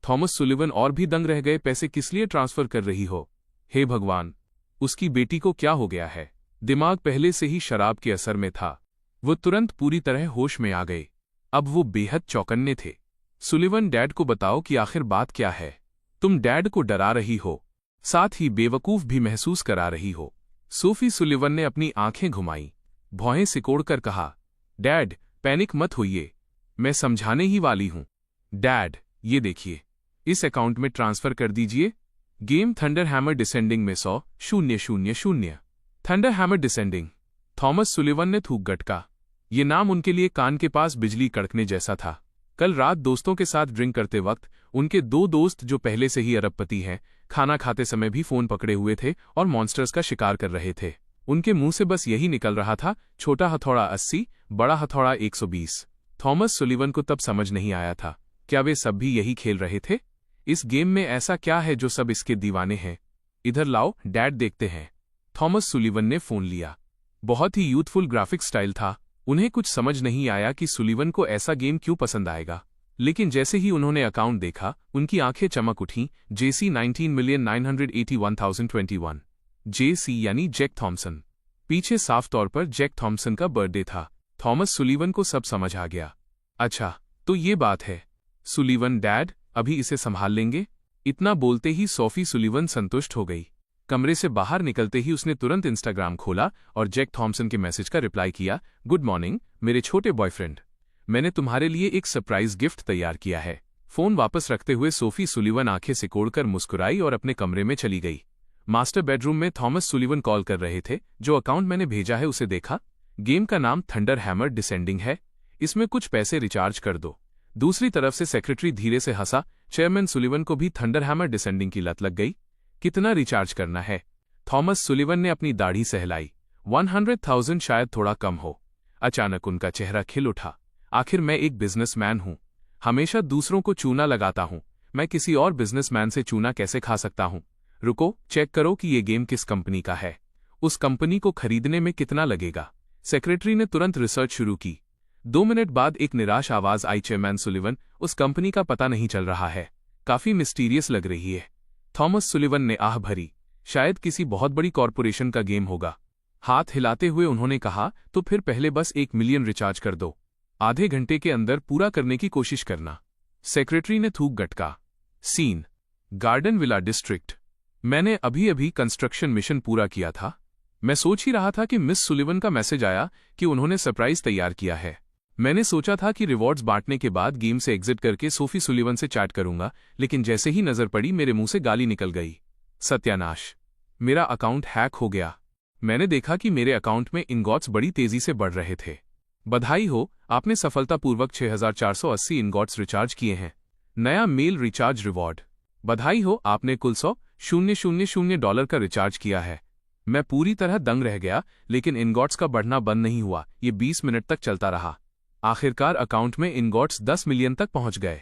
थॉमस सुलिवन और भी दंग रह गए। पैसे किस लिए ट्रांसफर कर रही हो? हे भगवान, उसकी बेटी को क्या हो गया है? दिमाग पहले से ही शराब के असर में था। वो तुरंत पूरी तरह होश में आ गए। अब वो बेहद चौकन्ने थे। सुलिवन, डैड को बताओ कि आखिर बात क्या है। तुम डैड को डरा रही हो, साथ ही बेवकूफ भी महसूस करा रही हो। सोफी सुलिवन ने अपनी आंखें घुमाई, भौहें सिकोड़कर कहा, डैड, पैनिक मत होइए, मैं समझाने ही वाली हूं। डैड, ये देखिए, इस अकाउंट में ट्रांसफर कर दीजिए। गेम थंडर हैमर डिसेंडिंग में 100,000। Thunder hammer descending. Thomas Sullivan ने थूक गटका। ये नाम उनके लिए कान के पास बिजली कड़कने जैसा था। कल रात दोस्तों के साथ ड्रिंक करते वक्त उनके 2 दोस्त, जो पहले से ही अरबपति हैं, खाना खाते समय भी फोन पकड़े हुए थे और मॉन्स्टर्स का शिकार कर रहे थे। उनके मुंह से बस यही निकल रहा था, छोटा हथौड़ा 80, बड़ा हथौड़ा 120। थॉमस सुलिवन को तब समझ नहीं आया था, क्या वे सब भी यही खेल रहे थे? इस गेम में ऐसा क्या है जो सब इसके दीवाने हैं? इधर लाओ डैड, देखते हैं। थॉमस सुलिवन ने फोन लिया। बहुत ही यूथफुल ग्राफिक स्टाइल था। उन्हें कुछ समझ नहीं आया कि सुलिवन को ऐसा गेम क्यों पसंद आएगा, लेकिन जैसे ही उन्होंने अकाउंट देखा, उनकी आंखें चमक उठीं। JC 19,981,021। JC यानी जैक थॉम्सन। पीछे साफ तौर पर जैक थॉम्सन का बर्थडे था। थॉमस सुलिवन को सब समझ आ गया। अच्छा, तो ये बात है। सुलिवन, डैड, अभी इसे संभाल लेंगे। इतना बोलते ही सोफी सुलिवन संतुष्ट हो गई। कमरे से बाहर निकलते ही उसने तुरंत इंस्टाग्राम खोला और जैक थॉम्सन के मैसेज का रिप्लाई किया, गुड मॉर्निंग मेरे छोटे बॉयफ्रेंड, मैंने तुम्हारे लिए एक सरप्राइज गिफ्ट तैयार किया है। फोन वापस रखते हुए सोफी सुलिवन आंखें सिकोड़कर मुस्कुराई और अपने कमरे में चली गई। मास्टर बेडरूम में थॉमस सुलिवन कॉल कर रहे थे। जो अकाउंट मैंने भेजा है उसे देखा? गेम का नाम थंडर हैमर डिसेंडिंग है। इसमें कुछ पैसे रिचार्ज कर दो। दूसरी तरफ से सेक्रेटरी धीरे से हंसा। चेयरमैन सुलिवन को भी थंडर हैमर डिसेंडिंग की लत लग गई। कितना रिचार्ज करना है? थॉमस सुलिवन ने अपनी दाढ़ी सहलाई। 100,000 शायद थोड़ा कम हो। अचानक उनका चेहरा खिल उठा। आखिर मैं एक बिजनेसमैन हूं, हमेशा दूसरों को चूना लगाता हूं। मैं किसी और बिजनेसमैन से चूना कैसे खा सकता हूं? रुको, चेक करो कि ये गेम किस कंपनी का है। उस कंपनी को खरीदने में कितना लगेगा? सेक्रेटरी ने तुरंत रिसर्च शुरू की। 2 मिनट बाद एक निराश आवाज आई, चेयरमैन सुलिवन, उस कंपनी का पता नहीं चल रहा है, काफी मिस्टीरियस लग रही है। थॉमस सुलिवन ने आह भरी। शायद किसी बहुत बड़ी कॉरपोरेशन का गेम होगा। हाथ हिलाते हुए उन्होंने कहा, तो फिर पहले बस 1 मिलियन रिचार्ज कर दो। आधे घंटे के अंदर पूरा करने की कोशिश करना। सेक्रेटरी ने थूक गटका। सीन, गार्डन विला डिस्ट्रिक्ट। मैंने अभी अभी कंस्ट्रक्शन मिशन पूरा किया था। मैं सोच ही रहा था कि मिस सुलिवन का मैसेज आया कि उन्होंने सरप्राइज तैयार किया है। मैंने सोचा था कि रिवॉर्ड्स बांटने के बाद गेम से एग्जिट करके सोफी सुलिवन से चैट करूंगा, लेकिन जैसे ही नजर पड़ी मेरे मुंह से गाली निकल गई। सत्यानाश, मेरा अकाउंट हैक हो गया। मैंने देखा कि मेरे अकाउंट में इनगॉट्स बड़ी तेजी से बढ़ रहे थे। बधाई हो, आपने सफलतापूर्वक 6480 इनगॉट्स रिचार्ज किए हैं। नया मेल रिचार्ज रिवॉर्ड। बधाई हो, आपने कुल 100,000 डॉलर का रिचार्ज किया है। मैं पूरी तरह दंग रह गया, लेकिन इनगॉट्स का बढ़ना बंद नहीं हुआ। ये 20 मिनट तक चलता रहा। आखिरकार अकाउंट में इनगॉट्स 10 मिलियन तक पहुंच गए।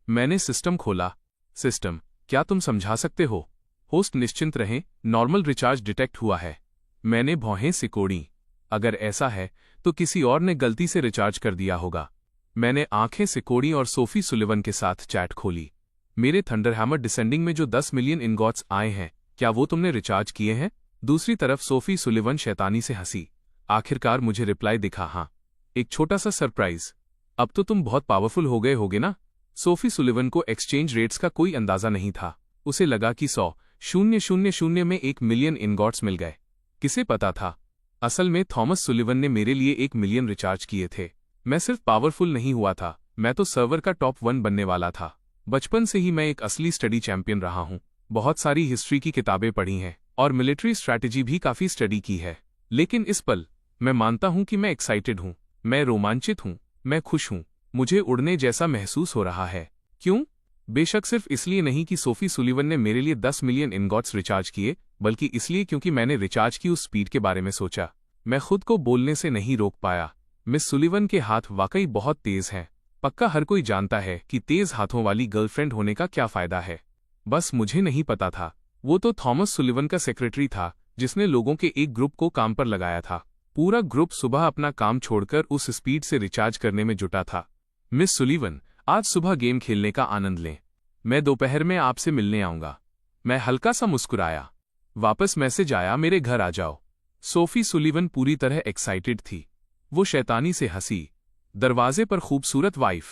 मैंने सिस्टम खोला। सिस्टम, क्या तुम समझा सकते हो? होस्ट, निश्चिंत रहें, नॉर्मल रिचार्ज डिटेक्ट हुआ है। मैंने भौहें सिकोड़ी। अगर ऐसा है तो किसी और ने गलती से रिचार्ज कर दिया होगा। मैंने आंखें सिकोड़ी और सोफी सुलिवन के साथ चैट खोली। मेरे थंडरहैमर डिसेंडिंग में जो 10 मिलियन इनगॉट्स आए हैं, क्या वो तुमने रिचार्ज किए हैं? दूसरी तरफ सोफी सुलिवन शैतानी से हंसी। आखिरकार मुझे रिप्लाई दिखा, हाँ, एक छोटा सा सरप्राइज। अब तो तुम बहुत पावरफुल हो गए होगे ना? सोफी सुलिवन को एक्सचेंज रेट्स का कोई अंदाजा नहीं था। उसे लगा कि 100,000 में 1 मिलियन इनगॉट्स मिल गए। किसे पता था? असल में थॉमस सुलिवन ने मेरे लिए 1 मिलियन रिचार्ज किए थे। मैं सिर्फ पावरफुल नहीं हुआ था, मैं तो सर्वर का टॉप 1 बनने वाला था। बचपन से ही मैं एक असली स्टडी चैंपियन रहा हूँ। बहुत सारी हिस्ट्री की किताबें पढ़ी हैं और मिलिट्री स्ट्रैटेजी भी काफी स्टडी की है। लेकिन इस पल मैं मानता हूं कि मैं एक्साइटेड हूं, मैं रोमांचित हूं, मैं खुश हूं। मुझे उड़ने जैसा महसूस हो रहा है। क्यों? बेशक सिर्फ इसलिए नहीं कि सोफी सुलिवन ने मेरे लिए 10 मिलियन इनगॉट्स रिचार्ज किए, बल्कि इसलिए क्योंकि मैंने रिचार्ज की उस स्पीड के बारे में सोचा। मैं खुद को बोलने से नहीं रोक पाया। मिस सुलिवन के हाथ वाकई बहुत तेज हैं। पक्का हर कोई जानता है कि तेज हाथों वाली गर्लफ्रेंड होने का क्या फायदा है। बस मुझे नहीं पता था, वो तो थॉमस सुलिवन का सेक्रेटरी था जिसने लोगों के एक ग्रुप को काम पर लगाया था। पूरा ग्रुप सुबह अपना काम छोड़कर उस स्पीड से रिचार्ज करने में जुटा था। मिस सुलिवन, आज सुबह गेम खेलने का आनंद लें। मैं दोपहर में आपसे मिलने आऊंगा। मैं हल्का सा मुस्कुराया। वापस मैसेज आया, मेरे घर आ जाओ। सोफी सुलिवन पूरी तरह एक्साइटेड थी। वो शैतानी से हंसी। दरवाजे पर खूबसूरत वाइफ,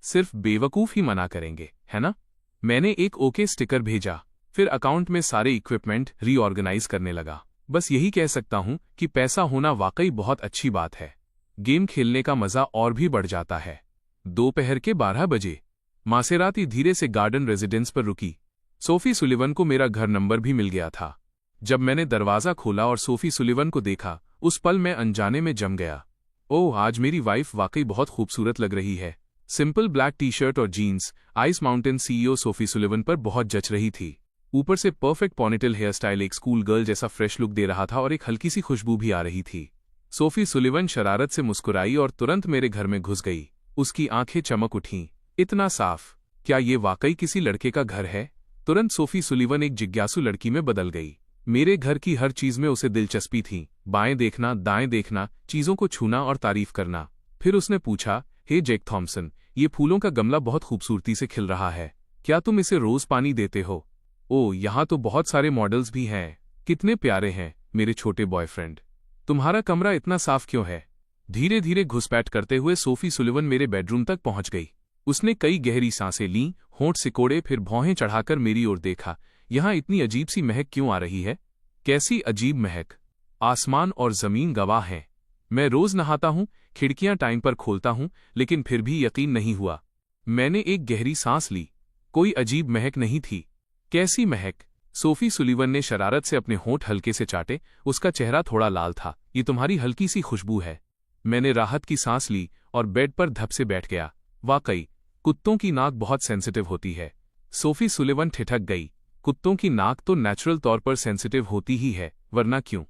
सिर्फ बेवकूफ ही मना करेंगे, है ना? मैंने एक ओके स्टिकर भेजा, फिर अकाउंट में सारे इक्विपमेंट रीऑर्गेनाइज करने लगा। बस यही कह सकता हूं कि पैसा होना वाकई बहुत अच्छी बात है। गेम खेलने का मजा और भी बढ़ जाता है। दोपहर के 12 बजे मासेराती धीरे से गार्डन रेजिडेंस पर रुकी। सोफी सुलिवन को मेरा घर नंबर भी मिल गया था। जब मैंने दरवाजा खोला और सोफी सुलिवन को देखा, उस पल मैं अनजाने में जम गया। ओह, आज मेरी वाइफ वाकई बहुत खूबसूरत लग रही है। सिंपल ब्लैक टी शर्ट और jeans ice mountain CEO Sophie Sullivan पर बहुत जच रही थी। ऊपर से परफेक्ट पॉनीटेल हेयर स्टाइल एक स्कूल गर्ल जैसा फ्रेश लुक दे रहा था और एक हल्की सी खुशबू भी आ रही थी। सोफी सुलिवन शरारत से मुस्कुराई और तुरंत मेरे घर में घुस गई। उसकी आंखें चमक उठीं। इतना साफ, क्या ये वाकई किसी लड़के का घर है? तुरंत सोफी सुलिवन एक जिज्ञासु लड़की में बदल गई। मेरे घर की हर चीज में उसे दिलचस्पी थी। बाएं देखना, दाएं देखना, चीजों को छूना और तारीफ करना। फिर उसने पूछा, हे जैक थॉम्सन, ये फूलों का गमला बहुत खूबसूरती से खिल रहा है। क्या तुम इसे रोज पानी देते हो? ओह, यहाँ तो बहुत सारे मॉडल्स भी हैं। कितने प्यारे हैं मेरे छोटे बॉयफ्रेंड। तुम्हारा कमरा इतना साफ क्यों है? धीरे धीरे घुसपैठ करते हुए सोफी सुलिवन मेरे बेडरूम तक पहुंच गई। उसने कई गहरी सांसें लीं, होंठ सिकोड़े, फिर भौहें चढ़ाकर मेरी ओर देखा। यहाँ इतनी अजीब सी महक क्यों आ रही है? कैसी अजीब महक? आसमान और जमीन गवाह हैं। मैं रोज नहाता हूँ, खिड़कियां टाइम पर खोलता हूँ, लेकिन फिर भी यकीन नहीं हुआ। मैंने एक गहरी सांस ली। कोई अजीब महक नहीं थी। कैसी महक? सोफी सुलिवन ने शरारत से अपने होंठ हल्के से चाटे। उसका चेहरा थोड़ा लाल था। ये तुम्हारी हल्की सी खुशबू है। मैंने राहत की सांस ली और बेड पर धप से बैठ गया। वाकई, कुत्तों की नाक बहुत सेंसिटिव होती है। सोफी सुलिवन ठिठक गई। कुत्तों की नाक तो नेचुरल तौर पर सेंसिटिव होती ही है, वरना क्यों?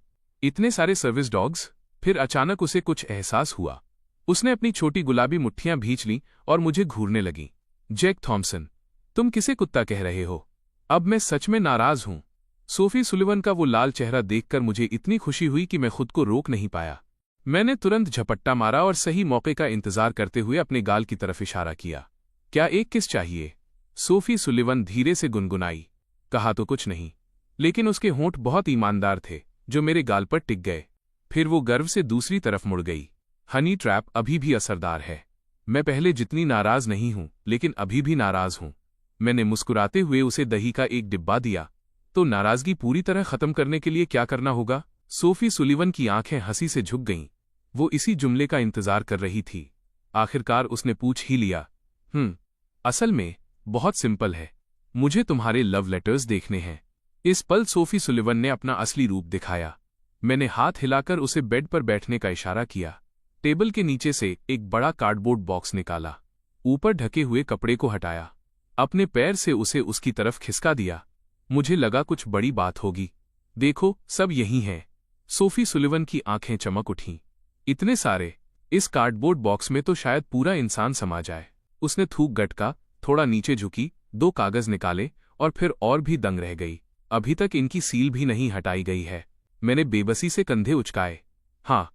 इतने सारे सर्विस डॉग्स? फिर अचानक उसे कुछ एहसास हुआ। उसने अपनी छोटी गुलाबी मुट्ठियां भींच लीं और मुझे घूरने लगी। जैक थॉम्सन, तुम किसे कुत्ता कह रहे हो? अब मैं सच में नाराज हूं। सोफी सुलिवन का वो लाल चेहरा देखकर मुझे इतनी खुशी हुई कि मैं खुद को रोक नहीं पाया। मैंने तुरंत झपट्टा मारा और सही मौके का इंतजार करते हुए अपने गाल की तरफ इशारा किया। क्या एक किस चाहिए? सोफी सुलिवन धीरे से गुनगुनाई। कहा तो कुछ नहीं, लेकिन उसके होंठ बहुत ईमानदार थे जो मेरे गाल पर टिक गए। फिर वो गर्व से दूसरी तरफ मुड़ गई। हनी ट्रैप अभी भी असरदार है। मैं पहले जितनी नाराज नहीं हूं, लेकिन अभी भी नाराज हूं। मैंने मुस्कुराते हुए उसे दही का एक डिब्बा दिया। तो नाराजगी पूरी तरह खत्म करने के लिए क्या करना होगा? सोफी सुलिवन की आंखें हंसी से झुक गईं। वो इसी जुमले का इंतजार कर रही थी। आखिरकार उसने पूछ ही लिया। असल में बहुत सिंपल है। मुझे तुम्हारे लव लेटर्स देखने हैं। इस पल सोफी सुलिवन ने अपना असली रूप दिखाया। मैंने हाथ हिलाकर उसे बेड पर बैठने का इशारा किया। टेबल के नीचे से एक बड़ा कार्डबोर्ड बॉक्स निकाला। ऊपर ढके हुए कपड़े को हटाया। अपने पैर से उसे उसकी तरफ खिसका दिया। मुझे लगा कुछ बड़ी बात होगी। देखो, सब यही है। सोफी सुलिवन की आंखें चमक उठीं। इतने सारे? इस कार्डबोर्ड बॉक्स में तो शायद पूरा इंसान समा जाए। उसने थूक गटका, थोड़ा नीचे झुकी, 2 कागज निकाले और फिर और भी दंग रह गई। अभी तक इनकी सील भी नहीं हटाई गई है। मैंने बेबसी से कंधे उचकाए। हाँ,